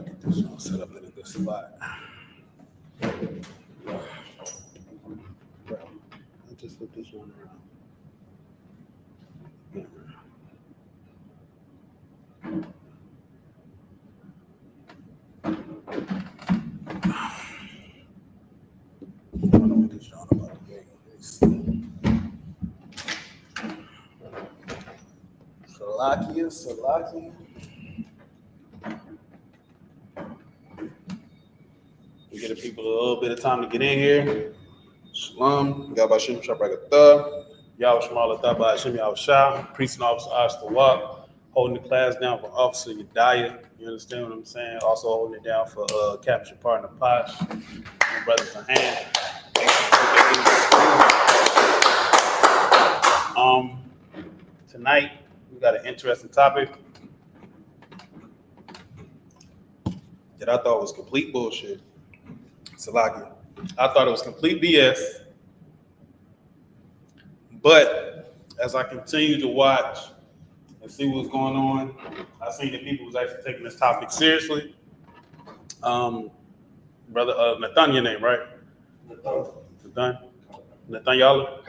get this show set up in a good spot. Bro, I just flip this one around. I don't know what this show about today. Salakia. We get the people a little bit of time to get in here. Shalom. Yabashim Shabrakatah. Yahweh Shemala Thabah Hashem Yahweh Shah. Priest and officer Ashta Wak. Holding the class down for Officer Yedaya. You understand what I'm saying? Also holding it down for capture partner Posh. My brothers in hand. Tonight we got an interesting topic that I thought was complete bullshit. Salakia. I thought it was complete BS. But as I continue to watch and see what's going on, I seen that people was actually taking this topic seriously. Brother Nathan, your name, right? Nathan? Nathaniel?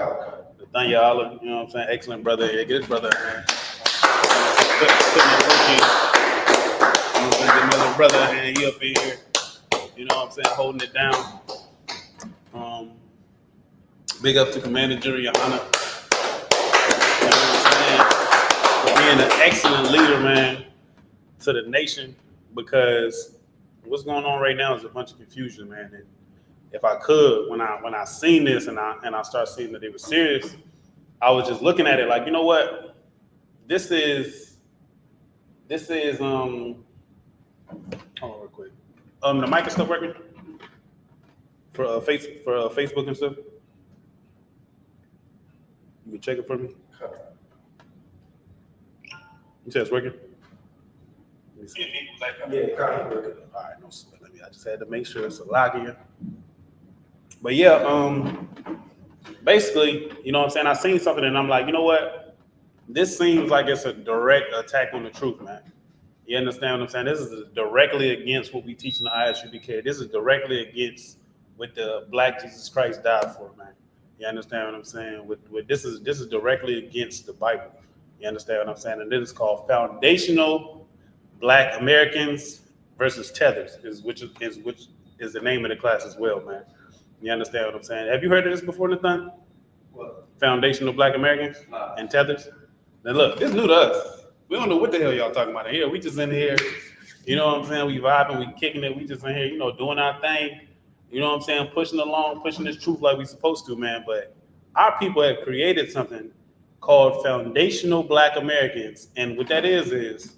Nathaniel, you know what I'm saying? Excellent brother. Yeah, get his brother, man. Putting that work in. You know what I'm saying? Get another brother, and he up in here. You know what I'm saying? Holding it down. Big up to Commander Jury Johanna. You know what I'm saying? For being an excellent leader, man, to the nation. Because what's going on right now is a bunch of confusion, man. And if I could, when I seen this and I started seeing that they were serious, I was just looking at it like, you know what? This is hold on real quick. The mic is still working for Facebook and stuff. You can check it for me. You said it's working. Let me see. Yeah, working. All right, no sweat. I just had to make sure it's a log in. But yeah, basically, you know what I'm saying? I seen something and I'm like, you know what? This seems like it's a direct attack on the truth, man. You understand what I'm saying? This is directly against what we teach in the ISUPK. This is directly against what the Black Jesus Christ died for, man. You understand what I'm saying? This is directly against the Bible. You understand what I'm saying? And this is called Foundational Black Americans versus Tethers, which is the name of the class as well, man. You understand what I'm saying? Have you heard of this before, Nathan? What? Foundational Black Americans and Tethers? Now look, this is new to us. We don't know what the hell y'all talking about in here. We just in here, you know what I'm saying? We vibing, we kicking it. We just in here, you know, doing our thing. You know what I'm saying? Pushing along, pushing this truth like we supposed to, man. But our people have created something called Foundational Black Americans. And what that is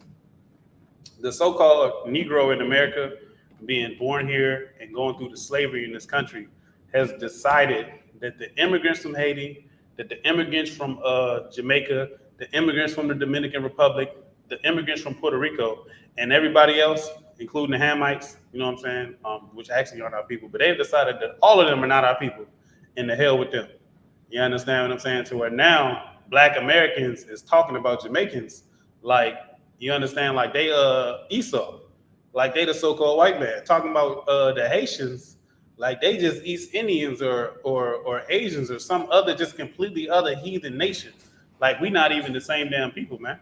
the so-called Negro in America being born here and going through the slavery in this country has decided that the immigrants from Haiti, that the immigrants from Jamaica, the immigrants from the Dominican Republic, the immigrants from Puerto Rico, and everybody else, including the Hamites, you know what I'm saying, which actually aren't our people, but they've decided that all of them are not our people, and the hell with them. You understand what I'm saying? To where now Black Americans is talking about Jamaicans like, you understand, like they Isupk, like they the so-called white man, talking about the Haitians like they just East Indians or Asians or some other just completely other heathen nation. Like we not even the same damn people, man.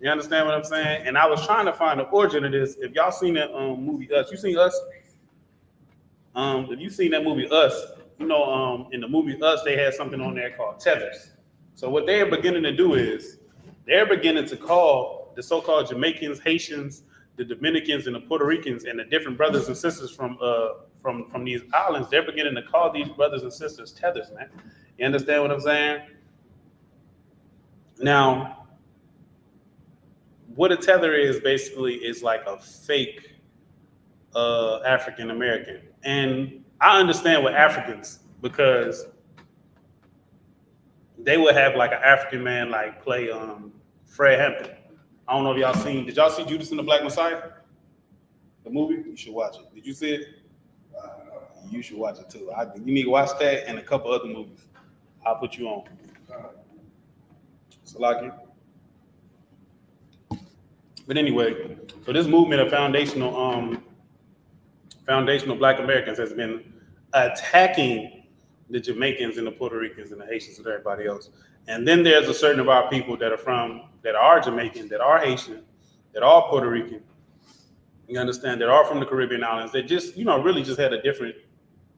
You understand what I'm saying? And I was trying to find the origin of this. If y'all seen that movie Us, you seen Us? If you seen that movie Us, you know, in the movie Us, they had something on there called tethers. So what they're beginning to do is they're beginning to call the so-called Jamaicans, Haitians, the Dominicans, and the Puerto Ricans, and the different brothers and sisters from these islands. They're beginning to call these brothers and sisters tethers, man. You understand what I'm saying? Now, what a tether is basically is like a fake African American. And I understand with Africans because they would have like an African man like play Fred Hampton. I don't know if y'all seen, did y'all see Judas and the Black Messiah? The movie? You should watch it. Did you see it? You should watch it too. You need to watch that and a couple other movies. I'll put you on. Salaki. But anyway, so So this movement of foundational Black Americans has been attacking the Jamaicans and the Puerto Ricans and the Haitians and everybody else. And then there's a certain of our people that are Jamaican, that are Haitian, that are Puerto Rican, you understand, that are from the Caribbean islands, that just, really just had a different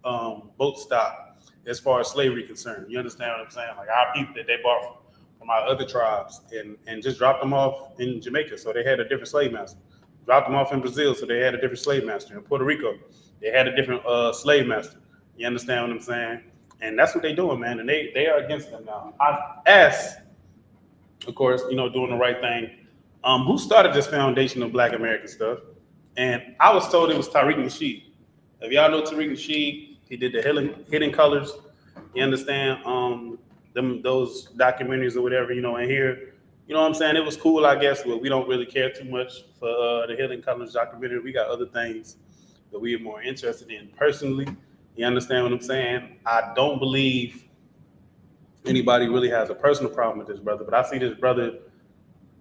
boat stop as far as slavery concerned. You understand what I'm saying? Like our people that they bought from our other tribes and just dropped them off in Jamaica, so they had a different slave master. Dropped them off in Brazil, so they had a different slave master. In Puerto Rico, they had a different slave master. You understand what I'm saying? And that's what they're doing, man. And they are against them now. I asked, of course, doing the right thing. Who started this foundation of Black American stuff? And I was told it was Tariq Nasheed. If y'all know Tariq Nasheed, he did the Hidden Colors. You understand? Those documentaries or whatever, and here, you know what I'm saying? It was cool, I guess, but we don't really care too much for the Hidden Colors documentary. We got other things that we are more interested in personally. You understand what I'm saying? I don't believe anybody really has a personal problem with this brother, but I see this brother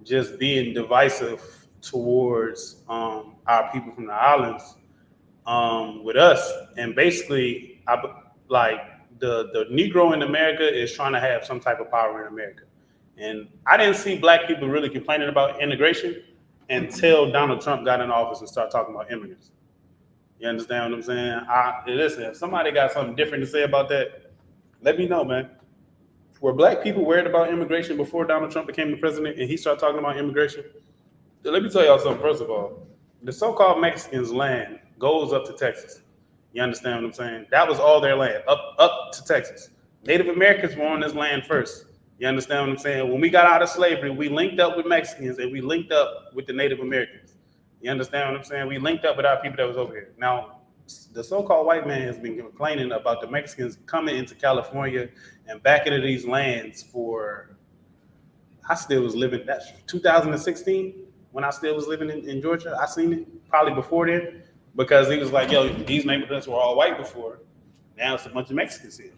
just being divisive towards our people from the islands with us. And basically, the Negro in America is trying to have some type of power in America. And I didn't see Black people really complaining about integration until Donald Trump got in office and started talking about immigrants. You understand what I'm saying? Listen, if somebody got something different to say about that, let me know, man. Were Black people worried about immigration before Donald Trump became the president and he started talking about immigration? Let me tell y'all something, first of all. The so-called Mexicans' land goes up to Texas. You understand what I'm saying? That was all their land, up to Texas. Native Americans were on this land first. You understand what I'm saying? When we got out of slavery, we linked up with Mexicans and we linked up with the Native Americans. You understand what I'm saying? We linked up with our people that was over here. Now, the so-called white man has been complaining about the Mexicans coming into California and back into these lands I still was living, that's 2016, when I still was living in Georgia. I seen it probably before then, because he was like, yo, these neighborhoods were all white before. Now it's a bunch of Mexicans here.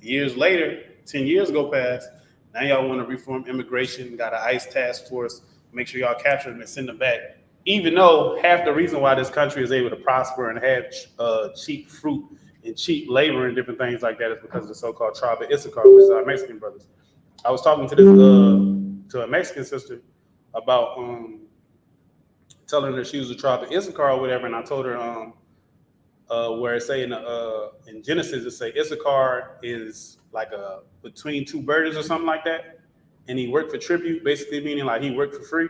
Years later, 10 years go past, now y'all want to reform immigration, got an ICE task force, make sure y'all capture them and send them back. Even though half the reason why this country is able to prosper and have cheap fruit and cheap labor and different things like that is because of the so-called tribe of Isupk, which is our Mexican brothers. I was talking to to a Mexican sister about telling her she was a tribe of Isupk or whatever, and I told her where it say in Genesis, it say Issachar is like between two burdens or something like that, and he worked for tribute, basically meaning like he worked for free.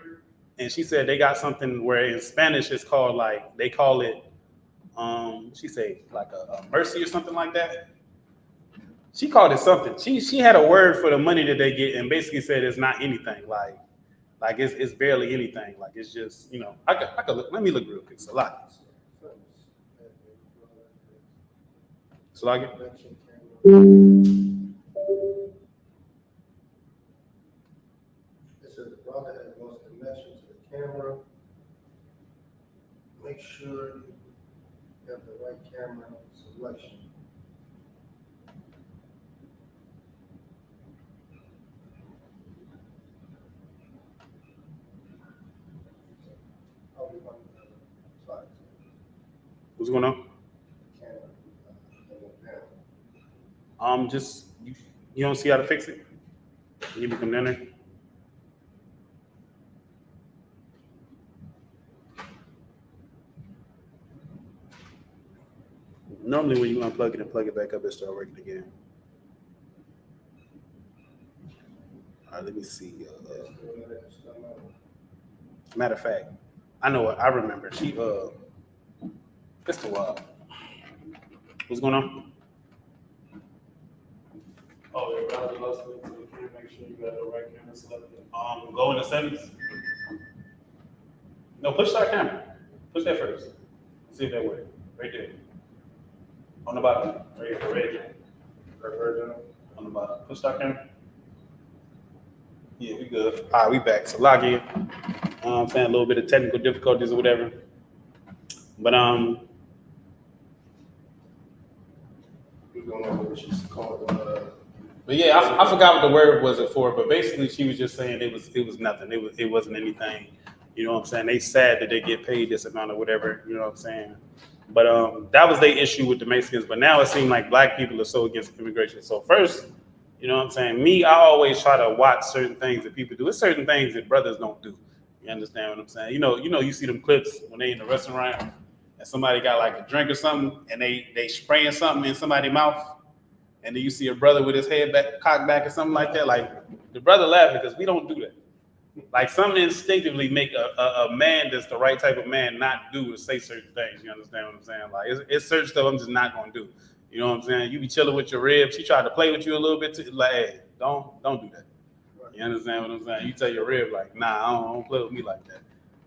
And she said they got something where in Spanish it's called they call it she said like a mercy or something like that. She called it something. She had a word for the money that they get and basically said it's not anything, like it's barely anything, like it's just I could look, let me look real quick. Salagi. It says the brother has most connection to the camera. Make sure you have the right camera selection. What's going on? Just you don't see how to fix it? You can come down there. Normally when you unplug it and plug it back up, it starts working again. All right, let me see. Matter of fact, I know what I remember. She it's a while. What's going on? Oh, your brother loves to the camera. Make sure you got the right camera selected. Go in the settings. No, push that camera. Push that first. See if that works. Right there. On the bottom. Right here. Red. On the bottom. Push that camera. Yeah, we good. All right, we back. So log in. I'm saying a little bit of technical difficulties or whatever. But We're going over what she's called. But yeah, I forgot what the word was it for, but basically she was just saying it was nothing. It wasn't anything You know what I'm saying? They sad that they get paid this amount or whatever. You know what I'm saying? But that was their issue with the Mexicans. But now it seems like black people are so against immigration. So first, you know what I'm saying? Me, I always try to watch certain things that people do. It's certain things that brothers don't do. You understand what I'm saying? You see them clips when they in the restaurant and somebody got like a drink or something and they spraying something in somebody's mouth. And then you see a brother with his head back, cocked back or something like that. Like the brother laughing because we don't do that. Like something instinctively make a man that's the right type of man not do or say certain things. You understand what I'm saying? Like it's certain stuff I'm just not gonna do. You know what I'm saying? You be chilling with your rib. She tried to play with you a little bit too. Like, hey, don't do that. You understand what I'm saying? You tell your rib like, nah, I don't play with me like that.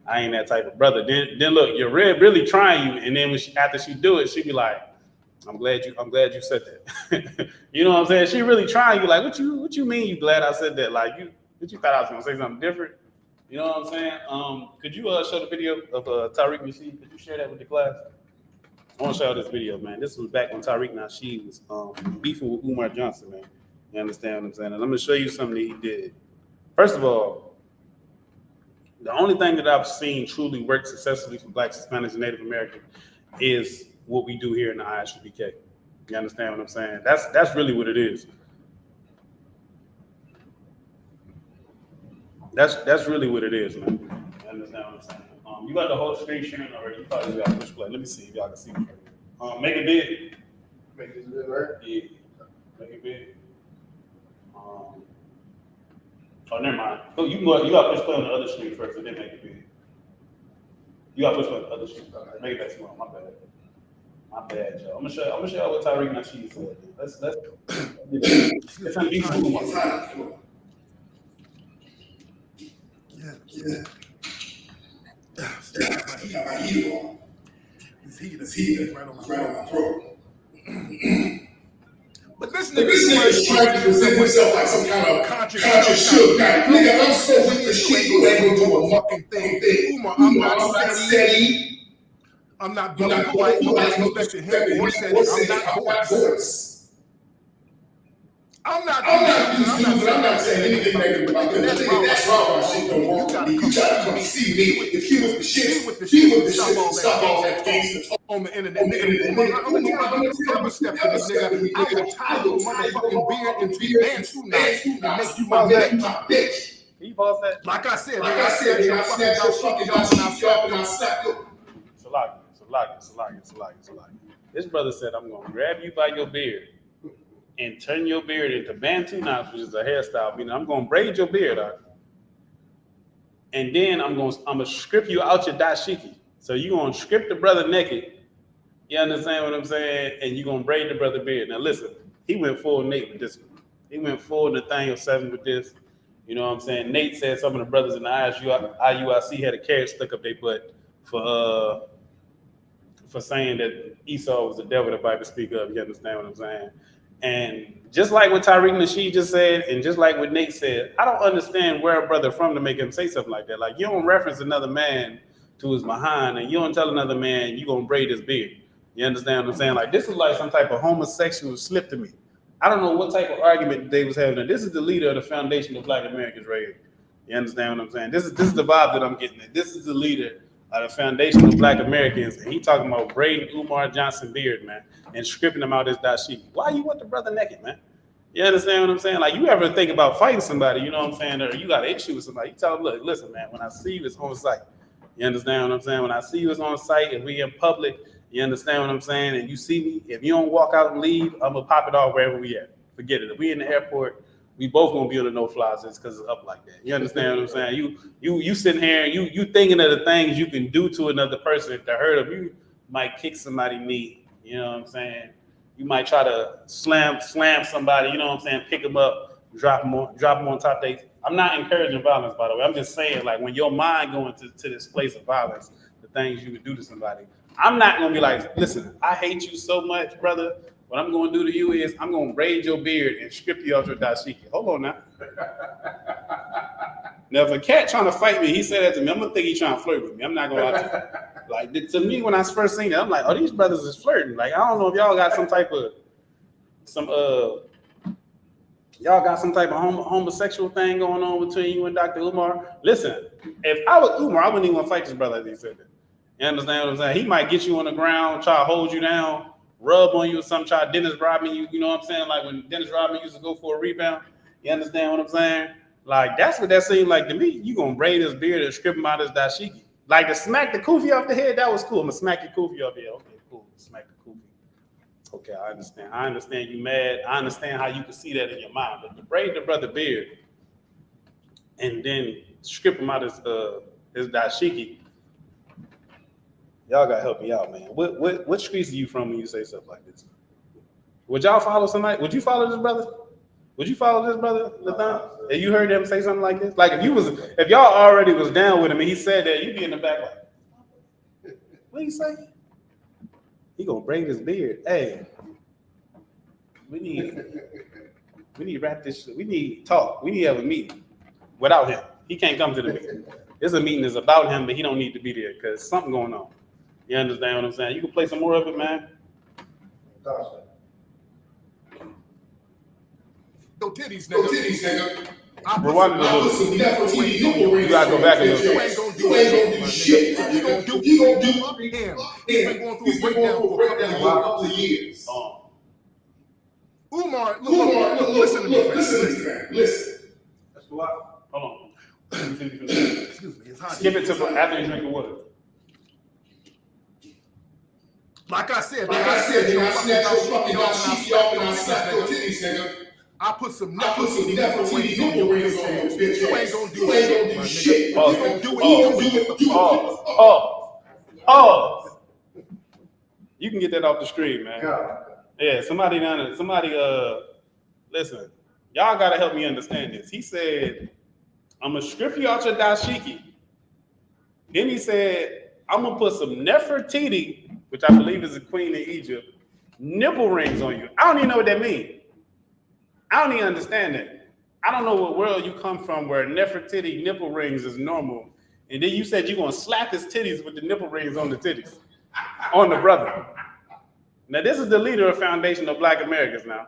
I ain't that type of brother. Then look, your rib really trying you, and then after she do it, she be like, I'm glad you said that. You know what I'm saying? She really trying you. Like, what you mean? You glad I said that? Like what you thought I was gonna say something different? You know what I'm saying? Could you show the video of Tariq Nasheed? Could you share that with the class? I want to show this video, man. This was back when Tariq Nasheed was beefing with Umar Johnson, man. You understand what I'm saying? And I'm gonna show you something that he did. First of all, the only thing that I've seen truly work successfully for Blacks, Hispanics, and Native Americans is what we do here in the ISUPK. You understand what I'm saying? That's really what it is. That's really what it is, man. You understand what I'm saying? You got the whole screen sharing already. You probably got push play. Let me see if y'all can see me. Make it big. Make this big, right? Yeah. Make it big. Oh, never mind. Oh, you got push play on the other screen first, and then make it big. You got push play on the other screen. Make it that small. My bad, y'all. I'm gonna show y'all what Tariq Nasheed said. Let's it's on YouTube. Yeah. My heel. His heat is right on my throat. But this nigga is trying to present himself like some kind of conscious shook. Nigga, I'm so with the shit, you ain't gonna do a fucking thing. Umar, I'm not steady. I'm not being polite. No disrespect to him or said I'm not voice. I'm not saying anything negative about that. That's wrong. Shit don't work for me. You gotta come see me with the shit. Stop all that things on the internet. I'm gonna tell you, overstep to this nigga. I will tie your motherfucking beard into bantu knots and make you my bitch. Can you pause that? Like I said, your fucking y'all and I slap you. Salaki. This brother said, I'm gonna grab you by your beard and turn your beard into bantu knots, which is a hairstyle. Meaning I'm gonna braid your beard out, and then I'm gonna strip you out your dashiki. So you gonna strip the brother naked. You understand what I'm saying? And you gonna braid the brother beard. Now listen, he went full Nate with this one. He went full Nathaniel 7 with this. You know what I'm saying? Nate said some of the brothers in the IUIC had a carrot stuck up their butt for saying that Esau was the devil the Bible speak of. You understand what I'm saying? And just like what Tariq Nasheed just said, and just like what Nate said, I don't understand where a brother from to make him say something like that. Like, you don't reference another man to his behind, and you don't tell another man you gonna braid his beard. You understand what I'm saying? Like, this is like some type of homosexual slip to me. I don't know what type of argument they was having. This is the leader of the Foundation of Black Americans right here. You understand what I'm saying? This is the vibe that I'm getting at. This is the leader of the Foundation of Black Americans, and he talking about braiding Umar Johnson beard, man, and stripping him out his dashiki. Why you want the brother naked, man? You understand what I'm saying? Like, you ever think about fighting somebody, you know what I'm saying, or you got an issue with somebody, you tell them, look, listen, man, when I see you, it's on site. You understand what I'm saying? When I see you, it's on site, and we in public, you understand what I'm saying, and you see me, if you don't walk out and leave, I'm going to pop it off wherever we at. Forget it. If we in the airport, we both gonna be on the no-fly list because it's up like that. You understand what I'm saying? You sitting here and you thinking of the things you can do to another person if they're hurt of you. Might kick somebody's knee. You know what I'm saying? You might try to slam somebody. You know what I'm saying? Pick them up, drop them on top. I'm not encouraging violence, by the way. I'm just saying, like, when your mind going to this place of violence, the things you would do to somebody. I'm not gonna be like, listen, I hate you so much, brother. What I'm going to do to you is I'm going to braid your beard and strip you out your dashiki. Hold on now. Now, if a cat trying to fight me, he said that to me, I'm going to think he's trying to flirt with me. I'm not going to lie to you. Like, to me, when I first seen it, I'm like, oh, these brothers is flirting. Like, I don't know if y'all got some type of homosexual thing going on between you and Dr. Umar. Listen, if I was Umar, I wouldn't even want to fight this brother as he said that. You understand what I'm saying? He might get you on the ground, try to hold you down, rub on you or something, try Dennis Rodman you. You know what I'm saying? Like when Dennis Rodman used to go for a rebound. You understand what I'm saying? Like that's what that seemed like to me. You gonna braid his beard and strip him out his dashiki. Like to smack the kufi off the head, that was cool. I'm gonna smack your kufi off the head. Okay, cool. Smack the kufi. Okay, I understand. I understand you mad. I understand how you can see that in your mind. But to braid the brother beard and then strip him out his dashiki, y'all gotta help me out, man. What streets are you from when you say stuff like this? Would y'all follow somebody? Would you follow this brother? Would you follow this brother, Lathan? If you heard them say something like this? Like if y'all already was down with him and he said that, you'd be in the back like, what he say? He gonna braid his beard. Hey, we need to wrap this shit. We need talk. We need to have a meeting without him. He can't come to the meeting. It's a meeting that's about him, but he don't need to be there because something going on. You understand what I'm saying? You can play some more of it, man. Yo, titties, nigga. Rewind it a little. You gotta go back a little bit. You ain't gonna do shit. You gonna do him. He's been going through a breakdown for a couple of years. Umar, look, listen to me, man. Listen. That's a lot. Hold on. Excuse me, it's hot. Skip it to after you drink the water. Like I said, I snatched your fucking dashiki off and I slapped your titties, nigga. I put some Nefertiti nipple rings on your bitch. You ain't gonna do shit. You gonna do it. You can get that off the screen, man. Yeah, somebody listen, y'all gotta help me understand this. He said, I'm gonna strip you out your dashiki. Then he said, I'm gonna put some Nefertiti, which I believe is a queen in Egypt, nipple rings on you. I don't even know what that means. I don't even understand that. I don't know what world you come from where Nefertiti nipple rings is normal. And then you said you're gonna slap his titties with the nipple rings on the titties, on the brother. Now this is the leader of Foundation of Black Americans now.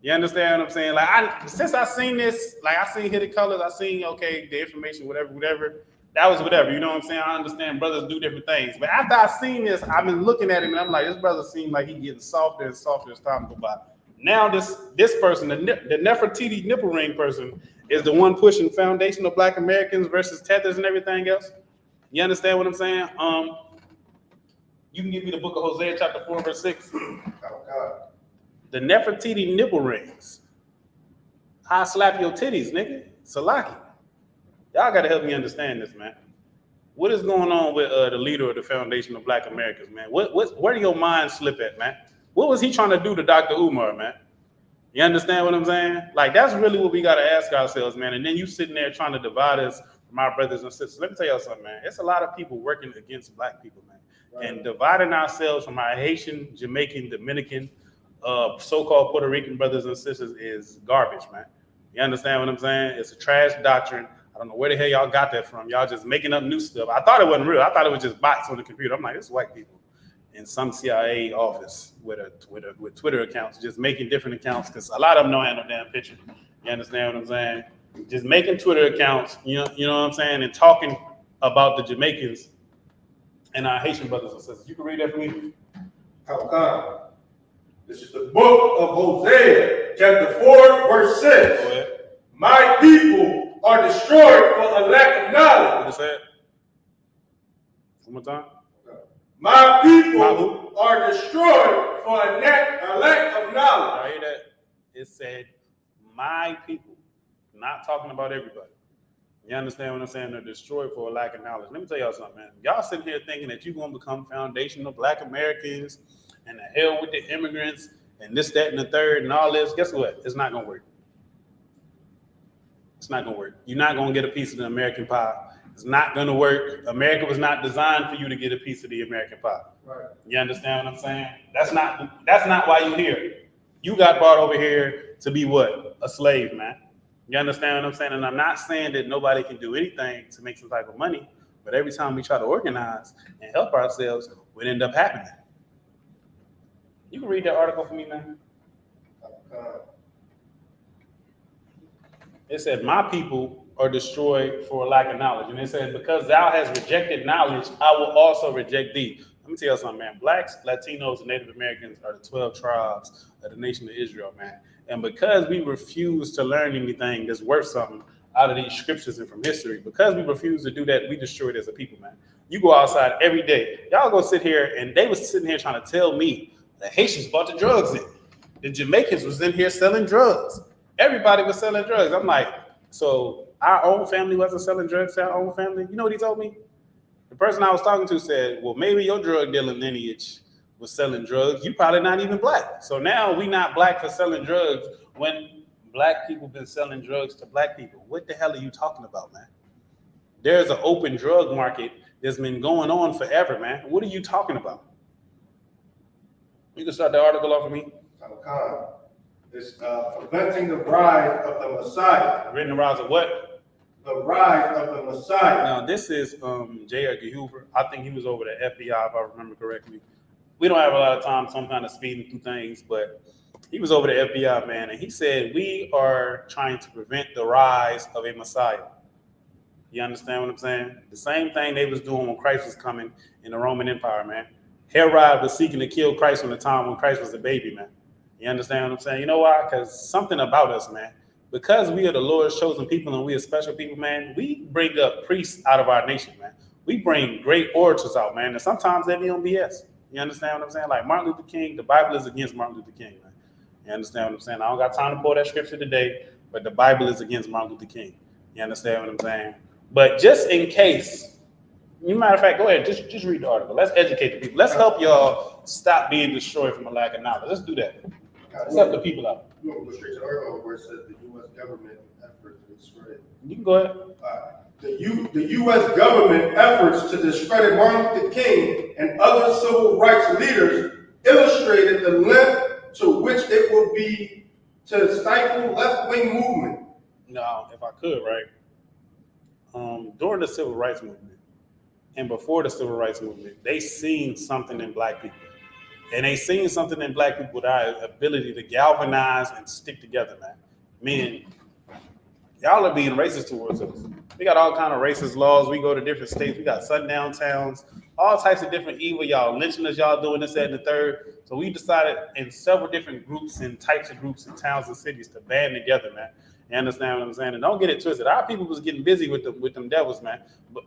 You understand what I'm saying? Like since I seen this, like I seen Hidden Colors, I seen, okay, the information, whatever. That was whatever, you know what I'm saying? I understand brothers do different things. But after I seen this, I've been looking at him and I'm like, this brother seems like he's getting softer and softer as time goes by. Now this person, the Nefertiti nipple ring person, is the one pushing Foundation of Black Americans versus tethers and everything else. You understand what I'm saying? You can give me the book of Hosea, chapter 4, verse 6. The Nefertiti nipple rings. I slap your titties, nigga. Salaki. Y'all gotta help me understand this, man. What is going on with the leader of the Foundation of Black Americans, man? Where do your mind slip at, man? What was he trying to do to Dr. Umar, man? You understand what I'm saying? Like, that's really what we got to ask ourselves, man. And then you sitting there trying to divide us from our brothers and sisters. Let me tell y'all something, man. It's a lot of people working against black people, man. Right. And dividing ourselves from our Haitian, Jamaican, Dominican, so-called Puerto Rican brothers and sisters is garbage, man. You understand what I'm saying? It's a trash doctrine. I don't know where the hell y'all got that from. Y'all just making up new stuff. I thought it wasn't real. I thought it was just bots on the computer. I'm like, it's white people in some CIA office with Twitter accounts, just making different accounts because a lot of them don't have no damn picture. You understand what I'm saying? Just making Twitter accounts, you know what I'm saying, and talking about the Jamaicans and our Haitian brothers and sisters. You can read that for me? This is the book of Hosea, chapter 4, verse 6. Go ahead. My people are destroyed for a lack of knowledge. What is that? One more time. My people are destroyed for a lack of knowledge. I hear that? It said, my people. Not talking about everybody. You understand what I'm saying? They're destroyed for a lack of knowledge. Let me tell y'all something, man. Y'all sitting here thinking that you're going to become foundational Black Americans and the hell with the immigrants and this, that, and the third and all this. Guess what? It's not going to work. It's not going to work. You're not going to get a piece of the American pie. It's not going to work. America was not designed for you to get a piece of the American pie. Right. You understand what I'm saying? That's not why you're here. You got brought over here to be what? A slave, man. You understand what I'm saying? And I'm not saying that nobody can do anything to make some type of money, but every time we try to organize and help ourselves, what end up happening? You can read that article for me, man. It said, my people are destroyed for a lack of knowledge. And it says, because thou hast rejected knowledge, I will also reject thee. Let me tell you something, man. Blacks, Latinos, and Native Americans are the 12 tribes of the nation of Israel, man. And because we refuse to learn anything that's worth something out of these scriptures and from history, because we refuse to do that, we destroy it as a people, man. You go outside every day. Y'all go sit here, and they was sitting here trying to tell me the Haitians brought the drugs in. The Jamaicans was in here selling drugs. Everybody was selling drugs. I'm like, so our own family wasn't selling drugs to our own family? You know what he told me? The person I was talking to said, well, maybe your drug dealing lineage was selling drugs. You probably not even black. So now we not black for selling drugs when black people been selling drugs to black people. What the hell are you talking about, man? There's an open drug market that's been going on forever, man. What are you talking about? You can start the article off of me. It's preventing the rise of the Messiah. Written the rise of what? The rise of the Messiah. Now, this is J. Edgar Hoover. I think he was over the FBI, if I remember correctly. We don't have a lot of time, so I'm kind of speeding through things, but he was over the FBI, man, and he said, we are trying to prevent the rise of a Messiah. You understand what I'm saying? The same thing they was doing when Christ was coming in the Roman Empire, man. Herod was seeking to kill Christ from the time when Christ was a baby, man. You understand what I'm saying? You know why? Because something about us, man. Because we are the Lord's chosen people and we are special people, man, we bring up priests out of our nation, man. We bring great orators out, man. And sometimes they be on BS. You understand what I'm saying? Like Martin Luther King, the Bible is against Martin Luther King, man. You understand what I'm saying? I don't got time to pull that scripture today, but the Bible is against Martin Luther King. You understand what I'm saying? But just in case, matter of fact, go ahead, just read the article. Let's educate the people. Let's help y'all stop being destroyed from a lack of knowledge. Let's do that. Let's help the people out. You want to go straight to the article where it says the U.S. government efforts to discredit. You can go ahead. The U.S. government efforts to discredit Martin Luther King and other civil rights leaders illustrated the length to which it will be to stifle left-wing movement. Now, if I could, right? During the civil rights movement and before the civil rights movement, they seen something in black people. And they seen something in black people with our ability to galvanize and stick together, man. Meaning, y'all are being racist towards us. We got all kind of racist laws. We go to different states. We got sundown towns, all types of different evil. Y'all lynching us, y'all doing this, that, and the third. So we decided in several different groups and types of groups in towns and cities to band together, man. You understand what I'm saying? And don't get it twisted. Our people was getting busy with them devils, man.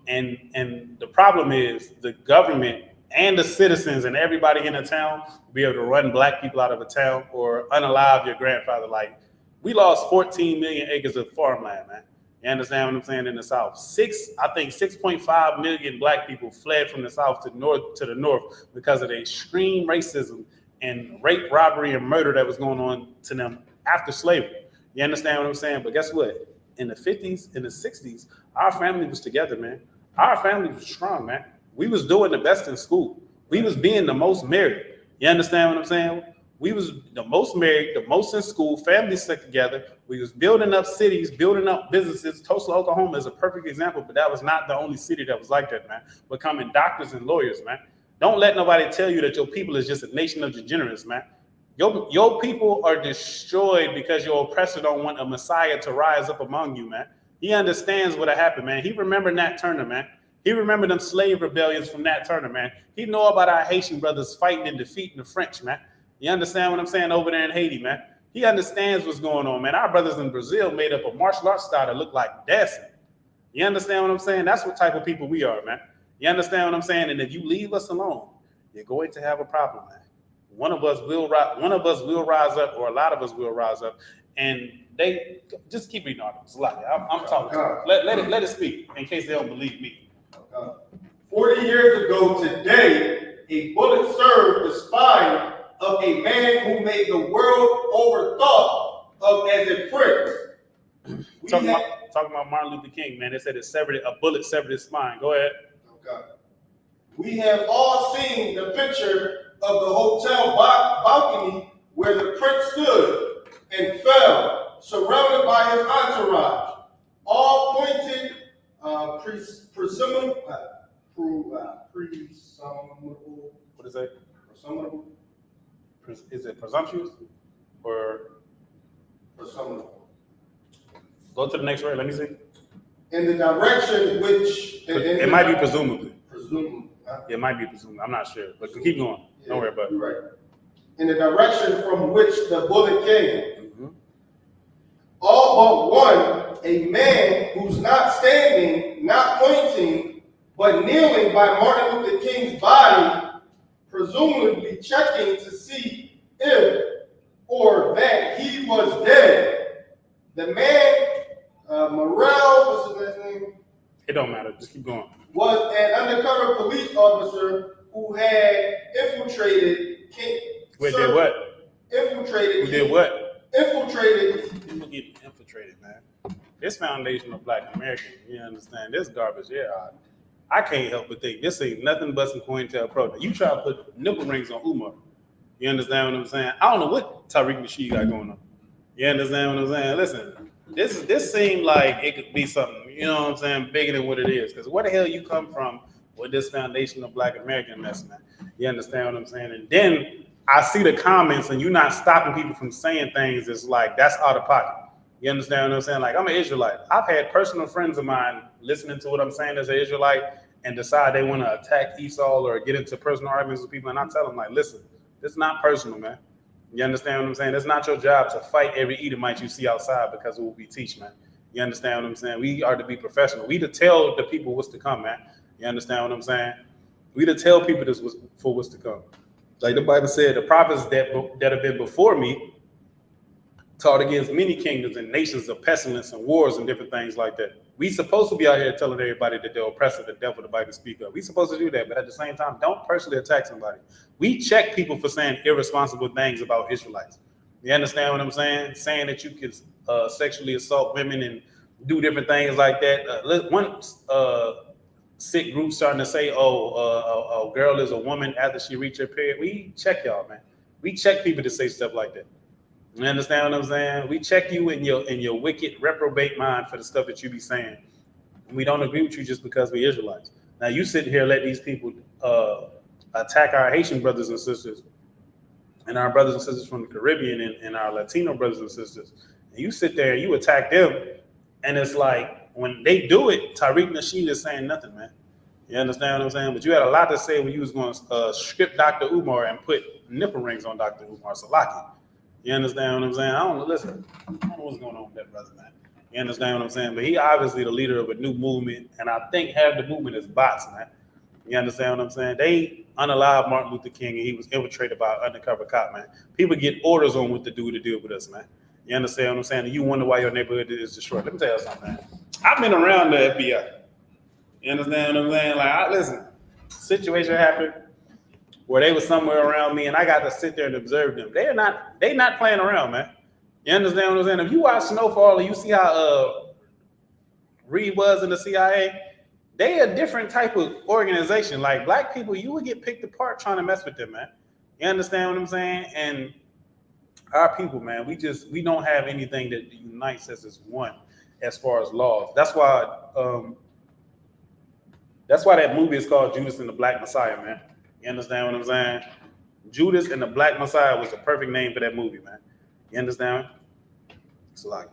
And the problem is the government and the citizens and everybody in the town will be able to run black people out of a town or unalive your grandfather. Like, we lost 14 million acres of farmland, man. You understand what I'm saying? In the South, 6.5 million black people fled from the South to the north because of the extreme racism and rape, robbery, and murder that was going on to them after slavery. You understand what I'm saying? But guess what? In the 50s, in the 60s, our family was together, man. Our family was strong, man. We was doing the best in school. We was being the most married. You understand what I'm saying? We was the most married, the most in school, families stuck together. We was building up cities, building up businesses. Tulsa, Oklahoma is a perfect example, but that was not the only city that was like that, man. Becoming doctors and lawyers, man. Don't let nobody tell you that your people is just a nation of degenerates, man. Your people are destroyed because your oppressor don't want a Messiah to rise up among you, man. He understands what happened, man. He remembered Nat Turner, man. He remembered them slave rebellions from Nat Turner, man. He know about our Haitian brothers fighting and defeating the French, man. You understand what I'm saying over there in Haiti, man? He understands what's going on, man. Our brothers in Brazil made up a martial arts style that looked like dancing. You understand what I'm saying? That's what type of people we are, man. You understand what I'm saying? And if you leave us alone, you're going to have a problem, man. One of us will rise up, or a lot of us will rise up, and they just keep reading articles. I'm talking. Let it speak in case they don't believe me. 40 years ago today, a bullet served the spine of a man who made the world over thought of as a prince. Talking about Martin Luther King, man. They said a bullet severed his spine. Go ahead. Okay. We have all seen the picture of the hotel balcony where the prince stood and fell, surrounded by his entourage, all pointed presumable. What is that? Presumable. Is it presumptuous or Presumable. go to the next word? Let me see. in the direction which it might be presumably. Huh? It might be presumably. I'm not sure, but keep going. Don't worry about it. Right. In the direction from which the bullet came. Mm-hmm. All but one, a man who's not standing, not pointing, but kneeling by Martin Luther King's body, presumably checking to see if or that he was dead. The man, Morrell, what's his last name? It don't matter. Just keep going. Was an undercover police officer who had infiltrated King. Wait, did what? Infiltrated. Who did what? Infiltrated. People getting infiltrated, man. This foundation of Black American, you understand? This garbage, yeah. I can't help but think this ain't nothing but some COINTELPRO. You try to put nipple rings on Umar. You understand what I'm saying? I don't know what Tariq Nasheed got going on. You understand what I'm saying? Listen, this seemed like it could be something, you know what I'm saying, bigger than what it is. Because where the hell you come from with this foundation of Black American mess, man? You understand what I'm saying? And then I see the comments and you're not stopping people from saying things. It's like, that's out of pocket. You understand what I'm saying? Like, I'm an Israelite. I've had personal friends of mine listening to what I'm saying as an Israelite and decide they want to attack Esau or get into personal arguments with people. And I tell them, like, listen, it's not personal, man. You understand what I'm saying? It's not your job to fight every Edomite you see outside because of what we teach, man. You understand what I'm saying? We are to be professional. We to tell the people what's to come, man. You understand what I'm saying? We to tell people this was for what's to come. Like the Bible said, the prophets that have been before me taught against many kingdoms and nations of pestilence and wars and different things like that. We supposed to be out here telling everybody that they're oppressive, the devil, the Bible speak of. We supposed to do that, but at the same time, don't personally attack somebody. We check people for saying irresponsible things about Israelites. You understand what I'm saying? Saying that you can sexually assault women and do different things like that. One sick group starting to say, a girl is a woman after she reached her period. We check y'all, man. We check people to say stuff like that. You understand what I'm saying? We check you in your wicked reprobate mind for the stuff that you be saying. And we don't agree with you just because we Israelites. Now you sit here and let these people attack our Haitian brothers and sisters and our brothers and sisters from the Caribbean and our Latino brothers and sisters. And you sit there and you attack them. And it's like, when they do it, Tariq Nasheed is saying nothing, man. You understand what I'm saying? But you had a lot to say when you was going to strip Dr. Umar and put nipple rings on Dr. Umar Salaki. You understand what I'm saying? I don't know what's going on with that brother, man. You understand what I'm saying? But he obviously the leader of a new movement, and I think half the movement is bots, man. You understand what I'm saying? They unalived Martin Luther King, and he was infiltrated by an undercover cop, man. People get orders on what to do to deal with us, man. You understand what I'm saying? And you wonder why your neighborhood is destroyed. Let me tell you something, man. I've been around the FBI. You understand what I'm saying? Like, listen, situation happened where they was somewhere around me, and I got to sit there and observe them. They not playing around, man. You understand what I'm saying? If you watch Snowfall and you see how Reed was in the CIA, they a different type of organization. Like black people, you would get picked apart trying to mess with them, man. You understand what I'm saying? And our people, man, we don't have anything that unites us as one as far as laws. That's why that movie is called Judas and the Black Messiah, man. You understand what I'm saying? Judas and the Black Messiah was the perfect name for that movie, man. You understand? It's like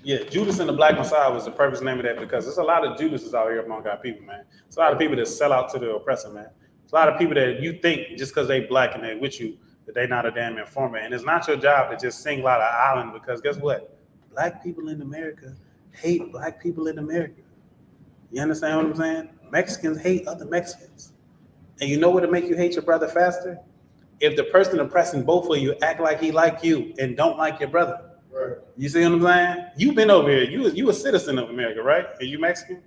yeah, Judas and the Black Messiah was the perfect name of that because there's a lot of Judases out here among our people, man. It's a lot of people that sell out to the oppressor, man. It's a lot of people that you think just because they black and they with you that they not a damn informant. And it's not your job to just single out an island because guess what? Black people in America hate black people in America. You understand what I'm saying? Mexicans hate other Mexicans. And you know what to make you hate your brother faster? If the person oppressing both of you act like he like you and don't like your brother. Right. You see what I'm saying? You've been over here. You a citizen of America, right? Are you Mexican?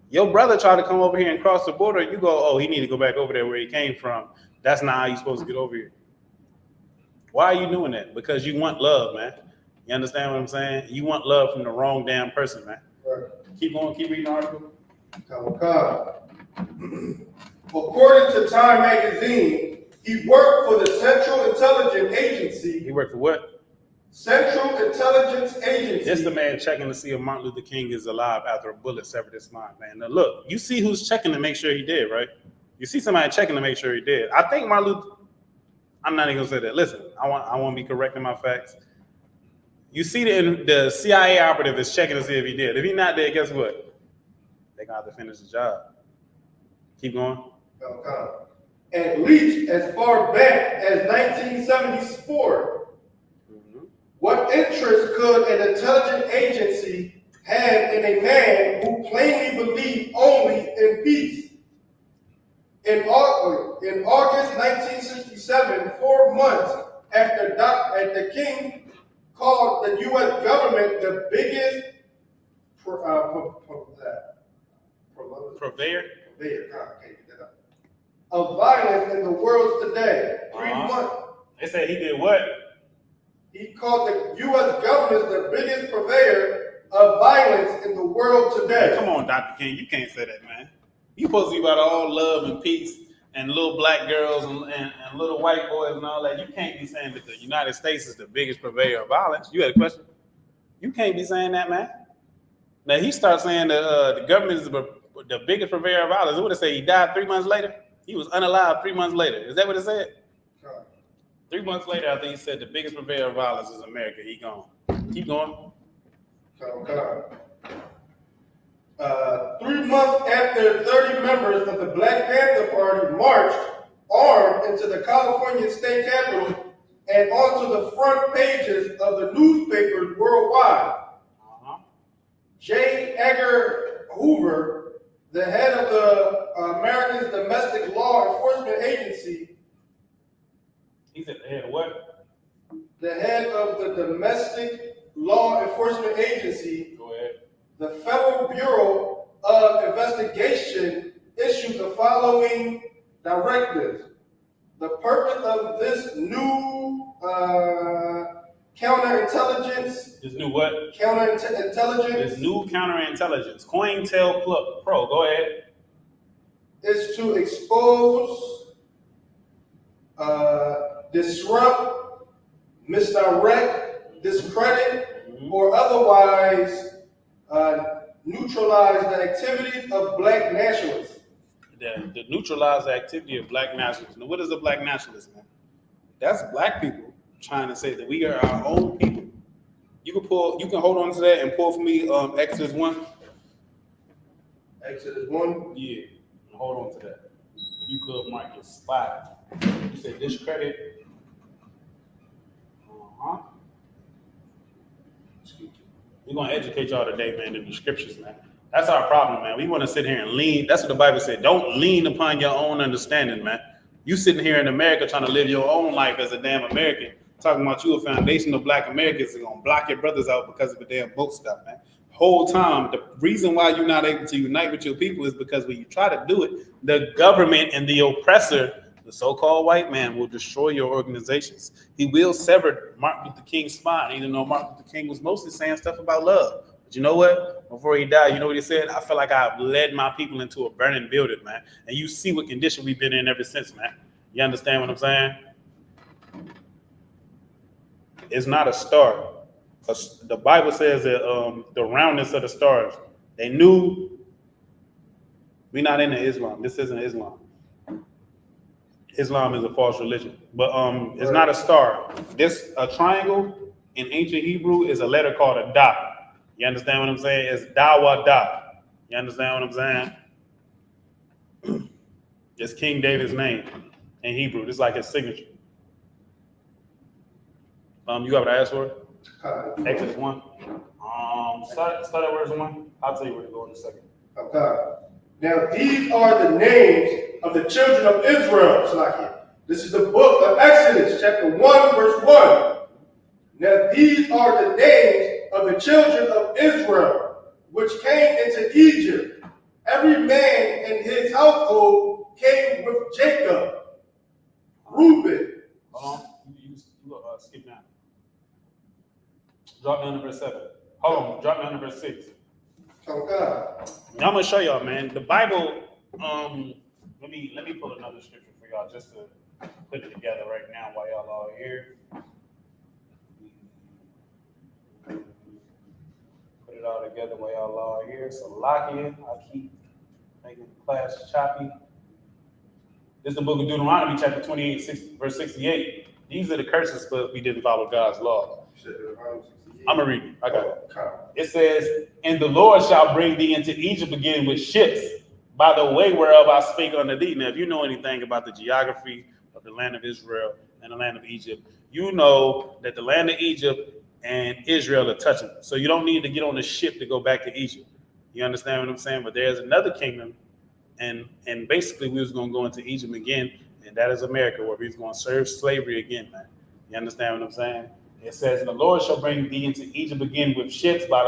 Your brother tried to come over here and cross the border. You go, oh, he need to go back over there where he came from. That's not how you're supposed to get over here. Why are you doing that? Because you want love, man. You understand what I'm saying? You want love from the wrong damn person, man. Right. Keep going. Keep reading the article. According to Time magazine, he worked for the Central Intelligence Agency. He worked for what? Central Intelligence Agency. This the man checking to see if Martin Luther King is alive after a bullet severed his spine, man. Now look, you see who's checking to make sure he did, right? You see somebody checking to make sure he did. I think Martin Luther, I'm not even gonna say that. Listen, I want to be correct in my facts. You see the CIA operative is checking to see if he did. If he's not dead, guess what? They're going to have to finish the job. Keep going. Okay. At least as far back as 1974, what interest could an intelligence agency have in a man who plainly believed only in peace? In August 1967, 4 months after the King called the U.S. government the biggest Purveyor of violence in the world today. 3 months. They said he did what? He called the U.S. government the biggest purveyor of violence in the world today. Come on, Dr. King, you can't say that, man. You supposed to be about all love and peace and little black girls and little white boys and all that. You can't be saying that the United States is the biggest purveyor of violence. You had a question? You can't be saying that, man. Now he starts saying the government is the biggest purveyor of violence. What did it say? He died 3 months later? He was unalive 3 months later. Is that what it said? 3 months later, I think he said the biggest purveyor of violence is America. He gone. Keep going. 3 months after 30 members of the Black Panther Party marched armed into the California state capitol and onto the front pages of the newspapers worldwide, J. Edgar Hoover, the head of the America's Domestic Law Enforcement Agency. He said the head of what? The head of the Domestic Law Enforcement Agency. Go ahead. The Federal Bureau of Investigation issued the following directives. The purpose of this new counterintelligence. This new what? Counterintelligence. This new counterintelligence. COINTELPRO. Go ahead. Is to expose, disrupt, misdirect, discredit, or otherwise neutralize the activities of black nationalists. The neutralize the activity of black nationalists. Now, what is a black nationalist, man? That's black people trying to say that we are our own people. You can hold on to that and pull for me Exodus 1. Exodus 1? Yeah, hold on to that. You could mark your spot. You said discredit. We're gonna educate y'all today, man, in the scriptures, man. That's our problem, man. We want to sit here and lean. That's what the Bible said. Don't lean upon your own understanding, man. You sitting here in America trying to live your own life as a damn American, talking about you a foundation of black Americans are gonna block your brothers out because of a damn boat stuff, man. Whole time, the reason why you're not able to unite with your people is because when you try to do it, the government and the oppressor, the so-called white man, will destroy your organizations. He will sever Martin Luther King's spine, even though Martin Luther King was mostly saying stuff about love. But you know what? Before he died, you know what he said? I feel like I've led my people into a burning building, man. And you see what condition we've been in ever since, man. You understand what I'm saying? It's not a star. The Bible says that the roundness of the stars. They knew we're not into Islam. This isn't Islam. Islam is a false religion, but it's not a star. A triangle in ancient Hebrew is a letter called a dot. You understand what I'm saying? It's dawa dot. You understand what I'm saying? It's King David's name in Hebrew. This is like his signature. You got what I asked for? Exodus 1. Start at verse 1. I'll tell you where to go in a second. Okay. Now these are the names of the children of Israel, Shalaki. This is the book of Exodus, chapter 1, verse 1. Now these are the names of the children of Israel, which came into Egypt. Every man in his household came with Jacob, Reuben. Hold on. You skip down. Drop down to verse 7. Hold on. Drop down to verse 6. Okay. Now I'm gonna show y'all, man. The Bible. Let me pull another scripture for y'all just to put it together right now while y'all are here. Put it all together while y'all are here. So lock in. I keep making the class choppy. This is the book of Deuteronomy, chapter 28, verse 68. These are the curses, but we didn't follow God's law. I'm gonna read it. I got it. It says, "And the Lord shall bring thee into Egypt again with ships, by the way whereof I spake unto thee." Now, if you know anything about the geography of the land of Israel and the land of Egypt, you know that the land of Egypt and Israel are touching. So you don't need to get on the ship to go back to Egypt. You understand what I'm saying? But there's another kingdom, and basically we was gonna go into Egypt again, and that is America, where we was gonna serve slavery again, man. You understand what I'm saying? It says, "And the Lord shall bring thee into Egypt again with ships by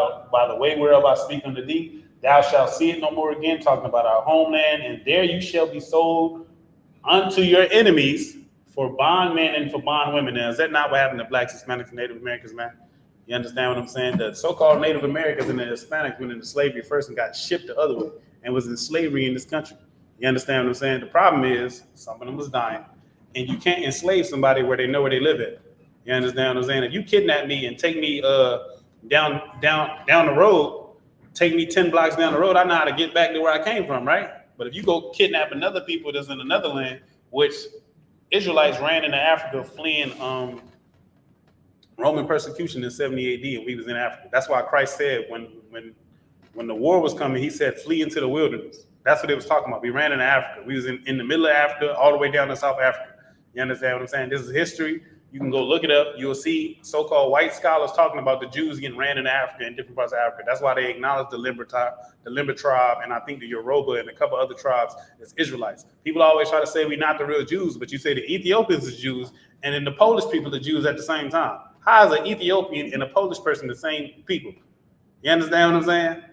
the way whereof I speak unto thee. Thou shalt see it no more again," talking about our homeland, "and there you shall be sold unto your enemies for bondmen and for bondwomen." Now, is that not what happened to blacks, Hispanics, and Native Americans, man? You understand what I'm saying? The so-called Native Americans and the Hispanics went into slavery first and got shipped the other way and was in slavery in this country. You understand what I'm saying? The problem is some of them was dying, and you can't enslave somebody where they know where they live at. You understand what I'm saying? If you kidnap me and take me down the road, take me 10 blocks down the road, I know how to get back to where I came from, right? But if you go kidnap another people that's in another land, which Israelites ran into Africa fleeing Roman persecution in 70 AD, and we was in Africa. That's why Christ said when the war was coming, he said, "Flee into the wilderness." That's what it was talking about. We ran into Africa. We was in the middle of Africa, all the way down to South Africa. You understand what I'm saying? This is history. You can go look it up. You'll see so-called white scholars talking about the Jews getting ran into Africa in different parts of Africa. That's why they acknowledge the Limber tribe, and I think the Yoruba and a couple other tribes as Israelites. People always try to say we're not the real Jews, but you say the Ethiopians are Jews, and then the Polish people are Jews at the same time. How is an Ethiopian and a Polish person the same people? You understand what I'm saying?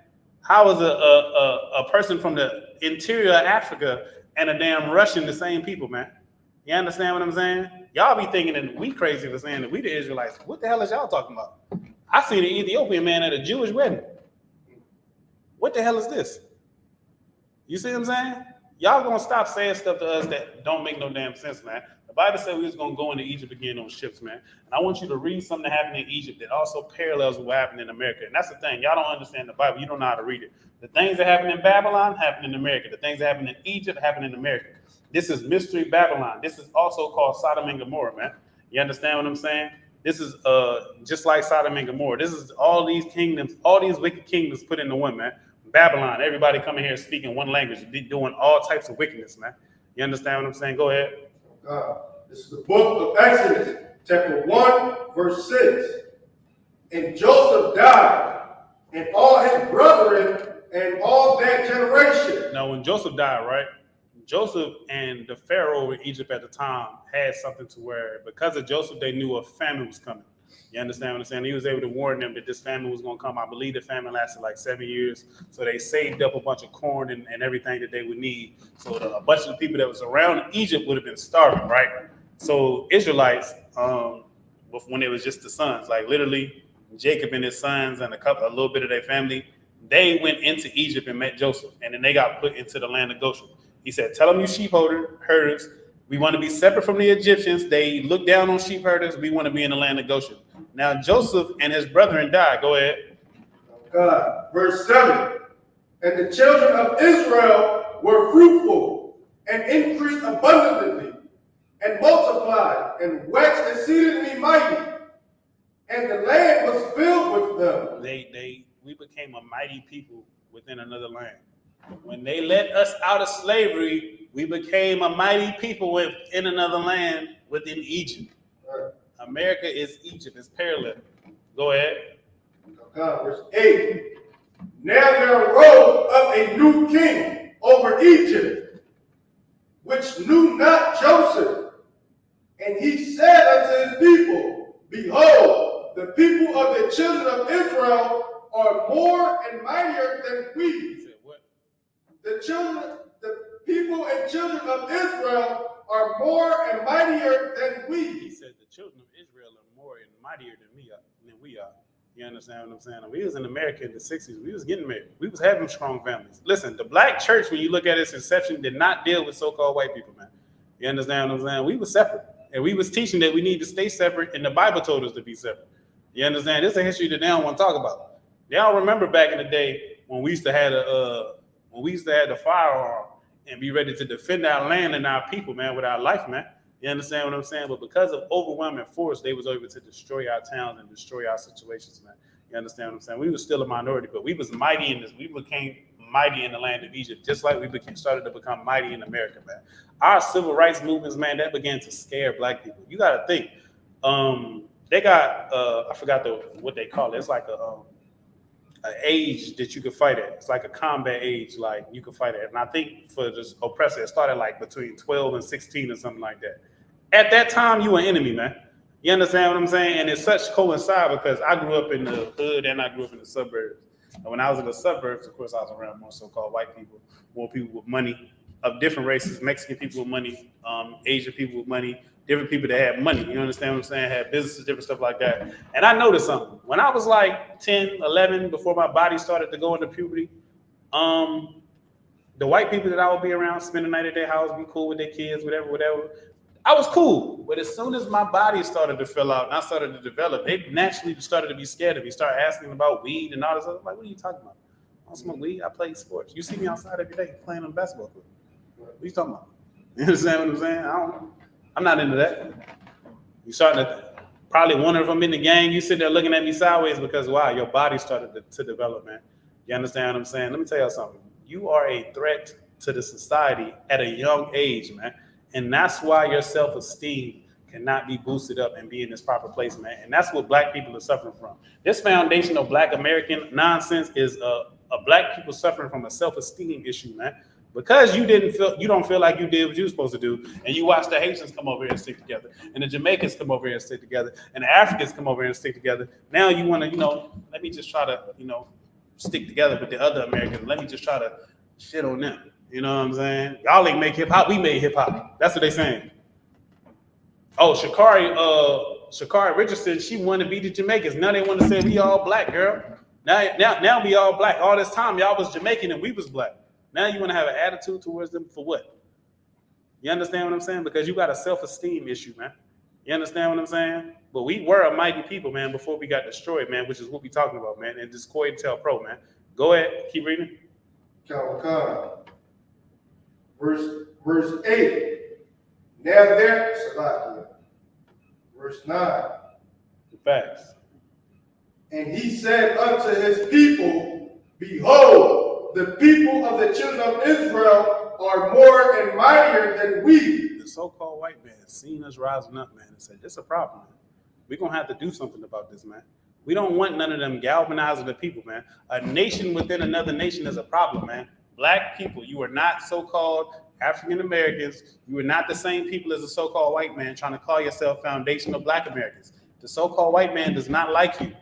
How is a person from the interior of Africa and a damn Russian the same people, man? You understand what I'm saying? Y'all be thinking that we crazy for saying that we the Israelites. What the hell is y'all talking about? I seen an Ethiopian man at a Jewish wedding. What the hell is this? You see what I'm saying? Y'all gonna stop saying stuff to us that don't make no damn sense, man. The Bible said we was gonna go into Egypt again on ships, man. And I want you to read something that happened in Egypt that also parallels what happened in America. And that's the thing. Y'all don't understand the Bible. You don't know how to read it. The things that happened in Babylon happened in America. The things that happened in Egypt happened in America. This is Mystery Babylon. This is also called Sodom and Gomorrah, man. You understand what I'm saying? This is just like Sodom and Gomorrah. This is all these kingdoms, all these wicked kingdoms put into one, man. Babylon, everybody coming here speaking one language, doing all types of wickedness, man. You understand what I'm saying? Go ahead. This is the book of Exodus, chapter 1, verse 6. "And Joseph died, and all his brethren, and all that generation." Now, when Joseph died, right? Joseph and the Pharaoh in Egypt at the time had something to where, because of Joseph, they knew a famine was coming. You understand what I'm saying? He was able to warn them that this famine was going to come. I believe the famine lasted like 7 years. So they saved up a bunch of corn and everything that they would need. So a bunch of the people that was around Egypt would have been starving, right? So Israelites, when it was just the sons, like literally Jacob and his sons and a little bit of their family, they went into Egypt and met Joseph. And then they got put into the land of Goshen. He said, "Tell them, you sheep herders, we want to be separate from the Egyptians. They look down on sheep herders. We want to be in the land of Goshen." Now, Joseph and his brethren died. Go ahead. Verse 7. "And the children of Israel were fruitful and increased abundantly and multiplied and waxed exceedingly mighty. And the land was filled with them." We became a mighty people within another land. When they let us out of slavery, we became a mighty people within another land within Egypt. America is Egypt. It's parallel. Go ahead. Verse 8. "Now there arose up a new king over Egypt, which knew not Joseph. And he said unto his people, Behold, the people of the children of Israel are more and mightier than we." He said what? The people and children of Israel are more and mightier than we. He said the children of Israel are more and mightier than we are. You understand what I'm saying? We was in America in the 60s. We was getting married. We was having strong families. Listen, the black church, when you look at its inception, did not deal with so-called white people, man. You understand what I'm saying? We were separate. And we was teaching that we need to stay separate, and the Bible told us to be separate. You understand? This is a history that they don't want to talk about. They don't remember back in the day when we used to have the firearm and be ready to defend our land and our people, man, with our life, man. You understand what I'm saying? But because of overwhelming force, they was able to destroy our towns and destroy our situations, man. You understand what I'm saying? We were still a minority, but we was mighty in this. We became mighty in the land of Egypt, just like we started to become mighty in America, man. Our civil rights movements, man, that began to scare black people. You got to think. They got I forgot what they call it. It's like an age that you could fight at. It's like a combat age, like you could fight at. And I think for this oppressor, it started like between 12 and 16 or something like that. At that time, you were an enemy, man. You understand what I'm saying? And it's such coincide because I grew up in the hood and I grew up in the suburbs. And when I was in the suburbs, of course, I was around more so-called white people, more people with money of different races, Mexican people with money, Asian people with money, different people that had money. You understand what I'm saying? Had businesses, different stuff like that. And I noticed something. When I was like 10, 11, before my body started to go into puberty, the white people that I would be around, spend the night at their house, be cool with their kids, whatever. I was cool. But as soon as my body started to fill out and I started to develop, they naturally started to be scared of me, started asking about weed and all this other. I'm like, what are you talking about? I don't smoke weed. I play sports. You see me outside every day playing on the basketball court. What are you talking about? You understand what I'm saying? I'm not into that. You starting to probably wonder if I'm in the gang. You sit there looking at me sideways because, wow, your body started to develop, man. You understand what I'm saying? Let me tell you something. You are a threat to the society at a young age, man. And that's why your self-esteem cannot be boosted up and be in this proper place, man. And that's what black people are suffering from. This foundational black American nonsense is a black people suffering from a self-esteem issue, man. Because you don't feel like you did what you were supposed to do, and you watch the Haitians come over here and stick together, and the Jamaicans come over here and stick together, and the Africans come over here and stick together. Now you want to, let me just try to, stick together with the other Americans. Let me just try to shit on them. You know what I'm saying? Y'all ain't make hip hop. We made hip hop. That's what they saying. Oh, Sha'Carri Richardson, she wanted to be the Jamaicans. Now they want to say we all black, girl. Now we all black. All this time y'all was Jamaican and we was black. Now you want to have an attitude towards them for what? You understand what I'm saying? Because you got a self-esteem issue, man. You understand what I'm saying? But we were a mighty people, man, before we got destroyed, man, which is what we talking about, man. And this COINTELPRO Pro, man. Go ahead, keep reading. Calvin, verse 8. Now there, verse 9. Facts. And he said unto his people, behold, the people of the children of Israel are more and mightier than we. The so-called white man seen us rising up, man, and said, this is a problem, man. We're going to have to do something about this, man. We don't want none of them galvanizing the people, man. A nation within another nation is a problem, man. Black people, you are not so-called African Americans. You are not the same people as the so-called white man trying to call yourself foundational black Americans. The so-called white man does not like you.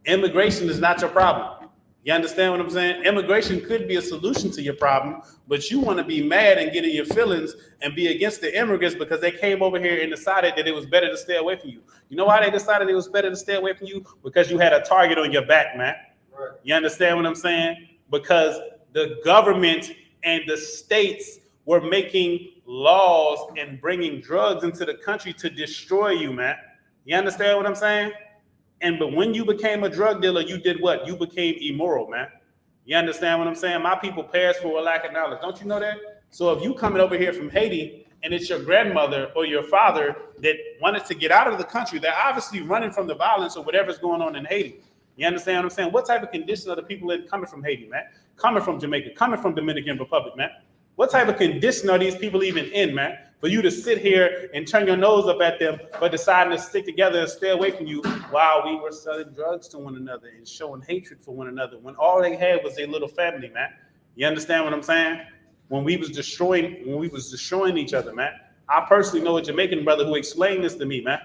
Immigration is not your problem. You understand what I'm saying? Immigration could be a solution to your problem, but you want to be mad and get in your feelings and be against the immigrants because they came over here and decided that it was better to stay away from you. You know why they decided it was better to stay away from you? Because you had a target on your back, man. Right. You understand what I'm saying? Because the government and the states were making laws and bringing drugs into the country to destroy you, man. You understand what I'm saying? But when you became a drug dealer, you did what? You became immoral, man. You understand what I'm saying? My people perish for a lack of knowledge. Don't you know that? So if you coming over here from Haiti and it's your grandmother or your father that wanted to get out of the country, they're obviously running from the violence or whatever's going on in Haiti. You understand what I'm saying? What type of condition are the people coming from Haiti, man? Coming from Jamaica, coming from Dominican Republic, man? What type of condition are these people even in, man? For you to sit here and turn your nose up at them, but deciding to stick together and stay away from you while we were selling drugs to one another and showing hatred for one another when all they had was their little family, man. You understand what I'm saying? When we was destroying each other, man. I personally know a Jamaican brother who explained this to me, man.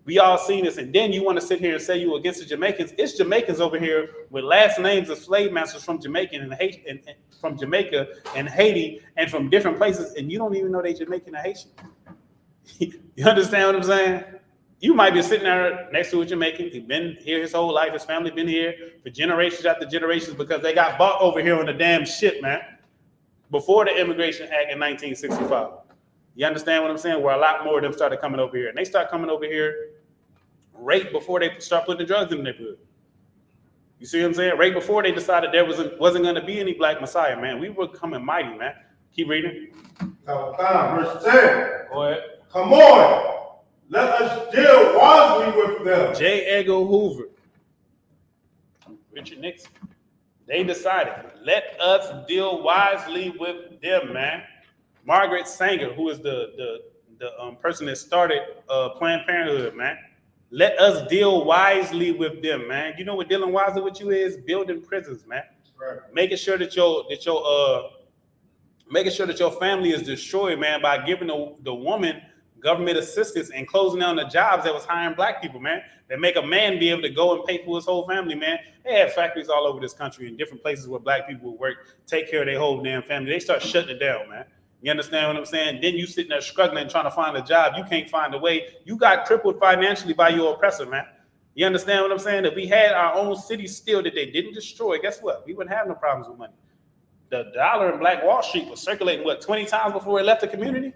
We all seen this, and then you want to sit here and say you against the Jamaicans. It's Jamaicans over here with last names of slave masters from Jamaica and Haiti, and from Jamaica and Haiti, and from different places, and you don't even know they Jamaican or Haitian. You understand what I'm saying? You might be sitting there next to a Jamaican. He's been here his whole life. His family been here for generations after generations because they got bought over here on the damn shit, man. Before the Immigration Act in 1965. You understand what I'm saying? Where a lot more of them started coming over here. And they start coming over here right before they start putting the drugs in the neighborhood. You see what I'm saying? Right before they decided there wasn't going to be any black messiah, man. We were coming mighty, man. Keep reading. Verse 10. Go ahead. Come on. Let us deal wisely with them. J. Edgar Hoover, Richard Nixon, they decided, let us deal wisely with them, man. Margaret Sanger, who is the person that started Planned Parenthood, man. Let us deal wisely with them, man. You know what dealing wisely with you is? Building prisons, man. Right. Making sure that your family is destroyed, man, by giving the woman government assistance and closing down the jobs that was hiring black people, man. That make a man be able to go and pay for his whole family, man. They have factories all over this country in different places where black people will work, take care of their whole damn family. They start shutting it down, man. You understand what I'm saying? Then you sitting there struggling, trying to find a job. You can't find a way. You got crippled financially by your oppressor, man. You understand what I'm saying? If we had our own city still that they didn't destroy, guess what? We wouldn't have no problems with money. The dollar in Black Wall Street was circulating, 20 times before it left the community?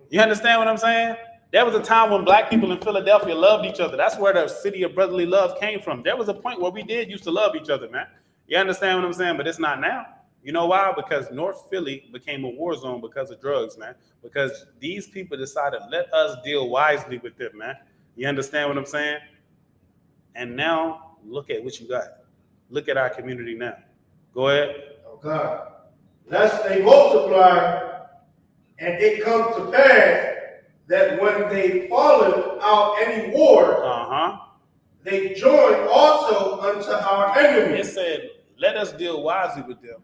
You understand what I'm saying? There was a time when black people in Philadelphia loved each other. That's where the city of brotherly love came from. There was a point where we did used to love each other, man. You understand what I'm saying? But it's not now. You know why? Because North Philly became a war zone because of drugs, man. Because these people decided, let us deal wisely with them, man. You understand what I'm saying? And now, look at what you got. Look at our community now. Go ahead. Oh God. Lest they multiply, and it comes to pass that when they falleth out any war, they join also unto our enemies. It said, let us deal wisely with them,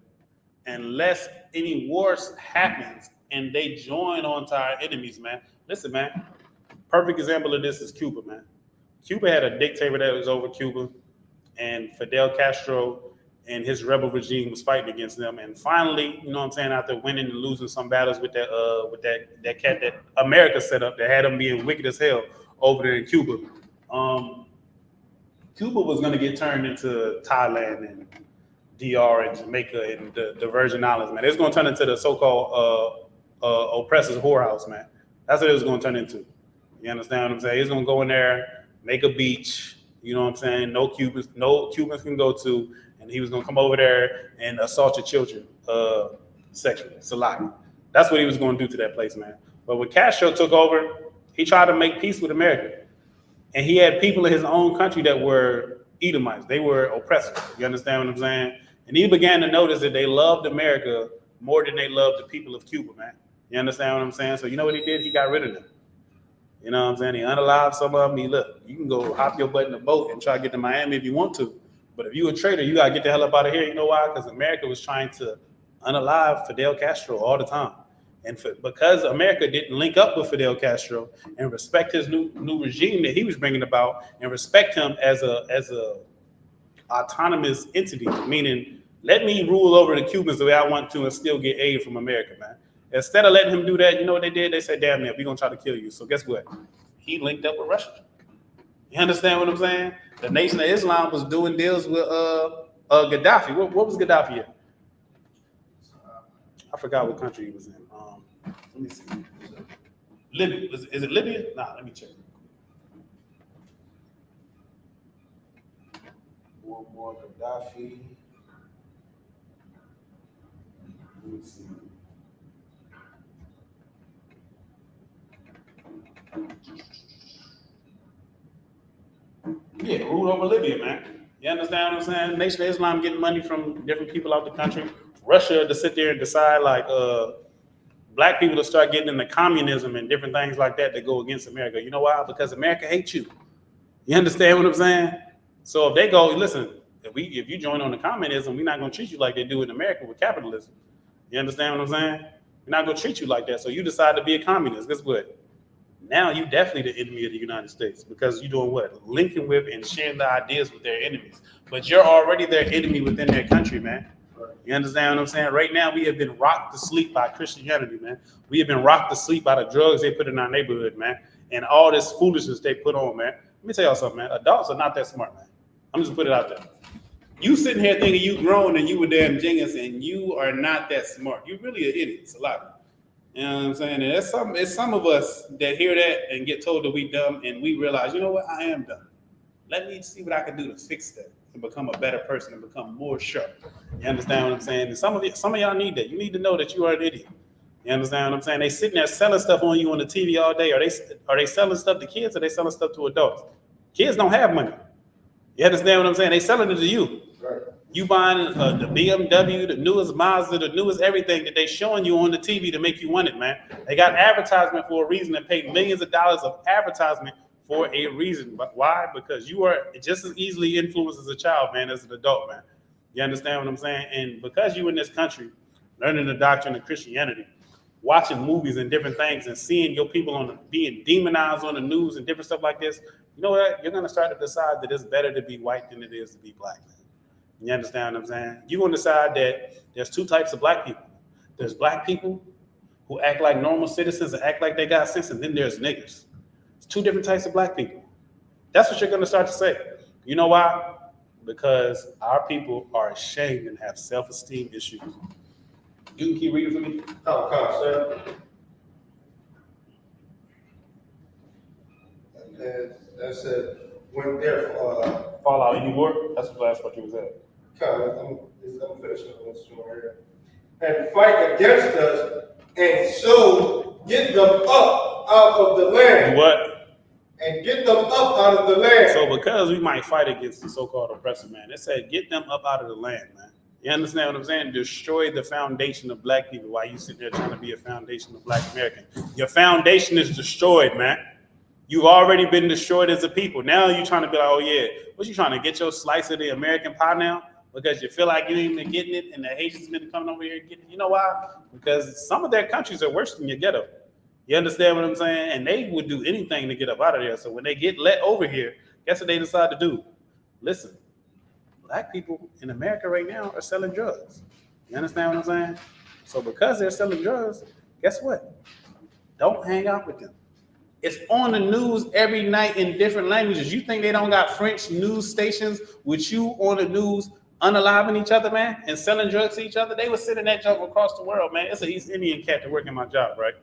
unless any wars happens and they join onto our enemies, man. Listen, man. Perfect example of this is Cuba, man. Cuba had a dictator that was over Cuba, and Fidel Castro and his rebel regime was fighting against them. And finally, you know what I'm saying, after winning and losing some battles with that cat that America set up that had them being wicked as hell over there in Cuba, Cuba was going to get turned into Thailand and DR and Jamaica and the Virgin Islands, man. It's going to turn into the so-called oppressors whorehouse, man. That's what it was going to turn into. You understand what I'm saying? He's going to go in there, make a beach, you know what I'm saying? No Cubans can go to, and he was going to come over there and assault your children sexually. Salaki. That's what he was going to do to that place, man. But when Castro took over, he tried to make peace with America. And he had people in his own country that were Edomites. They were oppressors. You understand what I'm saying? And he began to notice that they loved America more than they loved the people of Cuba, man. You understand what I'm saying? So you know what he did? He got rid of them. You know what I'm saying? He unalived some of them. Look, you can go hop your butt in a boat and try to get to Miami if you want to. But if you a traitor, you got to get the hell up out of here. You know why? Because America was trying to unalive Fidel Castro all the time. And because America didn't link up with Fidel Castro and respect his new regime that he was bringing about and respect him as a autonomous entity, meaning let me rule over the Cubans the way I want to and still get aid from America, man. Instead of letting him do that, you know what they did? They said, damn it, we're going to try to kill you. So guess what? He linked up with Russia. You understand what I'm saying? The Nation of Islam was doing deals with Gaddafi. What was Gaddafi in? I forgot what country he was in. Let me see. Libya. Is it Libya? Nah, let me check. Muammar Gaddafi. Let me see. Yeah, ruled over Libya, man. You understand what I'm saying? Nation of Islam getting money from different people out the country. Russia to sit there and decide black people to start getting into communism and different things like that go against America. You know why? Because America hates you. You understand what I'm saying? So if they go, listen, if you join on the communism, we're not going to treat you like they do in America with capitalism. You understand what I'm saying? We're not going to treat you like that. So you decide to be a communist. Guess what? Now you definitely the enemy of the United States because you're doing what? Linking with and sharing the ideas with their enemies. But you're already their enemy within their country, man. You understand what I'm saying? Right now, we have been rocked to sleep by Christianity, man. We have been rocked to sleep by the drugs they put in our neighborhood, man. And all this foolishness they put on, man. Let me tell y'all something, man. Adults are not that smart, man. I'm just put it out there. You sitting here thinking you grown and you were damn genius and you are not that smart. You really an idiot. It's a lot. You know what I'm saying? And it's some of us that hear that and get told that we dumb and we realize, you know what? I am dumb. Let me see what I can do to fix that and become a better person and become more sharp. You understand what I'm saying? And some of y'all need that. You need to know that you are an idiot. You understand what I'm saying? They sitting there selling stuff on you on the TV all day. Are they selling stuff to kids or they selling stuff to adults? Kids don't have money. You understand what I'm saying? They selling it to you. Right. You buying the BMW, the newest Mazda, the newest everything that they showing you on the TV to make you want it, man. They got advertisement for a reason and pay millions of dollars of advertisement for a reason. But why? Because you are just as easily influenced as a child, man, as an adult, man. You understand what I'm saying? And because you in this country, learning the doctrine of Christianity, watching movies and different things and seeing your people being demonized on the news and different stuff like this, you know what? You're going to start to decide that it's better to be white than it is to be black, man. You understand what I'm saying? You're going to decide that there's two types of black people. There's black people who act like normal citizens and act like they got sense, and then there's niggas. It's two different types of black people. That's what you're going to start to say. You know why? Because our people are ashamed and have self-esteem issues. You can keep reading for me. Sir. And that said, when therefore, Fallout, any more? That's the last part you was at. I'm finishing this one here. And fight against us, and so get them up out of the land. What? And get them up out of the land. So because we might fight against the so-called oppressor, man, it said get them up out of the land, man. You understand what I'm saying? Destroy the foundation of black people while you sit there trying to be a foundation of black American. Your foundation is destroyed, man. You've already been destroyed as a people. Now you're trying to be like, oh yeah, what you trying to get your slice of the American pie now? Because you feel like you ain't been getting it and the Haitians been coming over here and getting it. You know why? Because some of their countries are worse than your ghetto. You understand what I'm saying? And they would do anything to get up out of there. So when they get let over here, guess what they decide to do? Listen, black people in America right now are selling drugs. You understand what I'm saying? So because they're selling drugs, guess what? Don't hang out with them. It's on the news every night in different languages. You think they don't got French news stations with you on the news unaliving each other, man, and selling drugs to each other? They were sending that junk across the world, man. It's an East Indian cat that worked in my job, right?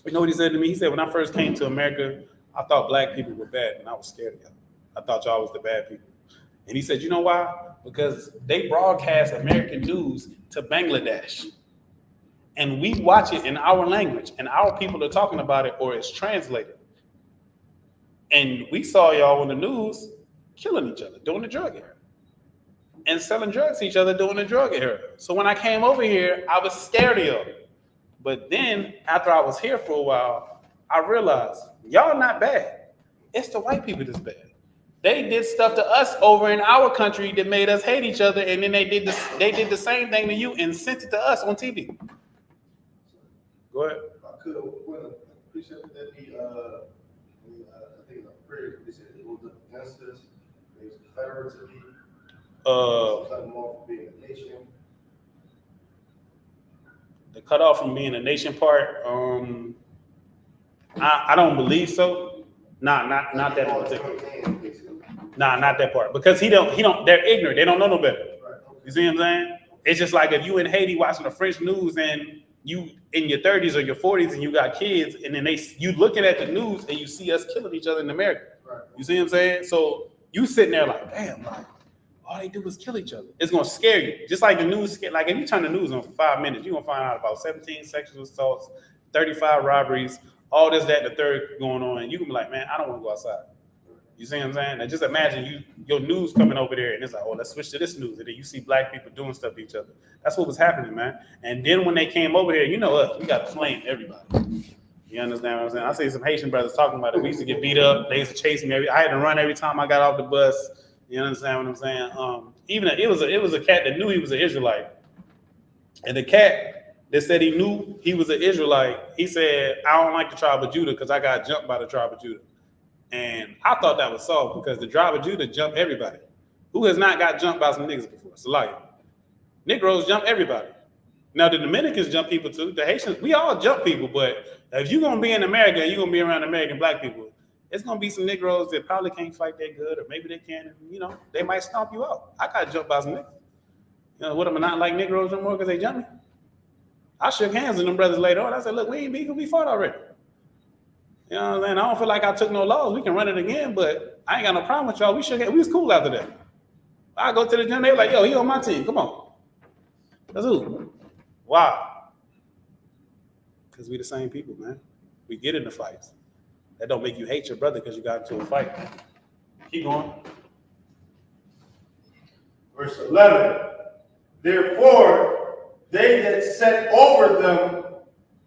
You know what he said to me? He said, when I first came to America, I thought black people were bad, and I was scared of y'all. I thought y'all was the bad people. And he said, you know why? Because they broadcast American news to Bangladesh. And we watch it in our language, and our people are talking about it, or it's translated. And we saw y'all on the news killing each other, doing the drug era, and selling drugs to each other, doing the drug era. So when I came over here, I was scared of y'all. But then after I was here for a while, I realized y'all not bad. It's the white people that's bad. They did stuff to us over in our country that made us hate each other, and then they did the same thing to you and sent it to us on TV. Go ahead. I could have appreciate that I think a prayer they said it was against us, it was confederacy, something more for being a nation. The cutoff from being a nation part, I don't believe so. Not that in particular. Not that part. Because he don't, they're ignorant. They don't know no better. You see what I'm saying? It's just like if you in Haiti watching the French news and you in your 30s or your 40s and you got kids, and then you looking at the news and you see us killing each other in America. Right. You see what I'm saying? So you sitting there like, damn, like all they do is kill each other. It's gonna scare you. Just like the news, like if you turn the news on for 5 minutes, you're gonna find out about 17 sexual assaults, 35 robberies, all this, that, and the third going on. And you can be like, man, I don't want to go outside. You see what I'm saying? And just imagine your news coming over there and it's like, oh, let's switch to this news. And then you see black people doing stuff to each other. That's what was happening, man. And then when they came over here, you know us, we got to flame everybody. You understand what I'm saying? I see some Haitian brothers talking about it. We used to get beat up. They used to chase me. I had to run every time I got off the bus. You understand what I'm saying? Even it was a cat that knew he was an Israelite. And the cat that said he knew he was an Israelite, he said, I don't like the tribe of Judah because I got jumped by the tribe of Judah. And I thought that was solved because the tribe of Judah jumped everybody. Who has not got jumped by some niggas before? It's a lie. Negroes jump everybody. Now the Dominicans jump people too. The Haitians, we all jump people. But if you're gonna be in America and you're gonna be around American black people, it's gonna be some Negroes that probably can't fight that good, or maybe they can. You know, they might stomp you out. I got jumped by some niggas. You know, what am I not like Negroes no more because they jump me? I shook hands with them brothers later on. I said, look, we ain't beefing, we fought already. You know what I'm saying? I don't feel like I took no loss. We can run it again, but I ain't got no problem with y'all. We was cool after that. I go to the gym, they were like, yo, he on my team. Come on. That's who? Wow. Because we the same people, man. We get into fights. That don't make you hate your brother because you got into a fight. Keep going. Verse 11. Therefore, they that set over them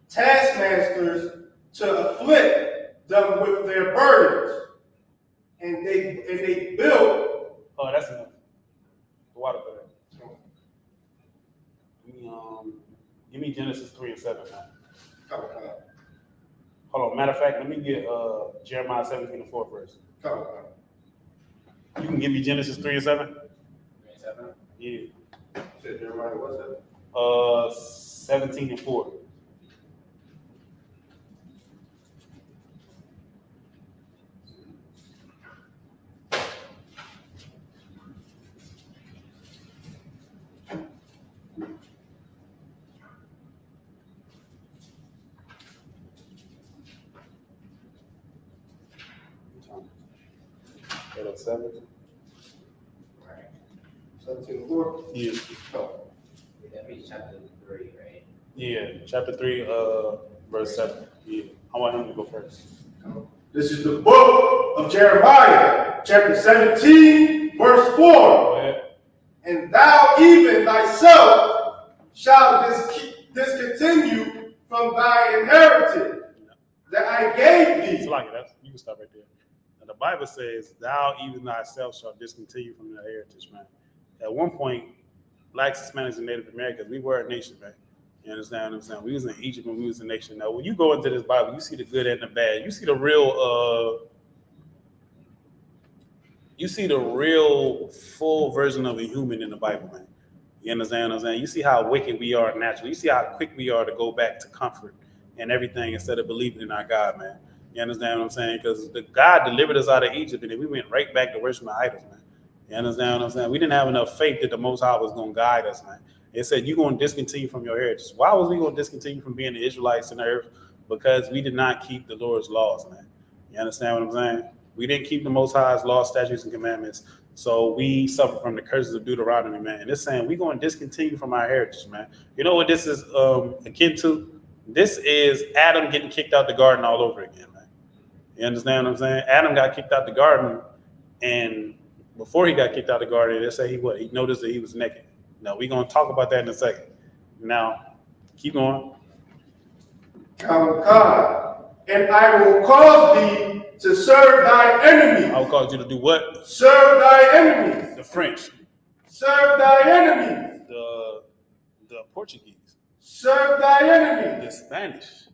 taskmasters to afflict them with their burdens, and they built. Oh, that's enough. The water for that. Give me Genesis 3 and 7, man. Hold on. Matter of fact, let me get Jeremiah 17 and 4 first. You can give me Genesis 3 and 7? 3 and 7? Yeah. You said Jeremiah, what's that? 17 and 4. Right. 7. Right. 17 4? Yeah. Oh. That means chapter 3, right? Yeah. Chapter 3, verse 7. Yeah. I want him to go first. This is the book of Jeremiah, chapter 17, verse 4. Go ahead. And thou even thyself shalt discontinue from thy inheritance that I gave thee. It's like it. You can stop right there. Now, the Bible says, "Thou even thyself shalt discontinue from thy heritage," man. At one point, blacks, Hispanics, and Native Americans, we were a nation, man. You understand what I'm saying? We was in Egypt when we was a nation. Now, when you go into this Bible, you see the good and the bad. You see the real full version of a human in the Bible, man. You understand what I'm saying? You see how wicked we are naturally. You see how quick we are to go back to comfort and everything instead of believing in our God, man. You understand what I'm saying? Because the God delivered us out of Egypt, and then we went right back to worshiping idols, man. You understand what I'm saying? We didn't have enough faith that the Most High was going to guide us, man. It said, you're going to discontinue from your heritage. Why was we going to discontinue from being the Israelites in the earth? Because we did not keep the Lord's laws, man. You understand what I'm saying? We didn't keep the Most High's laws, statutes, and commandments. So we suffer from the curses of Deuteronomy, man. And it's saying we're going to discontinue from our heritage, man. You know what this is akin to? This is Adam getting kicked out the garden all over again, man. You understand what I'm saying? Adam got kicked out the garden, and before he got kicked out the garden, they say he noticed that he was naked. Now, we're going to talk about that in a second. Now, keep going. And I will cause thee to serve thy enemies. I will cause you to do what? Serve thy enemies. The French. Serve thy enemies. The Portuguese. Serve thy enemies. The Spanish.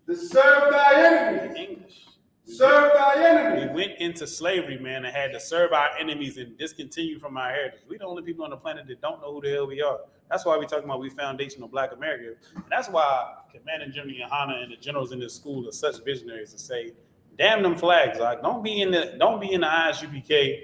Serve thy enemies. The English. Serve thy enemies. We went into slavery, man, and had to serve our enemies and discontinue from our heritage. We're the only people on the planet that don't know who the hell we are. That's why we're talking about we foundational Black America. And that's why Commander General Yohana and the generals in this school are such visionaries to say, damn them flags. Like, don't be in the Isupk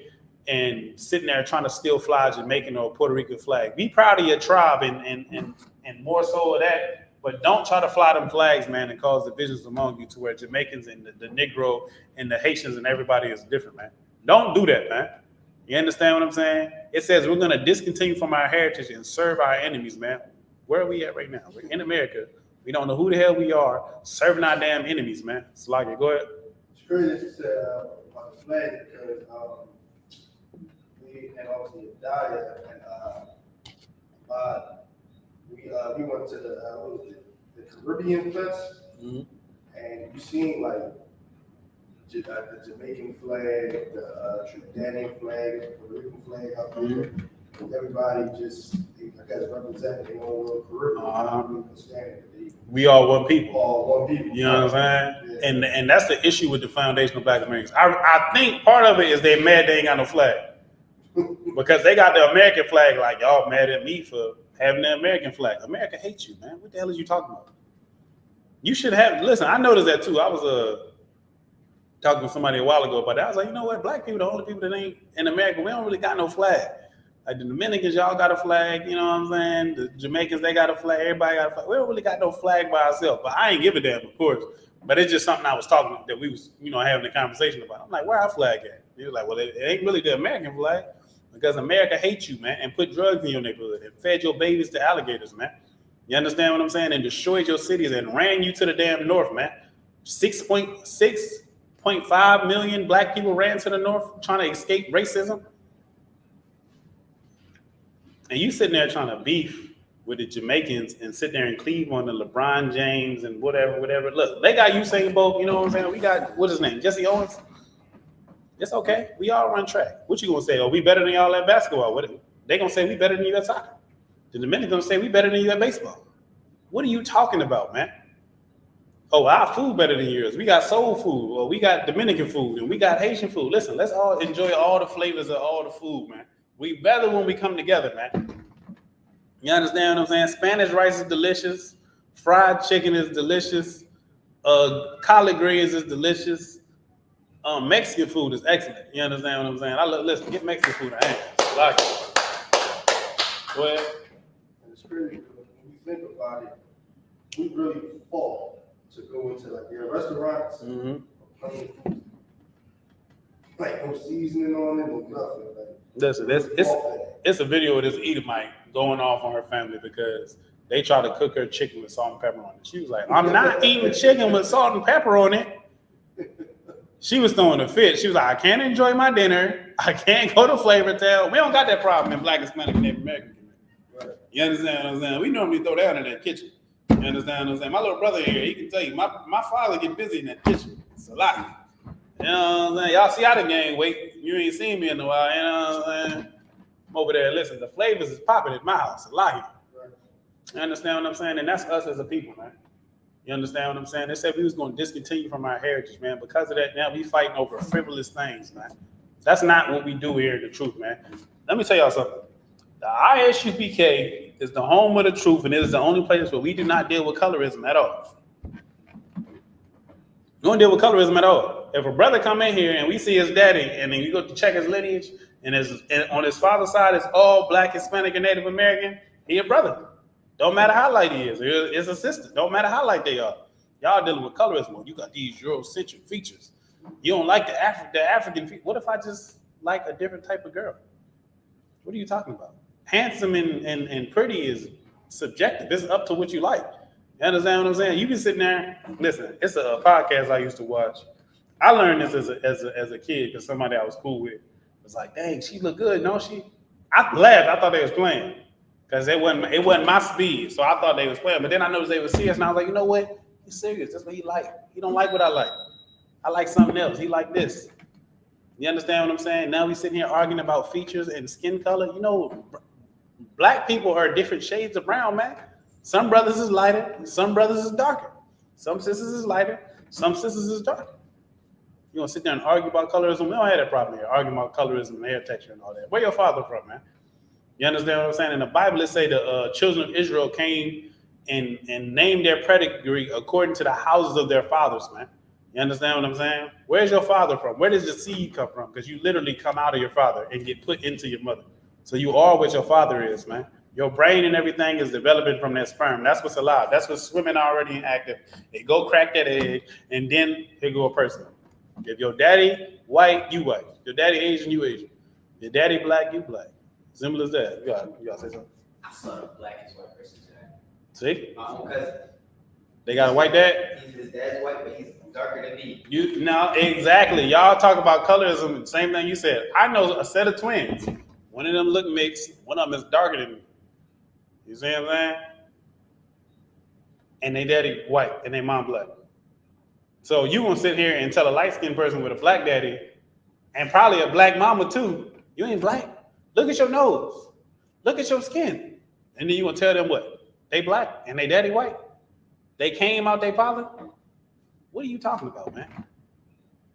and sitting there trying to steal fly Jamaican or Puerto Rican flag. Be proud of your tribe and more so of that. But don't try to fly them flags, man, and cause divisions among you to where Jamaicans and the Negro and the Haitians and everybody is different, man. Don't do that, man. You understand what I'm saying? It says we're going to discontinue from our heritage and serve our enemies, man. Where are we at right now? We're in America. We don't know who the hell we are, serving our damn enemies, man. Sluggy, go ahead. It's crazy that you said about the flag because we and obviously Daya and we went to the Caribbean Fest, and you seen like the Jamaican flag, the Trinidadian flag, the Puerto Rican flag out there. Everybody just, I guess, representing their own little Caribbean. We all one people. All one people. You know what I'm saying? Yeah. And that's the issue with the foundational Black Americans. I think part of it is they mad they ain't got no flag. Because they got the American flag, like y'all mad at me for having the American flag. America hates you, man. What the hell is you talking about? You should have, listen, I noticed that too. I was talking to somebody a while ago about that. I was like, you know what? Black people, the only people that ain't in America, we don't really got no flag. Like the Dominicans, y'all got a flag, you know what I'm saying? The Jamaicans, they got a flag. Everybody got a flag. We don't really got no flag by ourselves. But I ain't give a damn, of course. But it's just something I was talking that we was, having a conversation about. I'm like, where our flag at? He was like, well, it ain't really the American flag because America hates you, man, and put drugs in your neighborhood and fed your babies to alligators, man. You understand what I'm saying? And destroyed your cities and ran you to the damn north, man. 6.5 million black people ran to the north trying to escape racism. And you sitting there trying to beef with the Jamaicans and sit there and cleave on the LeBron James and whatever. Look, they got Usain Bolt, you know what I'm saying? We got, what's his name, Jesse Owens? It's okay. We all run track. What you gonna say? Oh, we better than y'all at basketball. What? They gonna say we better than you at soccer. The Dominicans gonna say we better than you at baseball. What are you talking about, man? Oh, our food better than yours. We got soul food, or we got Dominican food, and we got Haitian food. Listen, let's all enjoy all the flavors of all the food, man. We better when we come together, man. You understand what I'm saying? Spanish rice is delicious. Fried chicken is delicious. Collard greens is delicious. Mexican food is excellent. You understand what I'm saying? Listen, get Mexican food. I like it. Go ahead. And it's crazy because when you think about it, we really fought to go into like their restaurants, plain food, like no seasoning on it, no nothing. Like, Listen, it's a video of this Edomite going off on her family because they tried to cook her chicken with salt and pepper on it. She was like, I'm not eating chicken with salt and pepper on it. She was throwing a fit. She was like, I can't enjoy my dinner. I can't go to Flavor Town. We don't got that problem in Black, Hispanic, and Native American community. Right. You understand what I'm saying? We normally throw down in that kitchen. You understand what I'm saying? My little brother here, he can tell you, my father get busy in that kitchen. It's a lot. You know what I'm saying? Y'all see how the game wait. You ain't seen me in a while. You know what I'm saying? I'm over there. Listen, the flavors is popping at my house. A lot here. You understand what I'm saying? And that's us as a people, man. You understand what I'm saying? They said we was going to discontinue from our heritage, man. Because of that, now we fighting over frivolous things, man. That's not what we do here in the truth, man. Let me tell y'all something. The ISUPK is the home of the truth, and it is the only place where we do not deal with colorism at all. We don't deal with colorism at all. If a brother come in here and we see his daddy, and then you go to check his lineage, and on his father's side, it's all Black, Hispanic, and Native American, he a brother. Don't matter how light he is. It's a sister. Don't matter how light they are. Y'all dealing with colorism. You got these Eurocentric features. You don't like the African features. What if I just like a different type of girl? What are you talking about? Handsome and pretty is subjective. It's up to what you like. You understand what I'm saying? You be sitting there. Listen, it's a podcast I used to watch. I learned this as a kid because somebody I was cool with was like, "Dang, she look good, don't she?" I laughed. I thought they was playing because it wasn't my speed, so I thought they was playing. But then I noticed they were serious, and I was like, you know what? He's serious. That's what he like. He don't like what I like. I like something else. He like this. You understand what I'm saying? Now we sitting here arguing about features and skin color. You know, Black people are different shades of brown, man. Some brothers is lighter, some brothers is darker. Some sisters is lighter, some sisters is darker. You gonna sit there and argue about colorism? We don't have that problem here, arguing about colorism and hair texture and all that. Where your father from, man? You understand what I'm saying? In the Bible, it say the children of Israel came and named their pedigree according to the houses of their fathers, man. You understand what I'm saying? Where's your father from? Where does your seed come from? Because you literally come out of your father and get put into your mother. So you are what your father is, man. Your brain and everything is developing from that sperm. That's what's alive. That's what's swimming already active. They go crack that egg, and then here go a person. If your daddy white, you white. Your daddy Asian, you Asian. Your daddy black, you black. Simple as that. You gotta say something. I saw the blackest white person today. See? My own cousin. They got a white dad? His dad's white, but he's darker than me. Exactly. Y'all talk about colorism, same thing you said. I know a set of twins. One of them look mixed, one of them is darker than me. You see what I'm saying? And they daddy white and they mom black. So you gonna sit here and tell a light-skinned person with a black daddy and probably a black mama too, you ain't black. Look at your nose. Look at your skin. And then you gonna tell them what? They black and they daddy white. They came out their father. What are you talking about, man?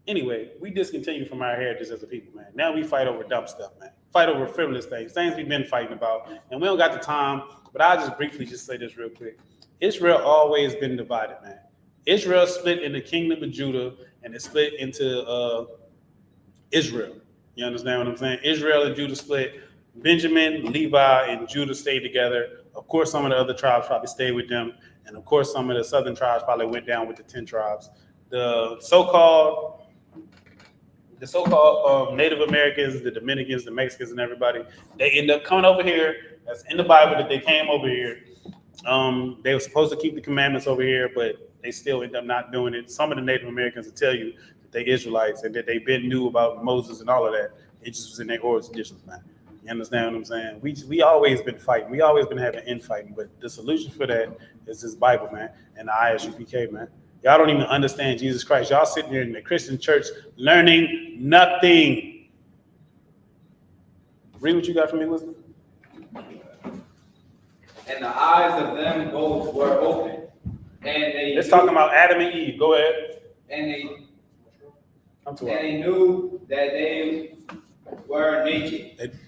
Anyway, we discontinue from our heritage as a people, man. Now we fight over dumb stuff, man. Fight over frivolous things we've been fighting about. And we don't got the time, but I'll just briefly say this real quick. Israel always been divided, man. Israel split in the kingdom of Judah, and it split into Israel. You understand what I'm saying? Israel and Judah split. Benjamin, Levi, and Judah stayed together. Of course, some of the other tribes probably stayed with them. And of course, some of the southern tribes probably went down with the 10 tribes. The so-called Native Americans, the Dominicans, the Mexicans, and everybody, they end up coming over here. That's in the Bible that they came over here. They were supposed to keep the commandments over here, but they still end up not doing it. Some of the Native Americans will tell you that they Israelites and that they been knew about Moses and all of that. It just was in their oral traditions, man. You understand what I'm saying? We always been fighting. We always been having infighting, but the solution for that is this Bible, man, and the Isupk, man. Y'all don't even understand Jesus Christ. Y'all sitting here in the Christian church learning nothing. Read what you got for me, Wisdom. And the eyes of them both were open. And they Let's talk about Adam and Eve. Go ahead. And they they knew that they were naked.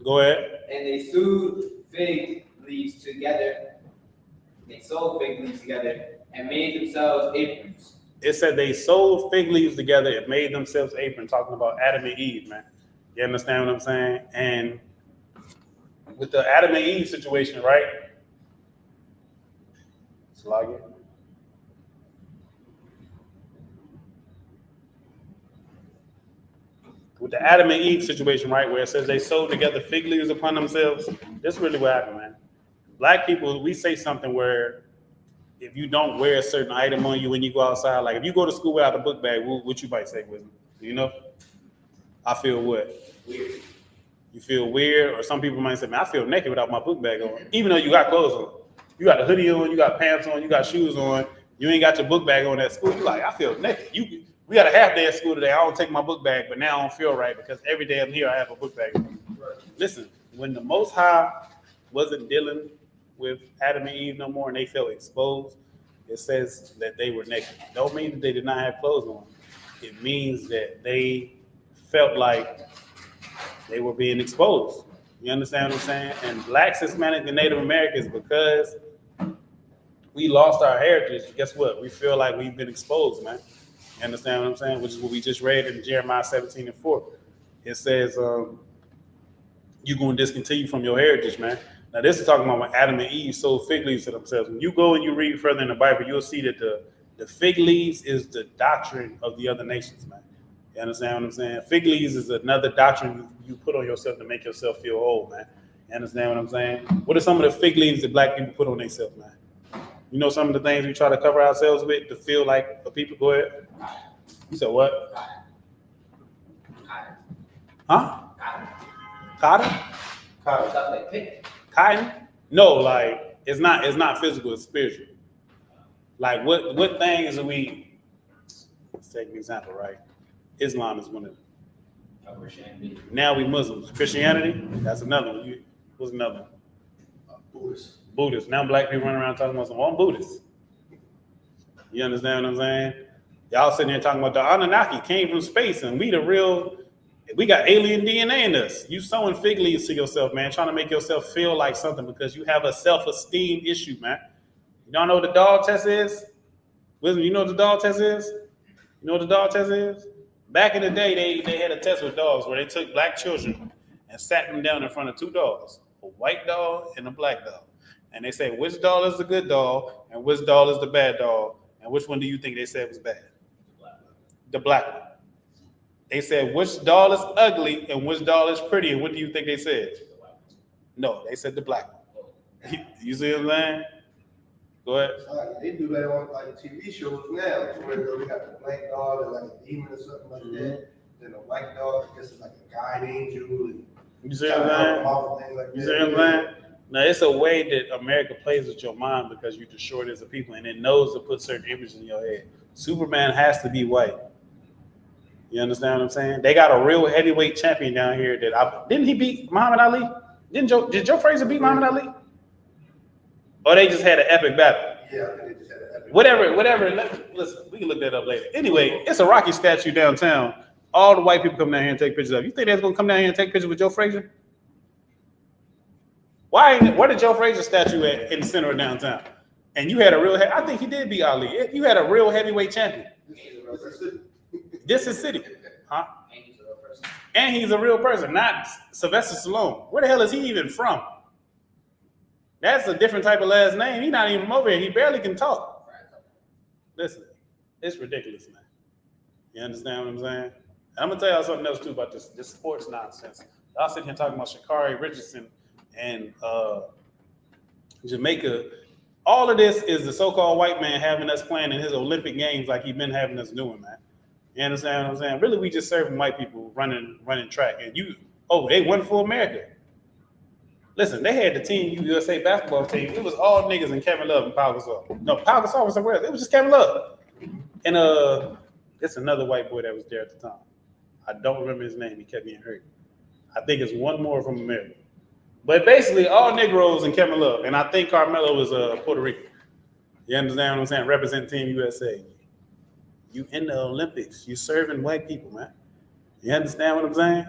Go ahead. And they sewed fig leaves together. They sewed fig leaves together and made themselves aprons. It said they sewed fig leaves together and made themselves aprons, talking about Adam and Eve, man. You understand what I'm saying? And with the Adam and Eve situation, right? Slug it. With the Adam and Eve situation, right, where it says they sewed together fig leaves upon themselves, that's really what happened, man. Black people, we say something where if you don't wear a certain item on you when you go outside, like if you go to school without a book bag, what you might say, Wisdom? You know? I feel what? Weird. You feel weird, or some people might say, man, I feel naked without my book bag on, even though you got clothes on. You got a hoodie on, you got pants on, you got shoes on, you ain't got your book bag on at school. You like, I feel naked. We got a half day at school today. I don't take my book bag, but now I don't feel right because every day I'm here, I have a book bag. Listen, when the Most High wasn't dealing with Adam and Eve no more and they felt exposed, it says that they were naked. Don't mean that they did not have clothes on. It means that they felt like they were being exposed. You understand what I'm saying? And Blacks, Hispanic, and Native Americans, because we lost our heritage, guess what? We feel like we've been exposed, man. You understand what I'm saying? Which is what we just read in Jeremiah 17:4. It says, you're going to discontinue from your heritage, man. Now, this is talking about when Adam and Eve sold fig leaves to themselves. When you go and you read further in the Bible, you'll see that the fig leaves is the doctrine of the other nations, man. You understand what I'm saying? Fig leaves is another doctrine you put on yourself to make yourself feel whole, man. You understand what I'm saying? What are some of the fig leaves that Black people put on themselves, man? You know some of the things we try to cover ourselves with to feel like the people. Go ahead. You said what? Huh? Cotton? Stuff like pink. Cotton? No, like it's not physical, it's spiritual. Like what things are we? Let's take an example, right? Islam is one of them. Christianity. Now we Muslims. Christianity, that's another one. What's another one? Buddhist. Now Black people running around talking about I'm Buddhist. You understand what I'm saying? Y'all sitting here talking about the Anunnaki came from space and we got alien DNA in us. You sewing fig leaves to yourself, man, trying to make yourself feel like something because you have a self-esteem issue, man. You don't know what the dog test is? Wisdom, you know what the dog test is? You know what the dog test is? Back in the day, they had a test with dogs where they took Black children and sat them down in front of two dogs, a white dog and a black dog. And they said, which dog is the good dog and which dog is the bad dog? And which one do you think they said was bad? The black one. They said, which doll is ugly and which doll is pretty? And what do you think they said? No, they said the black one. You see what I'm saying? Go ahead. They do that on like TV shows now, where we got the black dog and like a demon or something like that. Then the white dog, I guess, is like a guide angel. And You see what I'm saying? You see what I'm saying? Now, it's a way that America plays with your mind because you're destroyed as a people and it knows to put certain images in your head. Superman has to be white. You understand what I'm saying? They got a real heavyweight champion down here didn't he beat Muhammad Ali? Did Joe Frazier beat Muhammad Ali? Or they just had an epic battle? Yeah, I think they just had an epic Whatever. Listen, we can look that up later. Anyway, it's a Rocky statue downtown. All the white people come down here and take pictures of it. You think they're going to come down here and take pictures with Joe Frazier? Where did Joe Frazier statue at in the center of downtown? And you had I think he did beat Ali. You had a real heavyweight champion. This is city. Huh? And he's a real person, not Sylvester Stallone. Where the hell is he even from? That's a different type of last name. He's not even from over here. He barely can talk. Listen, it's ridiculous, man. You understand what I'm saying? And I'm gonna tell y'all something else too about this sports nonsense. Y'all sitting here talking about Sha'Carri Richardson and Jamaica All of this is the so-called white man having us playing in his Olympic games like he's been having us doing, man. You understand what I'm saying? Really, we just serving white people running track. And they won for America. Listen, they had the Team USA basketball team. It was all niggas and Kevin Love and Pau Gasol. No, Pau Gasol was somewhere else. It was just Kevin Love. And it's another white boy that was there at the time. I don't remember his name. He kept getting hurt. I think it's one more from America. But basically, all Negroes and Kevin Love. And I think Carmelo was Puerto Rican. You understand what I'm saying? Represent Team USA. You in the Olympics. You serving white people, man. You understand what I'm saying?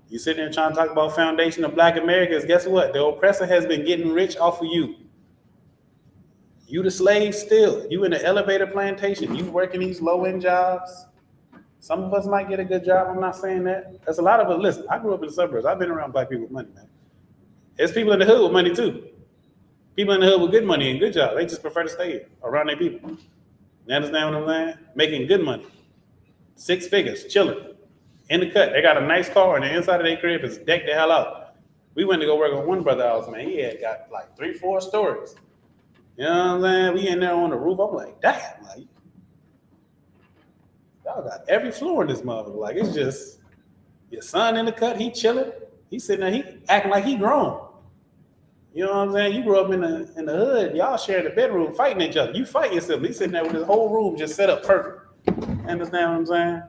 You sitting there trying to talk about foundation of Black Americans. Guess what? The oppressor has been getting rich off of you. You the slave still. You in the elevator plantation. You working these low-end jobs. Some of us might get a good job. I'm not saying that. There's a lot of us. Listen, I grew up in the suburbs. I've been around Black people with money, man. There's people in the hood with money too. People in the hood with good money and good jobs. They just prefer to stay here around their people. You understand what I'm saying? Making good money. 6 figures, chilling. In the cut. They got a nice car and the inside of their crib is decked the hell out. We went to go work on one brother's house, man. He had got like 3-4 stories. You know what I'm saying? We in there on the roof. I'm like, damn, like, y'all got every floor in this motherfucker. Like, it's just your son in the cut, he chilling. He sitting there, he acting like he grown. You know what I'm saying? You grew up in the hood, y'all sharing the bedroom, fighting each other. You fight yourself. He's sitting there with his whole room just set up perfect. Understand what I'm saying?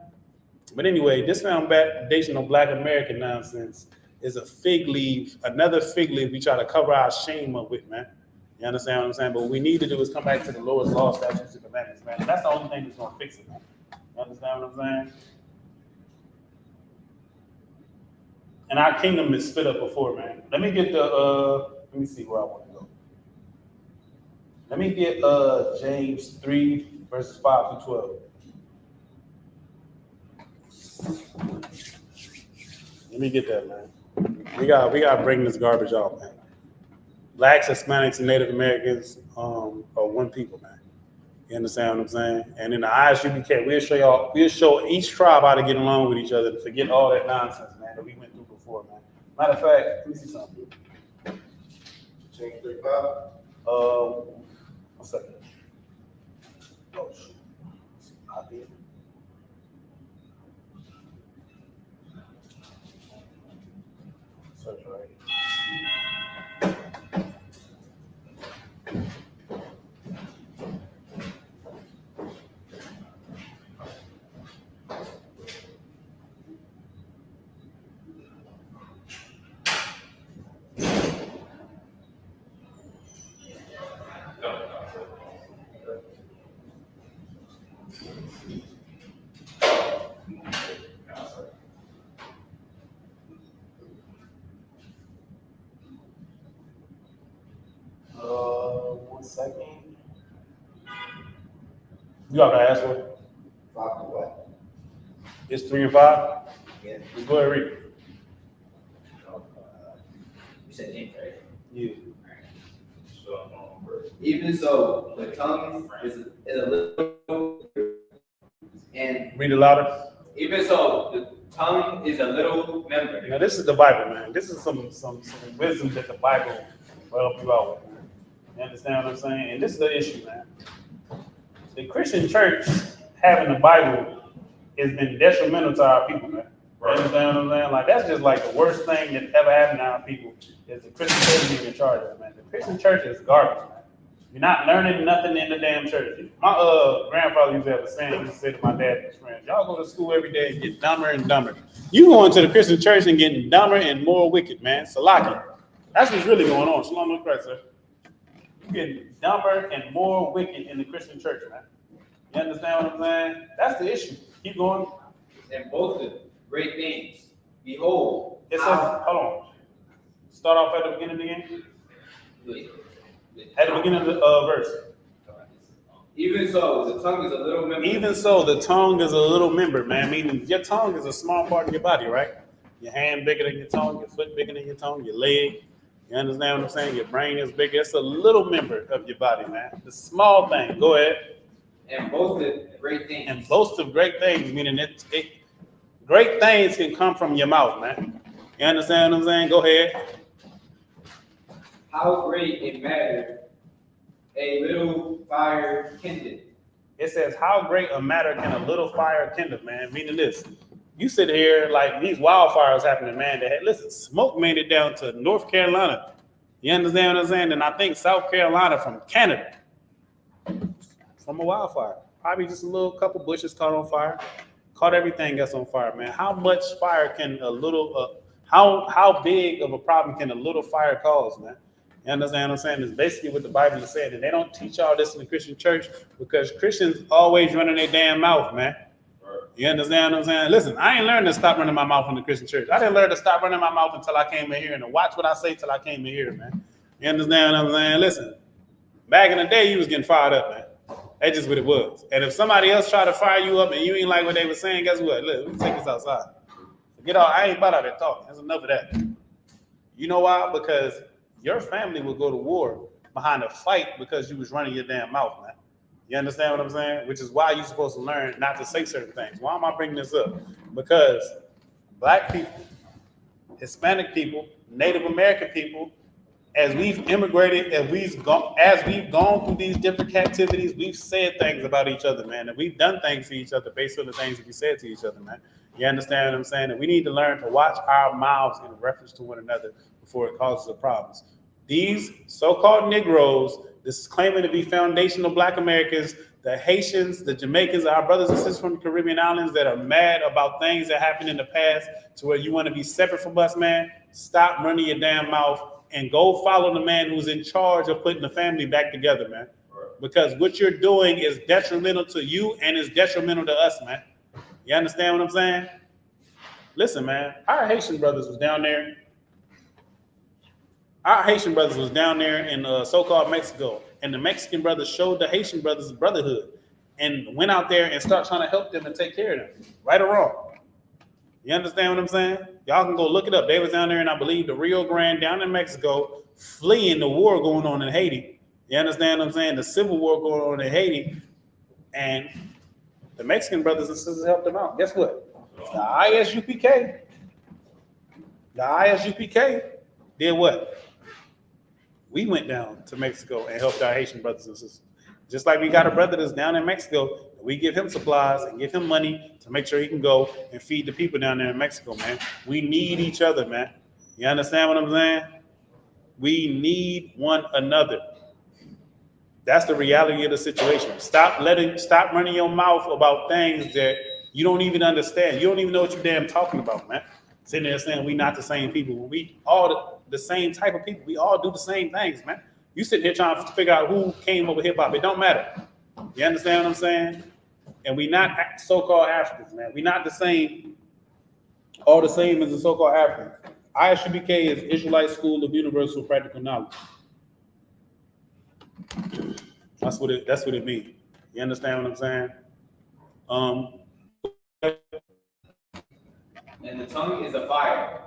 But anyway, this foundation of Black American nonsense is a fig leaf, another fig leaf we try to cover our shame up with, man. You understand what I'm saying? But what we need to do is come back to the lowest law, statutes, and commandments, man. That's the only thing that's gonna fix it, man. You understand what I'm saying? And our kingdom is split up before, man. Let me get let me see where I want to go. Let me get James 3, verses 5 through 12. Let me get that, man. We gotta bring this garbage off, man. Blacks, Hispanics, and Native Americans are one people, man. You understand what I'm saying? And in the Isupk, we'll show each tribe how to get along with each other and forget all that nonsense, man, that we went through before, man. Matter of fact, let me see something. Change 35. 1 second. Oh, shoot. Copy it. Search right. One second. You got the ask what? 5 to what? It's 3 and 5? Yeah. Just go ahead and read it. You said James, right? Yeah. Even so, the tongue is a little, and Read it louder. even so, the tongue is a little member. Now this is the Bible, man. This is some wisdom that the Bible will help you out with, man. You understand what I'm saying? And this is the issue, man. The Christian church having the Bible has been detrimental to our people, man. You understand what I'm saying? Like, that's just like the worst thing that ever happened to our people is the Christian church being in charge of it, man. The Christian church is garbage, man. You're not learning nothing in the damn church. My grandfather used to have a saying. He used to say to my dad and his friends, y'all go to school every day and get dumber and dumber. You going to the Christian church and getting dumber and more wicked, man. Salaki. That's what's really going on. Shalom to Christ, sir. You're getting dumber and more wicked in the Christian church, man. You understand what I'm saying? That's the issue. Keep going. And both of great things. Behold, It says, hold on. Start off at the beginning again. wait. At the beginning of the verse. Even so, the tongue is a little member. Even so, the tongue is a little member, man. Meaning your tongue is a small part of your body, right? Your hand bigger than your tongue, your foot bigger than your tongue, your leg. You understand what I'm saying? Your brain is bigger. It's a little member of your body, man. The small thing. Go ahead. And both of great things. And boast of great things, meaning great things can come from your mouth, man. You understand what I'm saying? Go ahead. How great a matter a little fire kindled. It says, how great a matter can a little fire kindle, man? Meaning this. You sit here like these wildfires happening, man. Listen, smoke made it down to North Carolina. You understand what I'm saying? And I think South Carolina from Canada. From a wildfire. Probably just a little couple bushes caught on fire. Caught everything else on fire, man. How much fire can a little, how big of a problem can a little fire cause, man? You understand what I'm saying? It's basically what the Bible is saying. And they don't teach all this in the Christian church because Christians always running their damn mouth, man. You understand what I'm saying? Listen, I ain't learned to stop running my mouth in the Christian church. I didn't learn to stop running my mouth until I came in here and to watch what I say till I came in here, man. You understand what I'm saying? Listen, back in the day, you was getting fired up, man. That's just what it was. And if somebody else tried to fire you up and you ain't like what they were saying, guess what? Look, let me take this outside. Get out. I ain't about out there talking. There's enough of that. You know why? Because your family will go to war behind a fight because you was running your damn mouth, man. You understand what I'm saying? Which is why you're supposed to learn not to say certain things. Why am I bringing this up? Because Black people, Hispanic people, Native American people, as we've immigrated, as we've gone through these different captivities, we've said things about each other, man. And we've done things to each other based on the things that we said to each other, man. You understand what I'm saying? And we need to learn to watch our mouths in reference to one another before it causes problems. These so-called Negroes, this is claiming to be foundational Black Americans, the Haitians, the Jamaicans, our brothers and sisters from the Caribbean islands that are mad about things that happened in the past to where you want to be separate from us, man. Stop running your damn mouth and go follow the man who's in charge of putting the family back together, man. Because what you're doing is detrimental to you and is detrimental to us, man. You understand what I'm saying? Listen, man, our Haitian brothers was down there. Our Haitian brothers was down there in so-called Mexico, and the Mexican brothers showed the Haitian brothers brotherhood and went out there and start trying to help them and take care of them, right or wrong. You understand what I'm saying? Y'all can go look it up. They was down there in, I believe, the Rio Grande down in Mexico, fleeing the war going on in Haiti. You understand what I'm saying? The civil war going on in Haiti, and the Mexican brothers and sisters helped them out. Guess what? The ISUPK did what? We went down to Mexico and helped our Haitian brothers and sisters. Just like we got a brother that's down in Mexico, we give him supplies and give him money to make sure he can go and feed the people down there in Mexico, man. We need each other, man. You understand what I'm saying? We need one another. That's the reality of the situation. Stop running your mouth about things that you don't even understand. You don't even know what you're damn talking about, man. Sitting there saying we not the same people. We all the same type of people. We all do the same things, man. You sitting here trying to figure out who came up with hip hop. It don't matter. You understand what I'm saying? And we not so-called Africans, man. We not the same, all the same as the so-called Africans. ISUPK is Israelite School of Universal Practical Knowledge. That's what it means. You understand what I'm saying? And the tongue is a fire,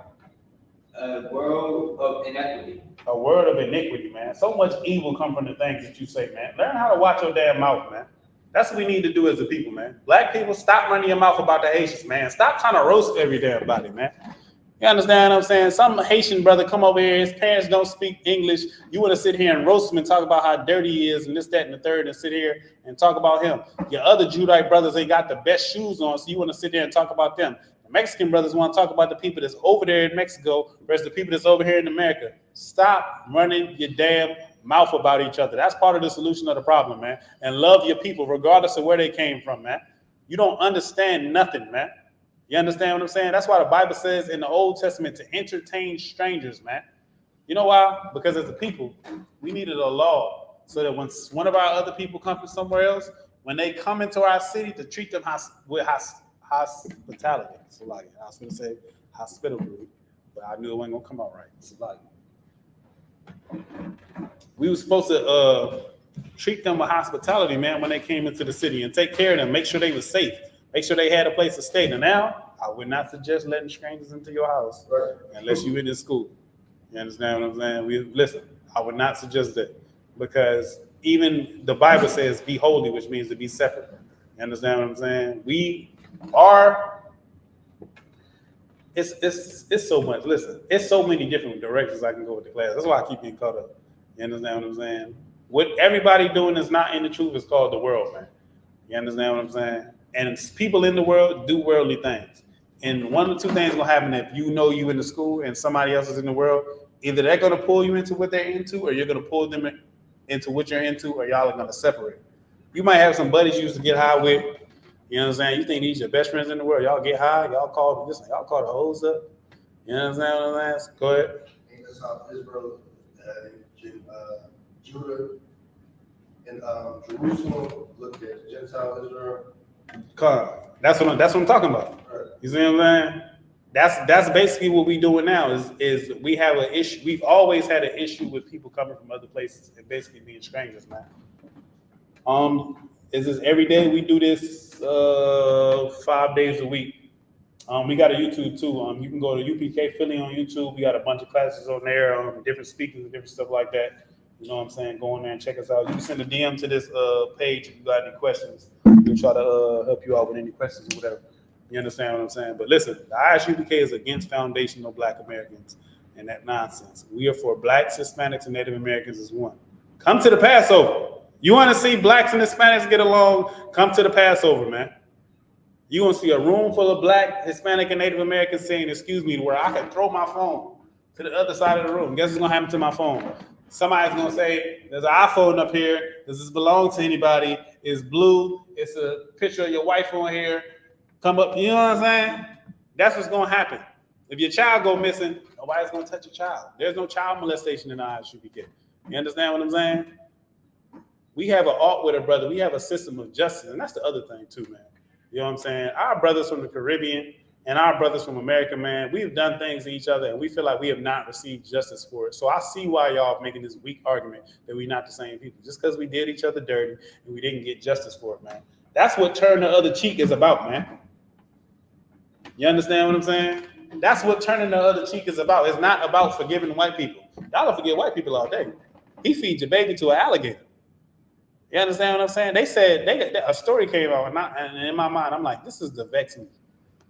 a world of inequity. A word of iniquity, man. So much evil come from the things that you say, man. Learn how to watch your damn mouth, man. That's what we need to do as a people, man. Black people, stop running your mouth about the Haitians, man. Stop trying to roast every damn body, man. You understand what I'm saying? Some Haitian brother come over here, his parents don't speak English. You want to sit here and roast him and talk about how dirty he is and this, that, and the third, and sit here and talk about him. Your other Judite brothers, they got the best shoes on, so you want to sit there and talk about them. The Mexican brothers want to talk about the people that's over there in Mexico versus the people that's over here in America. Stop running your damn mouth about each other. That's part of the solution of the problem, man. And love your people regardless of where they came from, man. You don't understand nothing, man. You understand what I'm saying? That's why the Bible says in the Old Testament to entertain strangers, man. You know why? Because as a people, we needed a law so that when one of our other people come from somewhere else, when they come into our city, to treat them with hospitality. So like, I was going to say hospitality, but I knew it wasn't going to come out right. So like, we were supposed to treat them with hospitality, man, when they came into the city and take care of them, make sure they were safe. Make sure they had a place to stay. And now, I would not suggest letting strangers into your house unless you're in this school. You understand what I'm saying? Listen, I would not suggest that because even the Bible says be holy, which means to be separate. You understand what I'm saying? We are, it's so much. Listen, it's so many different directions I can go with the class. That's why I keep getting caught up. You understand what I'm saying? What everybody doing is not in the truth is called the world, man. You understand what I'm saying? And people in the world do worldly things. And one of the two things gonna happen if you know you in the school and somebody else is in the world. Either they're gonna pull you into what they're into, or you're gonna pull them into what you're into, or y'all are gonna separate. You might have some buddies you used to get high with. You know what I'm saying? You think these your best friends in the world? Y'all get high. Y'all call the hoes up. You know what I'm saying? Go ahead. And that's how Israel, Judah, and Jerusalem looked at Gentile Israel. That's what I'm talking about. Right. You see what I'm saying? That's basically what we doing now. Is we have an issue. We've always had an issue with people coming from other places and basically being strangers, man. Is this every day? We do this 5 days a week. We got a YouTube too. You can go to UPK Philly on YouTube. We got a bunch of classes on there, different speakers and different stuff like that. You know what I'm saying? Go in there and check us out. You can send a DM to this page if you got any questions. We'll try to help you out with any questions or whatever. You understand what I'm saying? But listen, the ISUPK is against foundational Black Americans and that nonsense. We are for Blacks, Hispanics, and Native Americans as one. Come to the Passover. You want to see Blacks and Hispanics get along? Come to the Passover, man. You want to see a room full of Black, Hispanic, and Native Americans saying, excuse me, to where I can throw my phone to the other side of the room. Guess what's going to happen to my phone? Somebody's going to say, there's an iPhone up here. Does this belong to anybody? It's blue. It's a picture of your wife on here. Come up, you know what I'm saying? That's what's going to happen. If your child go missing, nobody's going to touch your child. There's no child molestation in the ISUPK. You understand what I'm saying? We have an art with a brother. We have a system of justice, and that's the other thing too, man. You know what I'm saying? Our brothers from the Caribbean and our brothers from America, man, we've done things to each other, and we feel like we have not received justice for it. So I see why y'all making this weak argument that we're not the same people. Just because we did each other dirty and we didn't get justice for it, man. That's what turn the other cheek is about, man. You understand what I'm saying? That's what turning the other cheek is about. It's not about forgiving white people. Y'all don't forgive white people all day. He feeds your baby to an alligator. You understand what I'm saying? They said a story came out, and in my mind, I'm like, this is to vex me.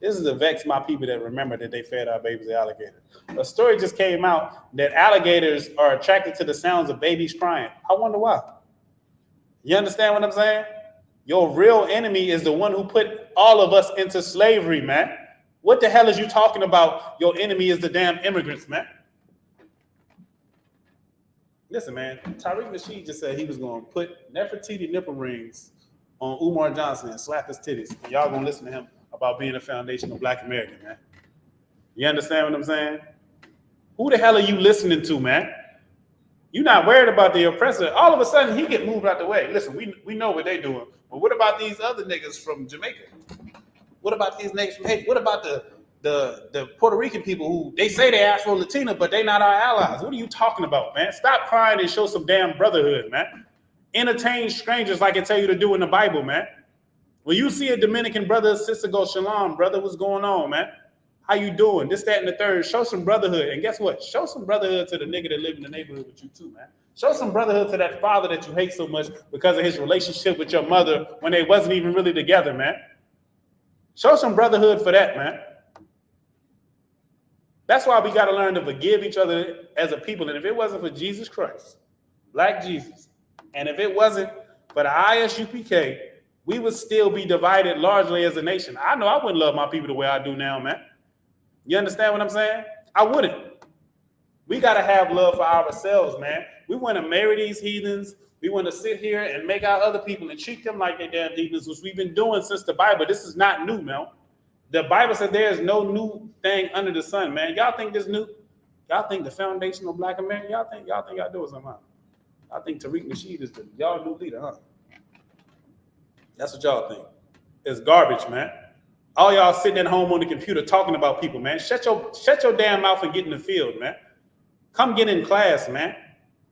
This is to vex my people that remember that they fed our babies to alligator. A story just came out that alligators are attracted to the sounds of babies crying. I wonder why. You understand what I'm saying? Your real enemy is the one who put all of us into slavery, man. What the hell is you talking about? Your enemy is the damn immigrants, man. Listen, man, Tariq Nasheed just said he was going to put Nefertiti nipple rings on Umar Johnson and slap his titties. And y'all going to listen to him about being a foundational Black American, man. You understand what I'm saying? Who the hell are you listening to, man? You're not worried about the oppressor. All of a sudden, he get moved out the way. Listen, we know what they're doing. But what about these other niggas from Jamaica? What about these niggas from Haiti? What about the Puerto Rican people who they say they're Afro-Latina, but they not our allies? What are you talking about, man? Stop crying and show some damn brotherhood, man. Entertain strangers like it tell you to do in the Bible, man. When you see a Dominican brother or sister go, shalom, brother, what's going on, man? How you doing? This, that, and the third. Show some brotherhood. And guess what? Show some brotherhood to the nigga that live in the neighborhood with you too, man. Show some brotherhood to that father that you hate so much because of his relationship with your mother when they wasn't even really together, man. Show some brotherhood for that, man. That's why we got to learn to forgive each other as a people. And if it wasn't for Jesus Christ, Black Jesus, and if it wasn't for the ISUPK, we would still be divided largely as a nation. I know I wouldn't love my people the way I do now, man. You understand what I'm saying? I wouldn't. We got to have love for ourselves, man. We want to marry these heathens. We want to sit here and make our other people and treat them like they damn heathens, which we've been doing since the Bible. This is not new, man. The Bible said there is no new thing under the sun, man. Y'all think this new? Y'all think the foundational Black American? Y'all think y'all doing something? I think Tariq Nasheed is the y'all new leader, huh? That's what y'all think. It's garbage, man. All y'all sitting at home on the computer talking about people, man. Shut your damn mouth and get in the field, man. Come get in class, man.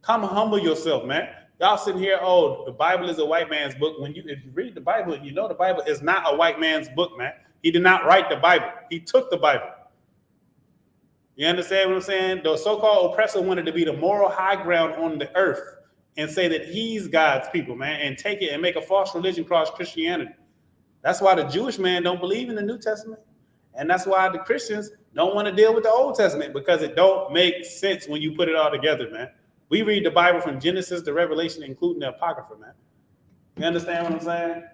Come humble yourself, man. Y'all sitting here, oh, the Bible is a white man's book. If you read the Bible, you know the Bible is not a white man's book, man. He did not write the Bible. He took the Bible. You understand what I'm saying? The so-called oppressor wanted to be the moral high ground on the earth and say that he's God's people, man, and take it and make a false religion cross Christianity. That's why the Jewish man don't believe in the New Testament. And that's why the Christians don't want to deal with the Old Testament, because it don't make sense when you put it all together, man. We read the Bible from Genesis to Revelation, including the Apocrypha, man. You understand what I'm saying?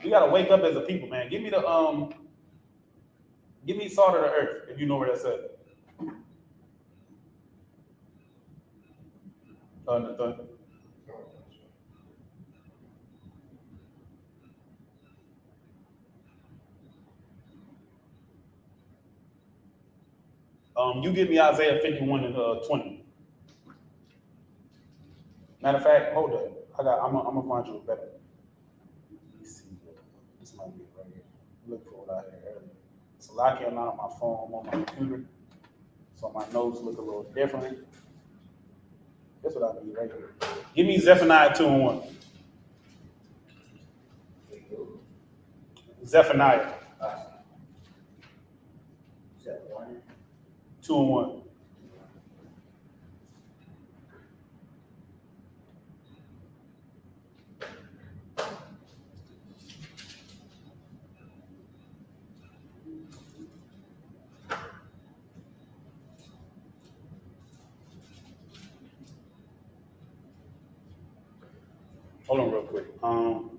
We gotta wake up as a people, man. Give me Salt of the Earth, if you know where that's at. Nothing. You give me Isaiah 51 and 20. Matter of fact, hold up. I'm gonna find you a better. Let me see. This might be right here. Look for it out here earlier. So lucky I'm not on my phone, I'm on my computer. So my notes look a little different. That's what I need right here. Give me Zephaniah 2 and 1. Zephaniah 2 and 1. Hold on real quick. I'm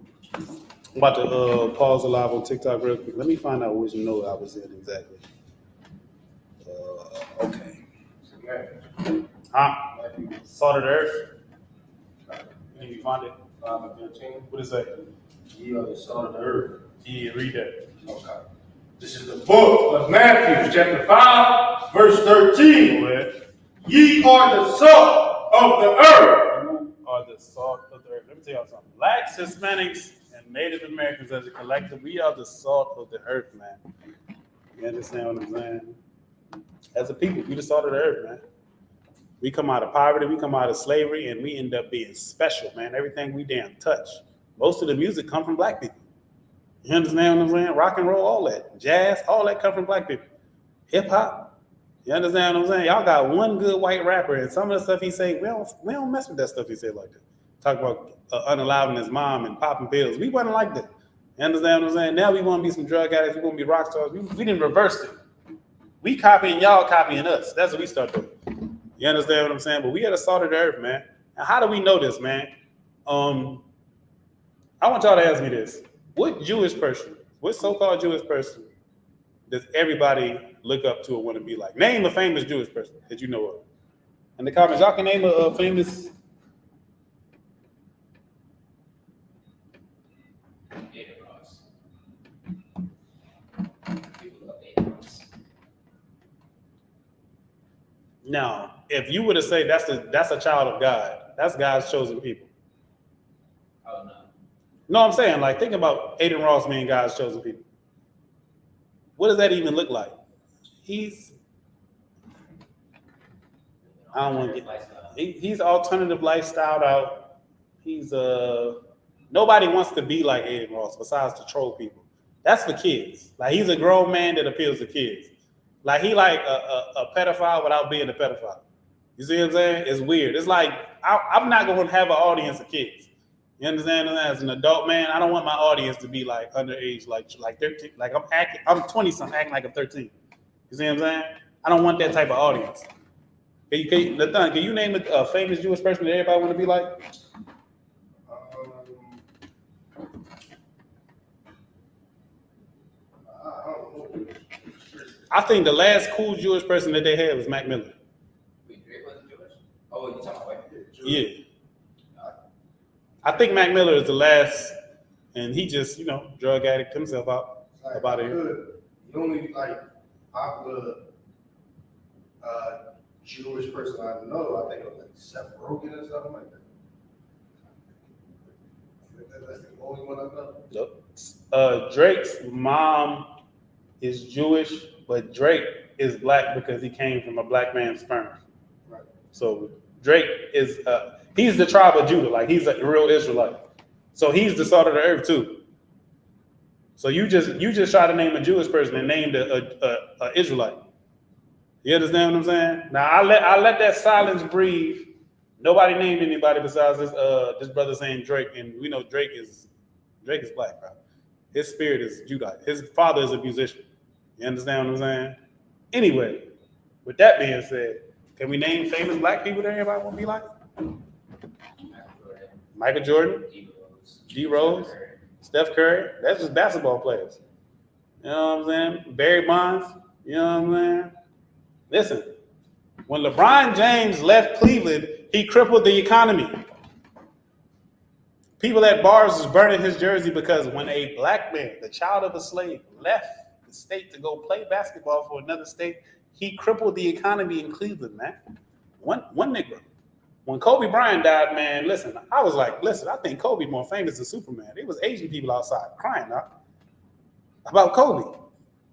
about to pause the live on TikTok real quick. Let me find out which note I was in exactly. Okay. Salt of the Earth. Can you find it? 5 and 13. What is that? Ye are the salt of the earth. Yeah, read that. Okay. This is the book of Matthew, chapter 5, verse 13. Go ahead. Ye are the salt of the earth. You are the salt of the earth. Let me tell y'all something. Blacks, Hispanics, and Native Americans as a collective, we are the salt of the earth, man. You understand what I'm saying? As a people, we the salt of the earth, man. We come out of poverty, we come out of slavery, and we end up being special, man. Everything we damn touch. Most of the music come from black people. You understand what I'm saying? Rock and roll, all that. Jazz, all that come from black people. Hip hop. You understand what I'm saying? Y'all got one good white rapper, and some of the stuff he say, we don't mess with that stuff he say like that. Talk about unaliving his mom and popping pills. We wasn't like that. You understand what I'm saying? Now we want to be some drug addicts. We want to be rock stars. We didn't reverse it. We copying y'all, copying us. That's what we start doing. You understand what I'm saying? But we are the salt of the earth, man. Now, how do we know this, man? I want y'all to ask me this. What Jewish person, what so-called Jewish person does everybody look up to or want to be like? Name a famous Jewish person that you know of. In the comments, y'all can name a famous. Now, if you were to say that's a child of God, that's God's chosen people. Oh, no. No, I'm saying, like, think about Aiden Ross being God's chosen people. What does that even look like? He's alternative lifestyle out. He's nobody wants to be like Aiden Ross besides to troll people. That's for kids. Like, he's a grown man that appeals to kids. Like, he like a pedophile without being a pedophile. You see what I'm saying? It's weird. It's like, I'm not going to have an audience of kids. You understand? As an adult man, I don't want my audience to be like underage, like 13. Like, I'm 20 something, acting like I'm 13. You see what I'm saying? I don't want that type of audience. Can you name a famous Jewish person that everybody want to be like? I think the last cool Jewish person that they had was Mac Miller. Wait, Drake wasn't Jewish? Oh, you talking about white? Yeah. I think Mac Miller is the last, and he just, drug addict himself out Like, about it. The only like popular Jewish person I know, I think of like Seth Rogen or something like that. That's the only one I know. Drake's mom is Jewish, but Drake is black because he came from a black man's sperm. Right. So Drake is he's the tribe of Judah, like he's a real Israelite. So he's the salt of the earth too. So you just try to name a Jewish person and named a Israelite. You understand what I'm saying? Now I let that silence breathe. Nobody named anybody besides this brother saying Drake, and we know Drake is black, bro. His spirit is Judite. His father is a musician. You understand what I'm saying? Anyway, with that being said, can we name famous black people that everybody want to be like? Michael Jordan, D Rose, Steph Curry. That's just basketball players. You know what I'm saying? Barry Bonds. You know what I'm saying? Listen, when LeBron James left Cleveland, he crippled the economy. People at bars was burning his jersey because when a black man, the child of a slave, left the state to go play basketball for another state, he crippled the economy in Cleveland, man. One nigga. When Kobe Bryant died, man, listen, I was like, listen, I think Kobe more famous than Superman. It was Asian people outside crying about Kobe.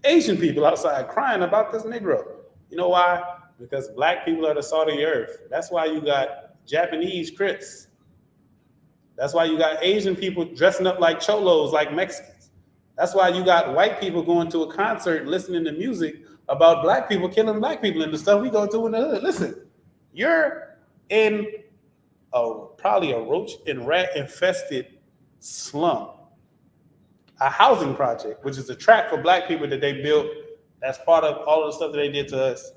Asian people outside crying about this Negro. You know why? Because black people are the salt of the earth. That's why you got Japanese Crips. That's why you got Asian people dressing up like cholos, like Mexicans. That's why you got white people going to a concert listening to music about black people killing black people and the stuff we go through in the hood. Listen, you're in probably a roach and rat infested slum, a housing project, which is a tract for black people that they built. That's part of all of the stuff that they did to us.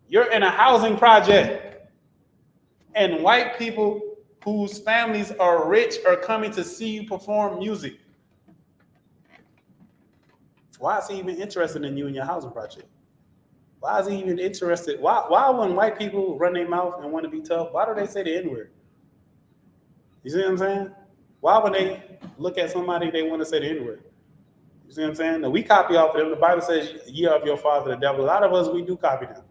You're in a housing project, and white people whose families are rich are coming to see you perform music. Why is he even interested in you and your housing project? Why is he even interested? Why when white people run their mouth and want to be tough, why do they say the N-word? You see what I'm saying? Why when they look at somebody, they want to say the N-word? You see what I'm saying? Now, we copy off of them. The Bible says, ye are of your father, the devil. A lot of us, we do copy them.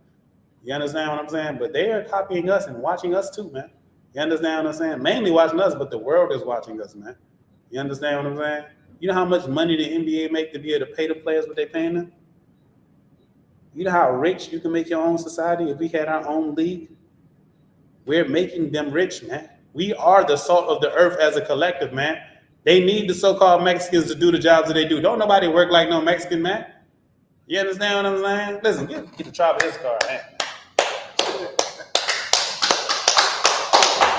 You understand what I'm saying? But they are copying us and watching us too, man. You understand what I'm saying? Mainly watching us, but the world is watching us, man. You understand what I'm saying? You know how much money the NBA make to be able to pay the players what they're paying them? You know how rich you can make your own society if we had our own league? We're making them rich, man. We are the salt of the earth as a collective, man. They need the so-called Mexicans to do the jobs that they do. Don't nobody work like no Mexican, man. You understand what I'm saying? Listen, get the tribe of Isupk, man.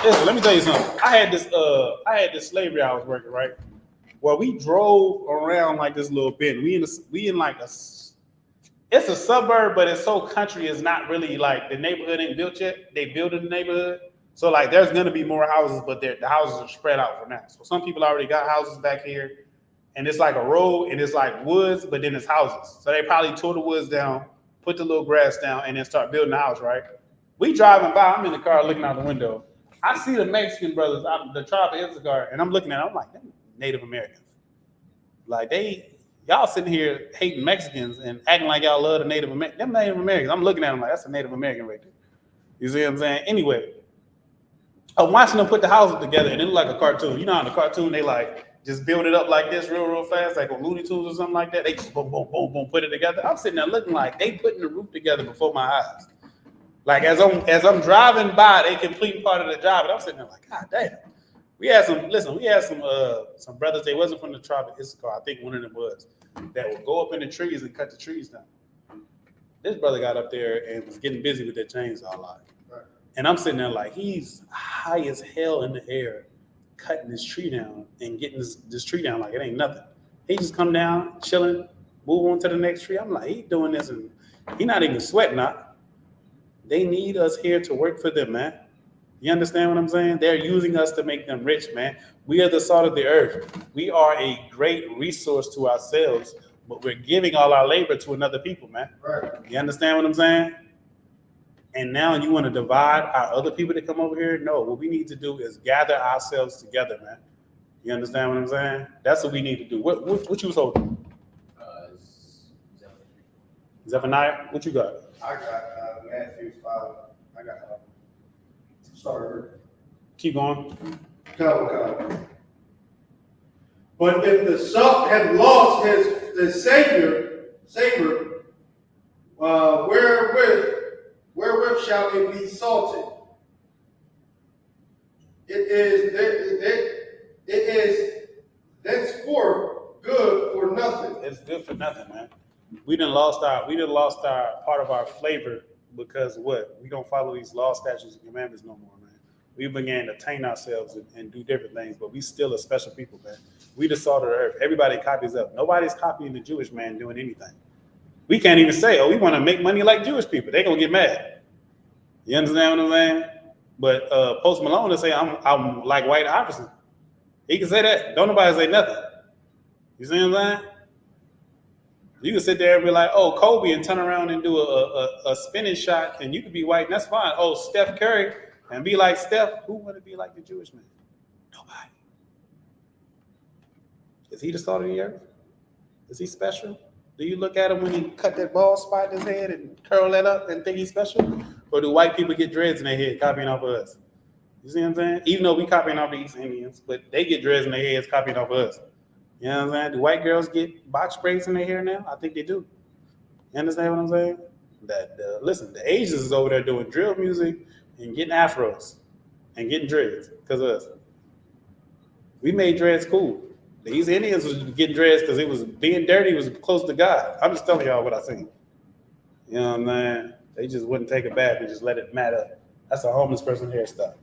Listen, let me tell you something. I had this slavery I was working, right? Well, we drove around like this little bend. We in like it's a suburb, but it's so country. It's not really like the neighborhood ain't built yet. They building the neighborhood. So like there's gonna be more houses, but the houses are spread out for now. So some people already got houses back here, and it's like a road and it's like woods, but then it's houses. So they probably tore the woods down, put the little grass down, and then start building the house, right? We driving by, I'm in the car looking out the window. I see the Mexican brothers, the tribe of Isupk, and I'm looking at them, I'm like, them Native Americans. Like y'all sitting here hating Mexicans and acting like y'all love the Native Americans. Them Native Americans, I'm looking at them like, that's a Native American right there. You see what I'm saying? Anyway, I'm watching them put the houses together and it looked like a cartoon. You know how in the cartoon they like just build it up like this real fast, like on Looney Tunes or something like that. They just boom, boom, boom, boom, put it together. I'm sitting there looking like they putting the roof together before my eyes. Like as I'm driving by, they completing part of the job, and I'm sitting there like, God damn. We had some brothers, they wasn't from the tribe of Isupk, I think one of them was, that would go up in the trees and cut the trees down. This brother got up there and was getting busy with that chainsaw line. Right. And I'm sitting there like, he's high as hell in the air, cutting this tree down and getting this tree down like it ain't nothing. He just come down, chilling, move on to the next tree. I'm like, he doing this and he not even sweating out. They need us here to work for them, man. You understand what I'm saying? They're using us to make them rich, man. We are the salt of the earth. We are a great resource to ourselves, but we're giving all our labor to another people, man. Right. You understand what I'm saying? And now you want to divide our other people that come over here? No, what we need to do is gather ourselves together, man. You understand what I'm saying? That's what we need to do. What you was holding? Zephaniah, what you got? I got Matthew 5. I got starter. Keep going. Come. But if the salt had lost his savor, wherewith shall it be salted? It is thenceforth good for nothing. It's good for nothing, man. We done lost our part of our flavor because what? We don't follow these law, statutes, and commandments no more, man. We began to taint ourselves and do different things, but we still a special people, man. We the salt of the earth. Everybody copies us. Nobody's copying the Jewish man doing anything. We can't even say, oh, we want to make money like Jewish people. They're going to get mad. You understand what I'm saying? But Post Malone will say I'm like White Iverson. He can say that. Don't nobody say nothing. You see what I'm saying? You can sit there and be like, oh, Kobe, and turn around and do a spinning shot, and you could be white, and that's fine. Oh, Steph Curry, and be like Steph. Who want to be like the Jewish man? Nobody. Is he the salt of the earth? Is he special? Do you look at him when he cut that bald spot in his head and curl that up and think he's special? Or do white people get dreads in their head copying off of us? You see what I'm saying? Even though we copying off the East Indians, but they get dreads in their heads copying off of us. You know what I'm saying? Do white girls get box braids in their hair now? I think they do. You understand what I'm saying? Listen, the Asians is over there doing drill music and getting afros and getting dreads because of us. We made dreads cool. The East Indians was getting dreads because it was being dirty was close to God. I'm just telling y'all what I seen. You know what I'm saying? They just wouldn't take a bath and just let it mat up. That's a homeless person hairstyle.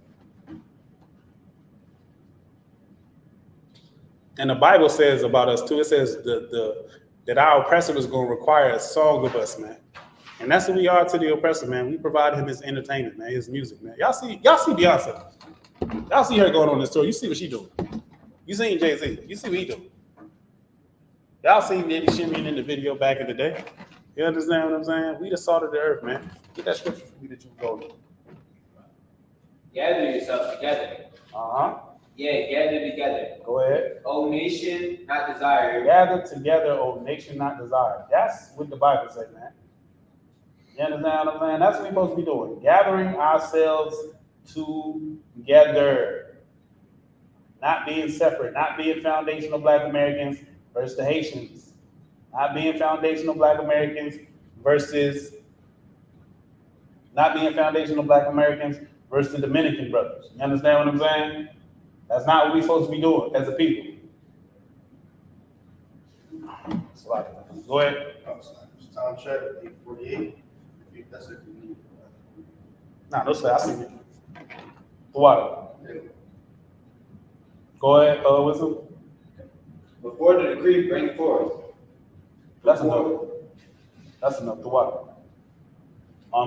And the Bible says about us too. It says that our oppressor is going to require a song of us, man. And that's what we are to the oppressor, man. We provide him his entertainment, man, his music, man. Y'all see Beyonce. Y'all see her going on this tour. You see what she doing. You seen Jay-Z. You see what he doing. Y'all seen Diddy shimmying in the video back in the day. You understand what I'm saying? We the salt of the earth, man. Get that scripture for me that you go to. Gather yourselves together. Uh-huh. Yeah, gather together. Go ahead. O nation, not desired. Gather together, O nation not desired. That's what the Bible says, man. You understand what I'm saying? That's what we're supposed to be doing. Gathering ourselves together. Not being separate. Not being foundational Black Americans versus the Haitians. Not being foundational Black Americans versus not being foundational Black Americans versus the Dominican brothers. You understand what I'm saying? That's not what we're supposed to be doing as a people. Go ahead. Time check, 8:48. That's if you need. Nah, no sir, I see it. The water. Go ahead, Wisdom. Before the decree, bring forth. That's enough. That's enough. The water.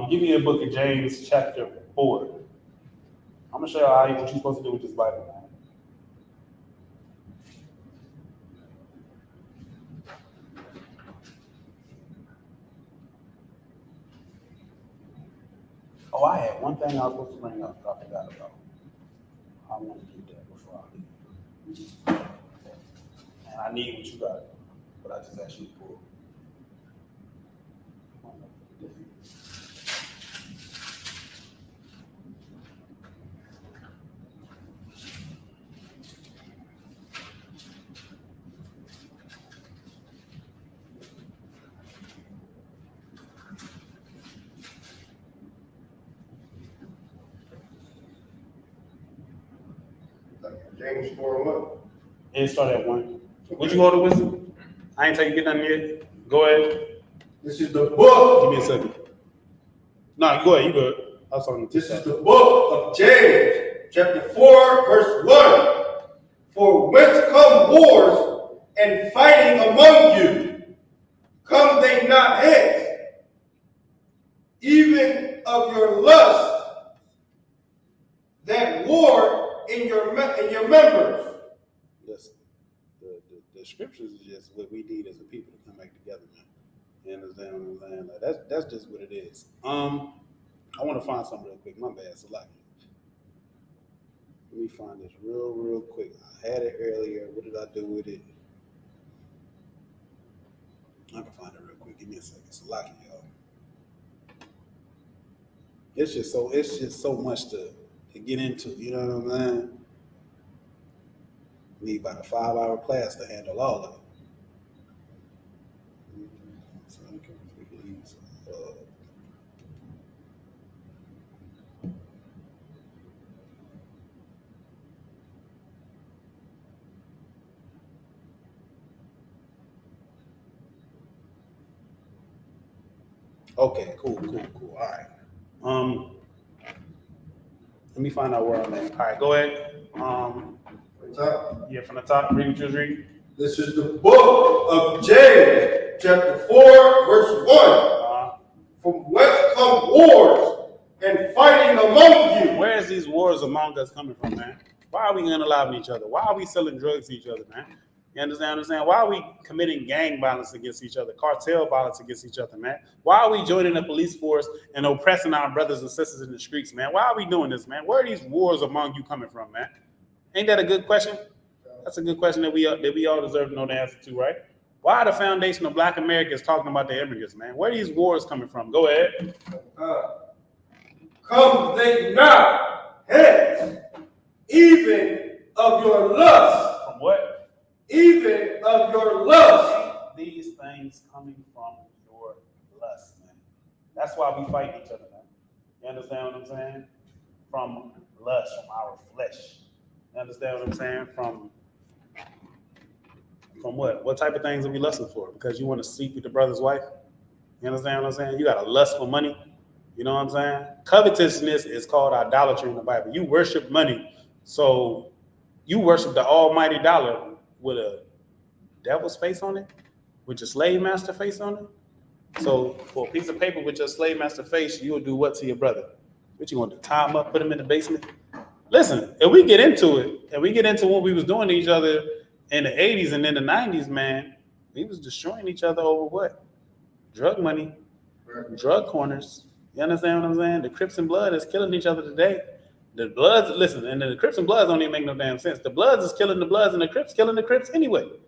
Give me a book of James chapter 4. I'm gonna show you what you're supposed to do with this Bible, man. Oh, I had one thing I was supposed to bring up that I forgot about. I want to do that before I leave. And I need what you got, but I just asked you to pull. James 4:1. And start at 1. What you order, Wisdom? I ain't taking nothing yet. Go ahead. This is the book. Give me a second. No, go ahead. You good. I was talking to This is the book of James, chapter 4, verse 1. For whence come wars and fighting among you? Come they not hence, even of your lust that war in your members. Listen, the scriptures is just what we need as a people to come back together, man. You understand what I'm saying? Like that's just what it is. I want to find something real quick. My bad, Salaki. Let me find this real quick. I had it earlier. What did I do with it? I can find it real quick. Give me a second. Salaki, y'all. It's just so much to get into. You know what I'm saying? Need about a 5-hour class to handle all of it. So I can please, okay, cool. All right. Let me find out where I'm at. All right, go ahead. Yeah, from the top. Read what you was reading. This is the book of James, chapter 4, verse 1. From whence come wars and fighting among you. Where is these wars among us coming from, man? Why are we unaliving each other? Why are we selling drugs to each other, man? You understand what I'm saying? Why are we committing gang violence against each other, cartel violence against each other, man? Why are we joining the police force and oppressing our brothers and sisters in the streets, man? Why are we doing this, man? Where are these wars among you coming from, man? Ain't that a good question? That's a good question that we all deserve to know the answer to, right? Why are the foundation of Black Americans talking about the immigrants, man? Where are these wars coming from? Go ahead. Come think not, hence, even of your lust. From what? Even of your lust. These things coming from your lust, man. That's why we fight each other, man. You understand what I'm saying? From lust, from our flesh. You understand what I'm saying? From what? What type of things are we lusting for? Because you want to sleep with the brother's wife? You understand what I'm saying? You got a lust for money. You know what I'm saying? Covetousness is called idolatry in the Bible. You worship money. So you worship the almighty dollar with a devil's face on it, with your slave master face on it. So for a piece of paper with your slave master face, you'll do what to your brother? What you want to tie him up, put him in the basement? Listen, if we get into it, and we get into what we was doing to each other in the 80s and in the 90s, man, we was destroying each other over what? Drug money, drug corners. You understand what I'm saying? The Crips and Blood is killing each other today. The Bloods, listen, and the Crips and Bloods don't even make no damn sense. The Bloods is killing the Bloods and the Crips killing the Crips anyway. What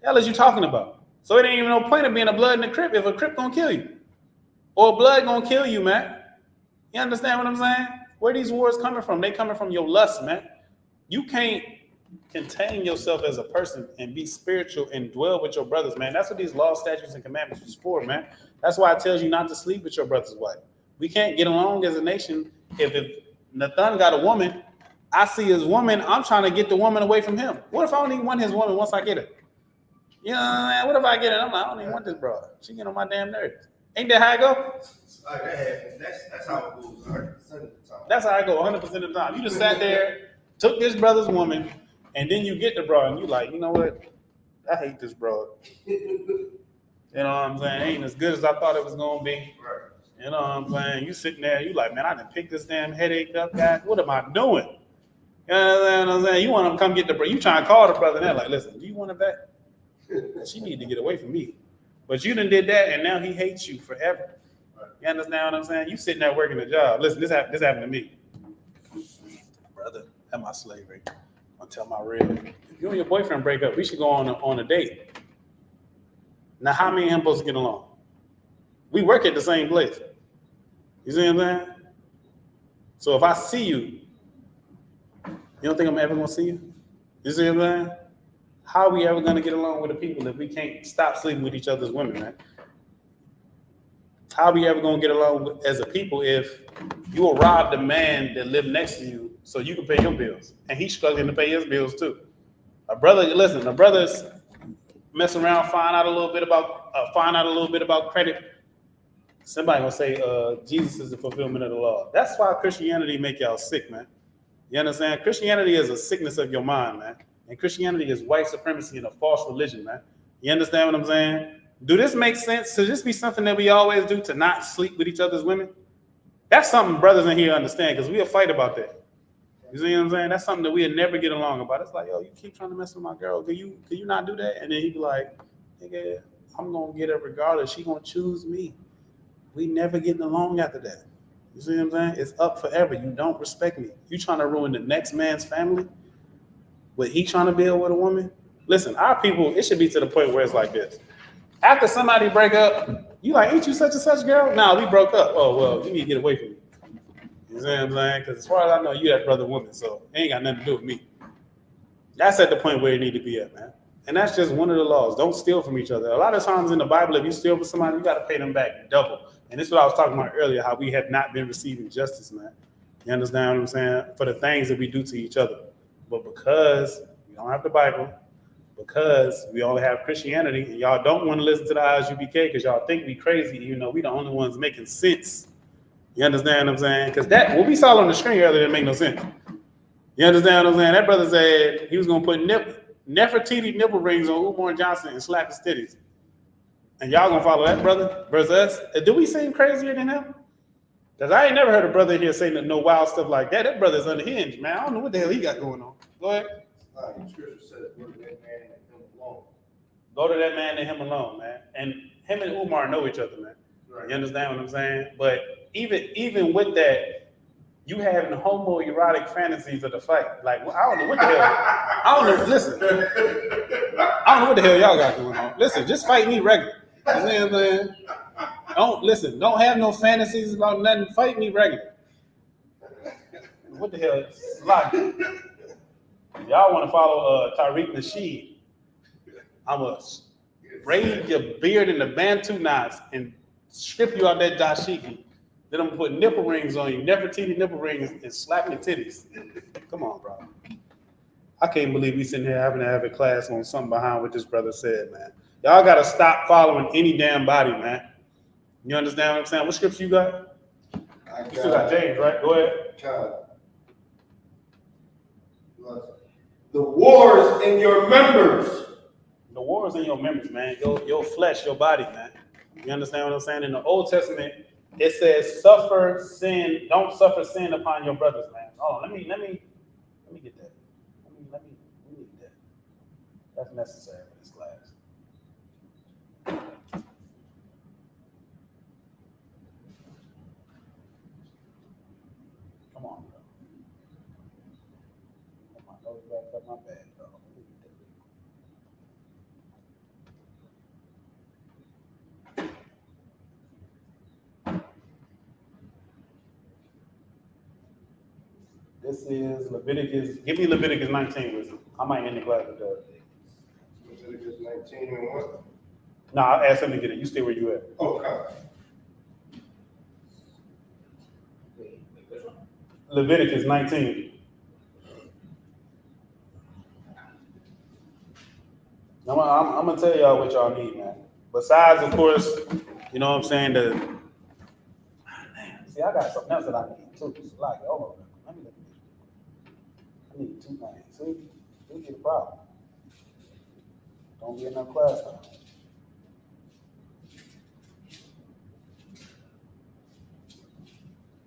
the hell is you talking about? So it ain't even no point of being a Blood and a Crip if a Crip gonna kill you. Or a Blood gonna kill you, man. You understand what I'm saying? Where these wars coming from? They coming from your lust, man. You can't contain yourself as a person and be spiritual and dwell with your brothers, man. That's what these laws, statutes, and commandments is for, man. That's why it tells you not to sleep with your brother's wife. We can't get along as a nation if Nathan got a woman, I see his woman, I'm trying to get the woman away from him. What if I don't even want his woman once I get her? You know what I mean? What if I get it? I'm like, I don't even want this broad. She get on my damn nerves. Ain't that how I go? That's how it goes 100% of the time. That's how I go 100% of the time. You just sat there, took this brother's woman, and then you get the broad, and you like, you know what? I hate this broad. You know what I'm saying? It ain't as good as I thought it was going to be. Right. You know what I'm saying? You sitting there, you like, man, I done picked this damn headache up, guys. What am I doing? You know what I'm saying? You want to come get the brother. You trying to call the brother now, like, listen, do you want it back? She need to get away from me. But you done did that, and now he hates you forever. You understand what I'm saying? You sitting there working a job. Listen, this happened to me. Brother, that's my slavery. I'll tell my red. If you and your boyfriend break up, we should go on a date. Now, how many of them supposed to get along? We work at the same place. You see what I'm saying? So if I see you, you don't think I'm ever gonna see you? You see what I'm saying? How are we ever gonna get along with the people if we can't stop sleeping with each other's women, man? How are we ever gonna get along as a people if you will rob the man that lived next to you so you can pay your bills, and he's struggling to pay his bills too? A brother's mess around, find out a little bit about credit. Somebody gonna say Jesus is the fulfillment of the law. That's why Christianity make y'all sick, man. You understand? Christianity is a sickness of your mind, man. And Christianity is white supremacy and a false religion, man. You understand what I'm saying? Do this make sense? Should this be something that we always do, to not sleep with each other's women? That's something brothers in here understand, because we'll fight about that. You see what I'm saying? That's something that we'll never get along about. It's like, yo, you keep trying to mess with my girl. Can you not do that? And then he'd be like, nigga, I'm gonna get her regardless. She gonna choose me. We never getting along after that. You see what I'm saying? It's up forever. You don't respect me. You trying to ruin the next man's family? What he trying to build with a woman? Listen, our people, it should be to the point where it's like this. After somebody break up, you like, ain't you such and such girl? No, we broke up. Oh, well, you need to get away from me. You see what I'm saying? Because as far as I know, you that brother woman, so it ain't got nothing to do with me. That's at the point where you need to be at, man. And that's just one of the laws. Don't steal from each other. A lot of times in the Bible, if you steal from somebody, you got to pay them back double. And this is what I was talking about earlier, how we have not been receiving justice, man. You understand what I'm saying? For the things that we do to each other. But because we don't have the Bible, because we only have Christianity, and y'all don't want to listen to the Isupk because y'all think we crazy, even though we the only ones making sense. You understand what I'm saying? Because that, what we saw on the screen earlier, didn't make no sense. You understand what I'm saying? That brother said he was going to put Nefertiti nipple rings on Umar Johnson and slap his titties. And y'all going to follow that brother versus us? Do we seem crazier than him? Because I ain't never heard a brother here say no wild stuff like that. That brother's unhinged, man. I don't know what the hell he got going on. Go ahead. The scripture says, "Go to that man and him alone." Go to that man and him alone, man. And him and Umar know each other, man. Right. You understand what I'm saying? But even with that, you having homoerotic fantasies of the fight. Like, I don't know what the hell. I don't know. Listen, I don't know what the hell y'all got going on. Listen, just fight me regular. You know what I'm saying? Don't have no fantasies about nothing. Fight me regular. What the hell? Y'all want to follow Tariq Nasheed? I'm going to braid your beard in the Bantu knots and strip you out that dashiki. Then I'm going to put nipple rings on you, Nefertiti nipple rings, and slap your titties. Come on, bro. I can't believe we sitting here having to have a class on something behind what this brother said, man. Y'all got to stop following any damn body, man. You understand what I'm saying? What scripture you got? You still got James, right? Go ahead. The wars in your members. The wars in your members, man. Your flesh, your body, man. You understand what I'm saying? In the Old Testament, it says, "Suffer sin. Don't suffer sin upon your brothers, man." Oh, let me get that. Let me need that. That's necessary for this class. Come on, bro. Put my nose back up my bag, bro. Let me get that. This is Leviticus. Give me Leviticus 19 with you. I might end the class with that. Leviticus 19 and what? No, I'll ask him to get it. You stay where you at. Oh, God. Leviticus 19. I'm gonna tell y'all what y'all need, man. Besides, of course, you know what I'm saying. See, I got something else that I need too. Like, hold on, let me look at this. I need two things. See, we get a problem. Don't get enough class time.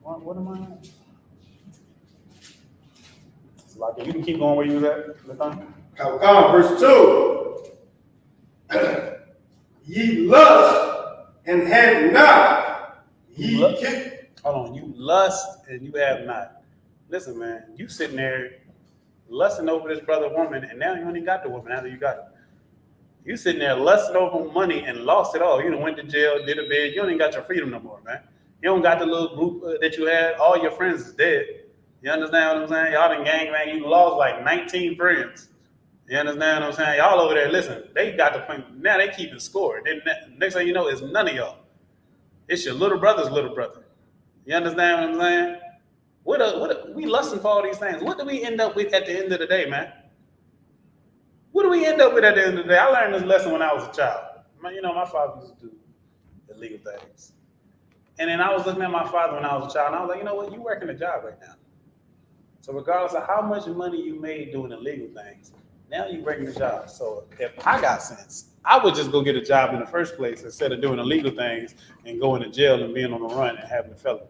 What am I at? So, like, you can keep going where you was at. Verse 2. Ye lust and have not. Hold on, you lust and you have not. Listen, man, you sitting there lusting over this brother woman, and now you only got the woman after you got it. You sitting there lusting over money and lost it all. You done went to jail, did a bid. You don't even got your freedom no more, man. You don't got the little group that you had. All your friends is dead. You understand what I'm saying? Y'all done gangbang. You lost like 19 friends. You understand what I'm saying? Y'all over there, listen, they got the point. Now they keeping score. Then next thing you know, it's none of y'all. It's your little brother's little brother. You understand what I'm saying? We lusting for all these things. What do we end up with at the end of the day, man? What do we end up with at the end of the day? I learned this lesson when I was a child. My father used to do illegal things. And then I was looking at my father when I was a child, and I was like, you know what? You working a job right now. So regardless of how much money you made doing illegal things, now you breaking the job. So if I got sense, I would just go get a job in the first place instead of doing illegal things and going to jail and being on the run and having a felony.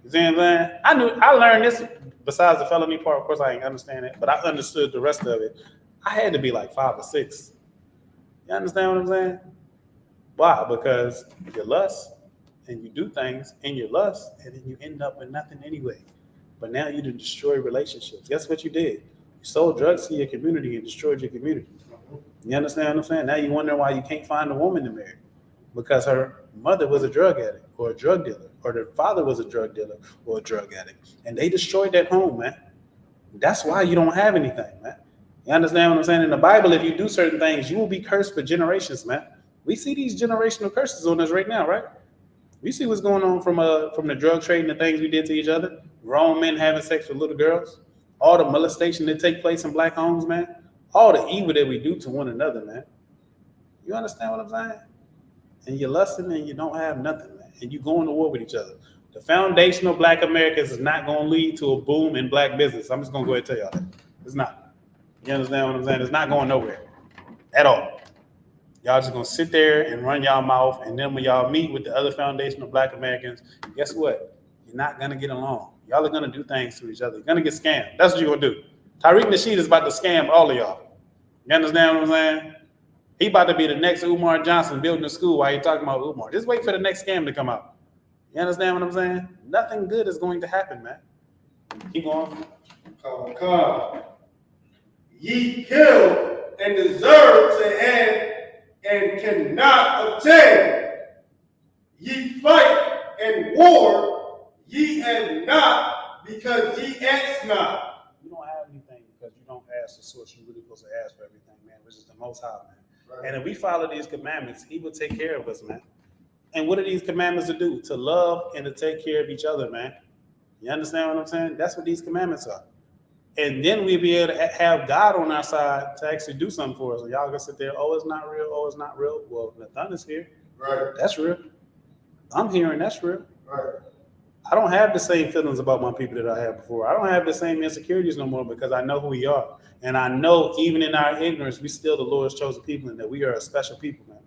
You see what I'm saying? I learned this besides the felony part. Of course, I didn't understand it, but I understood the rest of it. I had to be like 5 or 6. You understand what I'm saying? Why? Because you lust and you do things in your lust, and then you end up with nothing anyway. But now you done destroy relationships. Guess what you did? You sold drugs to your community and destroyed your community. You understand what I'm saying? Now you wonder why you can't find a woman to marry. Because her mother was a drug addict or a drug dealer, or their father was a drug dealer or a drug addict. And they destroyed that home, man. That's why you don't have anything, man. You understand what I'm saying? In the Bible, if you do certain things, you will be cursed for generations, man. We see these generational curses on us right now, right? We see what's going on from the drug trade and the things we did to each other. Grown men having sex with little girls. All the molestation that take place in black homes, man. All the evil that we do to one another, man. You understand what I'm saying? And you're lusting and you don't have nothing, man. And you going to war with each other. The foundation of black Americans is not going to lead to a boom in black business. I'm just going to go ahead and tell y'all that. It's not. You understand what I'm saying? It's not going nowhere at all. Y'all just going to sit there and run y'all mouth. And then when y'all meet with the other foundation of black Americans, guess what? you're not gonna get along. Y'all are gonna do things to each other. You're gonna get scammed. That's what you're gonna do. Tariq Nasheed is about to scam all of y'all. You understand what I'm saying? He about to be the next Umar Johnson building a school while you talking about Umar. Just wait for the next scam to come out. You understand what I'm saying? Nothing good is going to happen, man. Keep going. Come. Ye kill and deserve to have and cannot obtain. Ye fight and war, ye have not because ye ask not. You don't have anything because you don't ask the source. You're really supposed to ask for everything, man, which is the Most High, man. Right. And if we follow these commandments, he will take care of us, man. And what are these commandments to do? To love and to take care of each other, man. You understand what I'm saying? That's what these commandments are. And then we'll be able to have God on our side to actually do something for us. So y'all gonna sit there, oh, it's not real, oh, it's not real. Well, Nathan is here. Right. That's real. I'm hearing that's real. Right. I don't have the same feelings about my people that I had before. I don't have the same insecurities no more because I know who we are. And I know even in our ignorance, we still the Lord's chosen people and that we are a special people, man.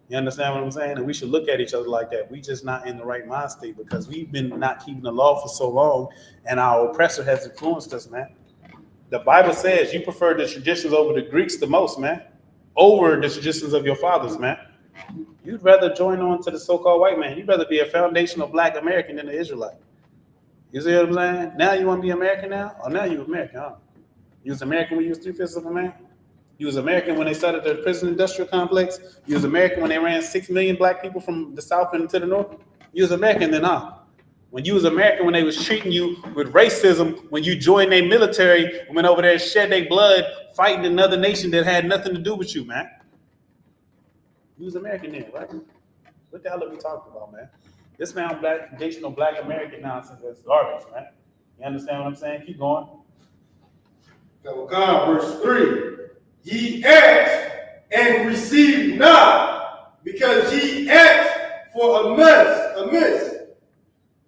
You understand what I'm saying? And we should look at each other like that. We just not in the right mind state because we've been not keeping the law for so long and our oppressor has influenced us, man. The Bible says you prefer the traditions over the Greeks the most, man. Over the traditions of your fathers, man. You'd rather join on to the so-called white man. You'd rather be a foundational black American than an Israelite. You see what I'm saying? Now you want to be American now? Oh, now you're American, huh? You was American when you was 3/5 of a man? You was American when they started the prison industrial complex? You was American when they ran 6 million black people from the south into the north? You was American then, huh? When you was American when they was treating you with racism, when you joined their military and went over there and shed their blood fighting another nation that had nothing to do with you, man. You was American then, right? What the hell are we talking about, man? This foundational black American nonsense is garbage, man. You understand what I'm saying? Keep going. God, verse 3. Ye ask and receive not, because ye ask for amiss,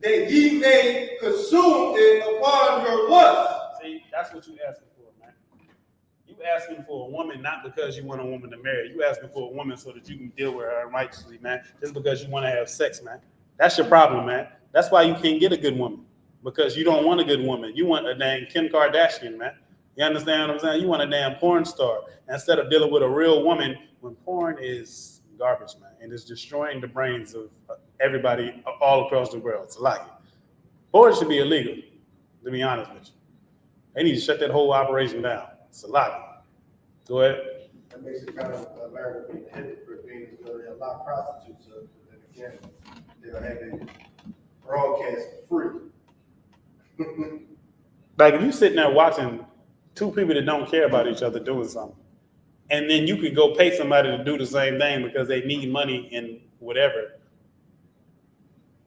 that ye may consume it upon your lust. See, that's what you asking for, man. You asking for a woman not because you want a woman to marry. You asking for a woman so that you can deal with her righteously, man. Just because you want to have sex, man. That's your problem, man. That's why you can't get a good woman. Because you don't want a good woman. You want a dang Kim Kardashian, man. You understand what I'm saying? You want a damn porn star instead of dealing with a real woman when porn is garbage, man. And it's destroying the brains of everybody all across the world. It's a lie. Porn should be illegal, to be honest with you. They need to shut that whole operation down. It's a lie. Go ahead. That makes it kind of America being a hypocrite, being there are a lot of prostitutes, and again, they'll have it broadcast for free. Like if you sitting there watching two people that don't care about each other doing something, and then you could go pay somebody to do the same thing because they need money and whatever,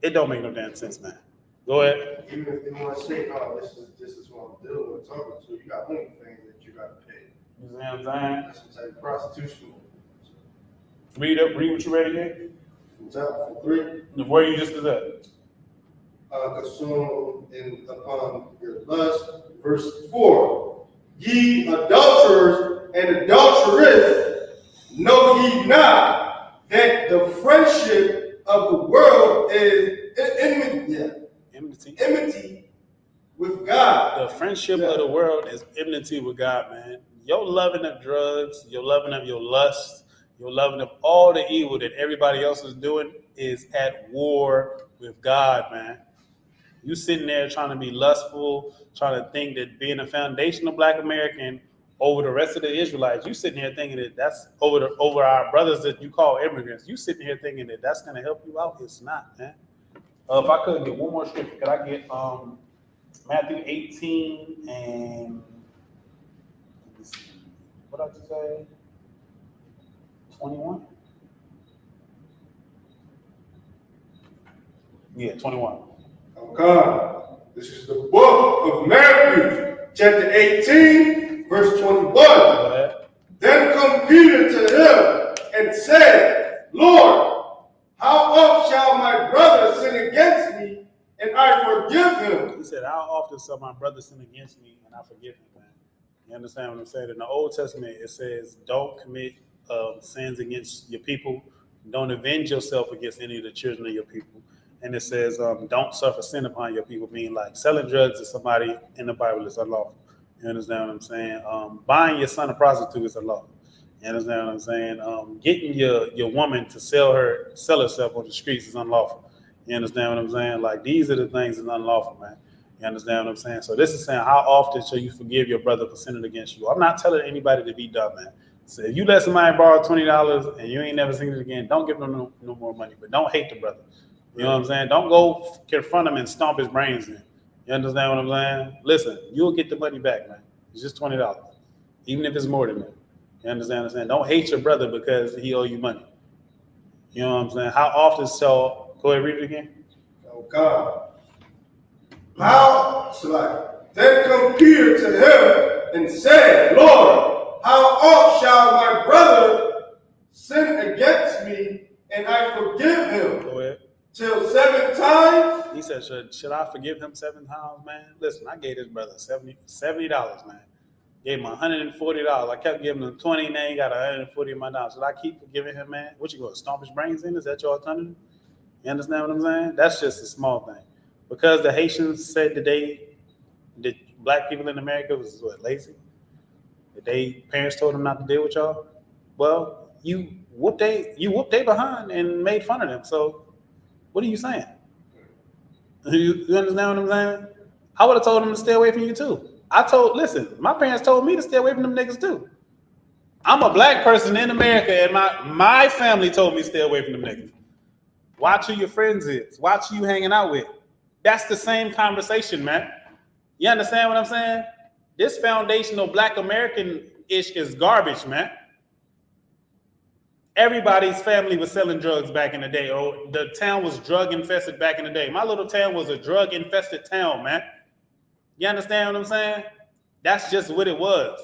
it don't make no damn sense, man. Go ahead. Even if they want to say, no, this is what I'm dealing with, talking to, you got many things that you got to pay. You see what I'm saying? That's some type of prostitution. Read what you read again. From top from 3. Where you just did that. Consume upon your lust. Verse 4. Ye adulterers and adulteress, know ye not that the friendship of the world is enmity with God. The friendship of the world is enmity with God, man. Your loving of drugs, your loving of your lust, your loving of all the evil that everybody else is doing is at war with God, man. You sitting there trying to be lustful, trying to think that being a foundational black American over the rest of the Israelites, you sitting here thinking that that's over our brothers that you call immigrants. You sitting here thinking that that's going to help you out. It's not, man. If I could get one more scripture, could I get Matthew 18 and what did I just say? 21? Yeah, 21. Oh God, this is the book of Matthew, chapter 18, verse 21. Then come Peter to him and said, Lord, how oft shall my brother sin against me and I forgive him? He said, how often shall my brother sin against me and I forgive him, man? You understand what I'm saying? In the Old Testament, it says, don't commit sins against your people. Don't avenge yourself against any of the children of your people. and it says, don't suffer sin upon your people, meaning like selling drugs to somebody in the Bible is unlawful. You understand what I'm saying? Buying your son a prostitute is unlawful. You understand what I'm saying? Getting your woman to sell herself on the streets is unlawful. You understand what I'm saying? Like, these are the things that's unlawful, man. You understand what I'm saying? So this is saying, how often shall you forgive your brother for sinning against you? I'm not telling anybody to be dumb, man. So if you let somebody borrow $20 and you ain't never seen it again, don't give them no more money. But don't hate the brother. You know what I'm saying? Don't go confront him and stomp his brains in. You understand what I'm saying? Listen, you'll get the money back, man. It's just $20, even if it's more than that. You understand what I'm saying? Don't hate your brother because he owe you money. You know what I'm saying? How often shall, go ahead, read it again. Oh God. How, so like, then come Peter to him and said, Lord, how oft shall my brother sin against me and I forgive him? Go ahead. Till 7 times? He said, should I forgive him 7 times, man? Listen, I gave this brother $70, man. Gave him $140. I kept giving him 20, now he got 140 in my dollars. Should I keep forgiving him, man? What, you gonna stomp his brains in? Is that your alternative? You understand what I'm saying? That's just a small thing. Because the Haitians said that black people in America was lazy. That they parents told them not to deal with y'all. Well, you whooped they behind and made fun of them. So what are you saying? You understand what I'm saying? I would have told them to stay away from you too. Listen, my parents told me to stay away from them niggas too. I'm a black person in America, and my family told me to stay away from them niggas. Watch who your friends is. Watch who you hanging out with. That's the same conversation, man. You understand what I'm saying? This foundational black American-ish is garbage, man. Everybody's family was selling drugs back in the day, or the town was drug infested back in the day. My little town was a drug infested town, man. You understand what I'm saying? That's just what it was.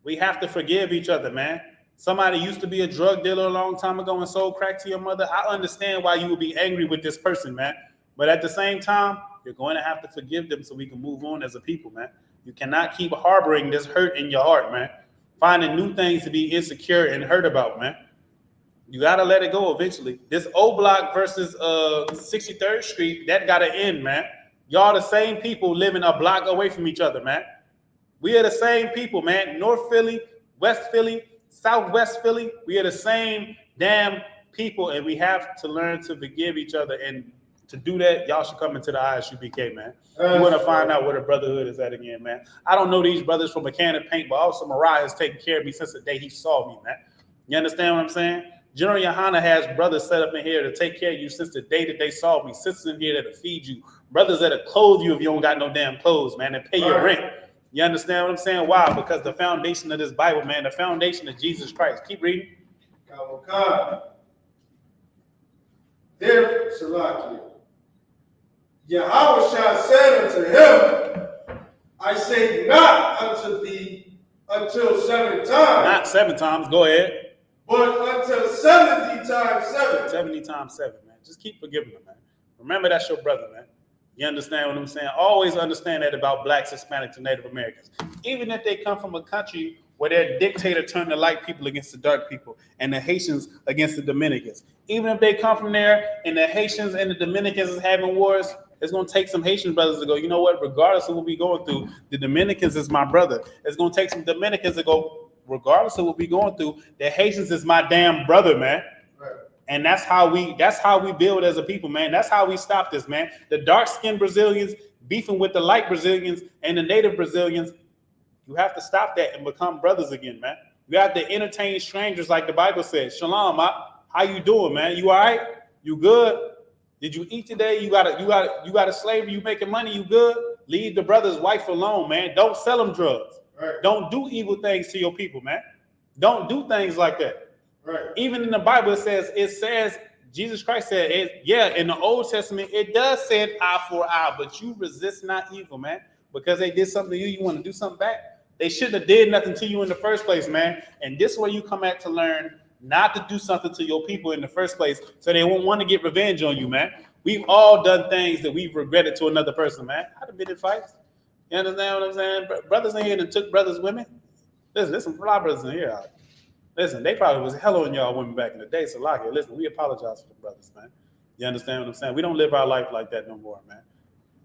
We have to forgive each other, man. Somebody used to be a drug dealer a long time ago and sold crack to your mother. I understand why you would be angry with this person, man. But at the same time, you're going to have to forgive them so we can move on as a people, man. You cannot keep harboring this hurt in your heart, man. Finding new things to be insecure and hurt about, man. You got to let it go eventually. This O Block versus 63rd Street, that got to end, man. Y'all the same people living a block away from each other, man. We are the same people, man. North Philly, West Philly, Southwest Philly. We are the same damn people, and we have to learn to forgive each other. And to do that, y'all should come into the Isupk, man. You want to find out where the brotherhood is at again, man. I don't know these brothers from a can of paint, but also Mariah has taken care of me since the day he saw me, man. You understand what I'm saying? General Yohana has brothers set up in here to take care of you since the day that they saw me. Sisters in here that'll feed you. Brothers that'll clothe you if you don't got no damn clothes, man, and pay your rent. You understand what I'm saying? Why? Because the foundation of this Bible, man, the foundation of Jesus Christ. Keep reading. There, Salaki, Yahweh said unto him, I say not unto thee until 7 times. Not 7 times. Go ahead. But until 70 times 7. 70 times 7, man. Just keep forgiving them, man. Remember, that's your brother, man. You understand what I'm saying? Always understand that about blacks, Hispanics, and Native Americans. Even if they come from a country where their dictator turned the light people against the dark people and the Haitians against the Dominicans. Even if they come from there and the Haitians and the Dominicans is having wars, it's going to take some Haitian brothers to go, you know what, regardless of what we're going through, the Dominicans is my brother. It's going to take some Dominicans to go, regardless of what we're going through, the Haitians is my damn brother, man. Right. And that's how we build as a people, man. That's how we stop this, man. The dark-skinned Brazilians beefing with the light Brazilians and the native Brazilians. You have to stop that and become brothers again, man. You have to entertain strangers like the Bible says. Shalom, how you doing, man? You all right? You good? Did you eat today? You got a slavery, you making money, you good? Leave the brother's wife alone, man. Don't sell them drugs. Right. Don't do evil things to your people, man. Don't do things like that. Right. Even in the Bible, it says, Jesus Christ said, in the Old Testament, it does say eye for eye, but you resist not evil, man. Because they did something to you, you want to do something back? They shouldn't have did nothing to you in the first place, man. And this is where you come at to learn not to do something to your people in the first place, so they won't want to get revenge on you, man. We've all done things that we've regretted to another person, man. I've been in fights. You understand what I'm saying? Brothers in here that took brothers' women. Listen, there's some fly brothers in here. Listen, they probably was hell on y'all women back in the day. So, listen, we apologize for the brothers, man. You understand what I'm saying? We don't live our life like that no more, man.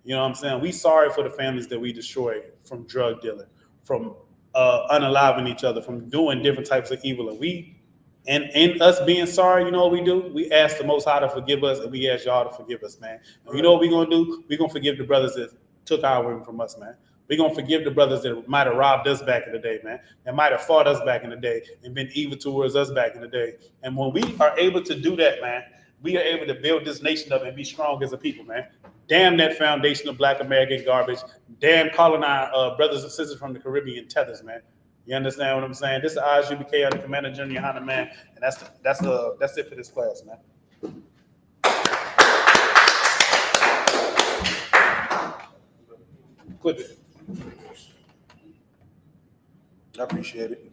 You know what I'm saying? We sorry for the families that we destroyed from drug dealing, from unaliving each other, from doing different types of evil. And in us being sorry, you know what we do? We ask the Most High to forgive us, and we ask y'all to forgive us, man. And you know what we're gonna do? We're gonna forgive the brothers that took our women from us, man. We're gonna forgive the brothers that might have robbed us back in the day, man. That might have fought us back in the day and been evil towards us back in the day. And when we are able to do that, man, we are able to build this nation up and be strong as a people, man. Damn that foundation of Black American garbage. Damn calling our brothers and sisters from the Caribbean tethers, man. You understand what I'm saying? This is Isupk, the Commander General, Johanna, man, and that's it for this class, man. Clip it. I appreciate it.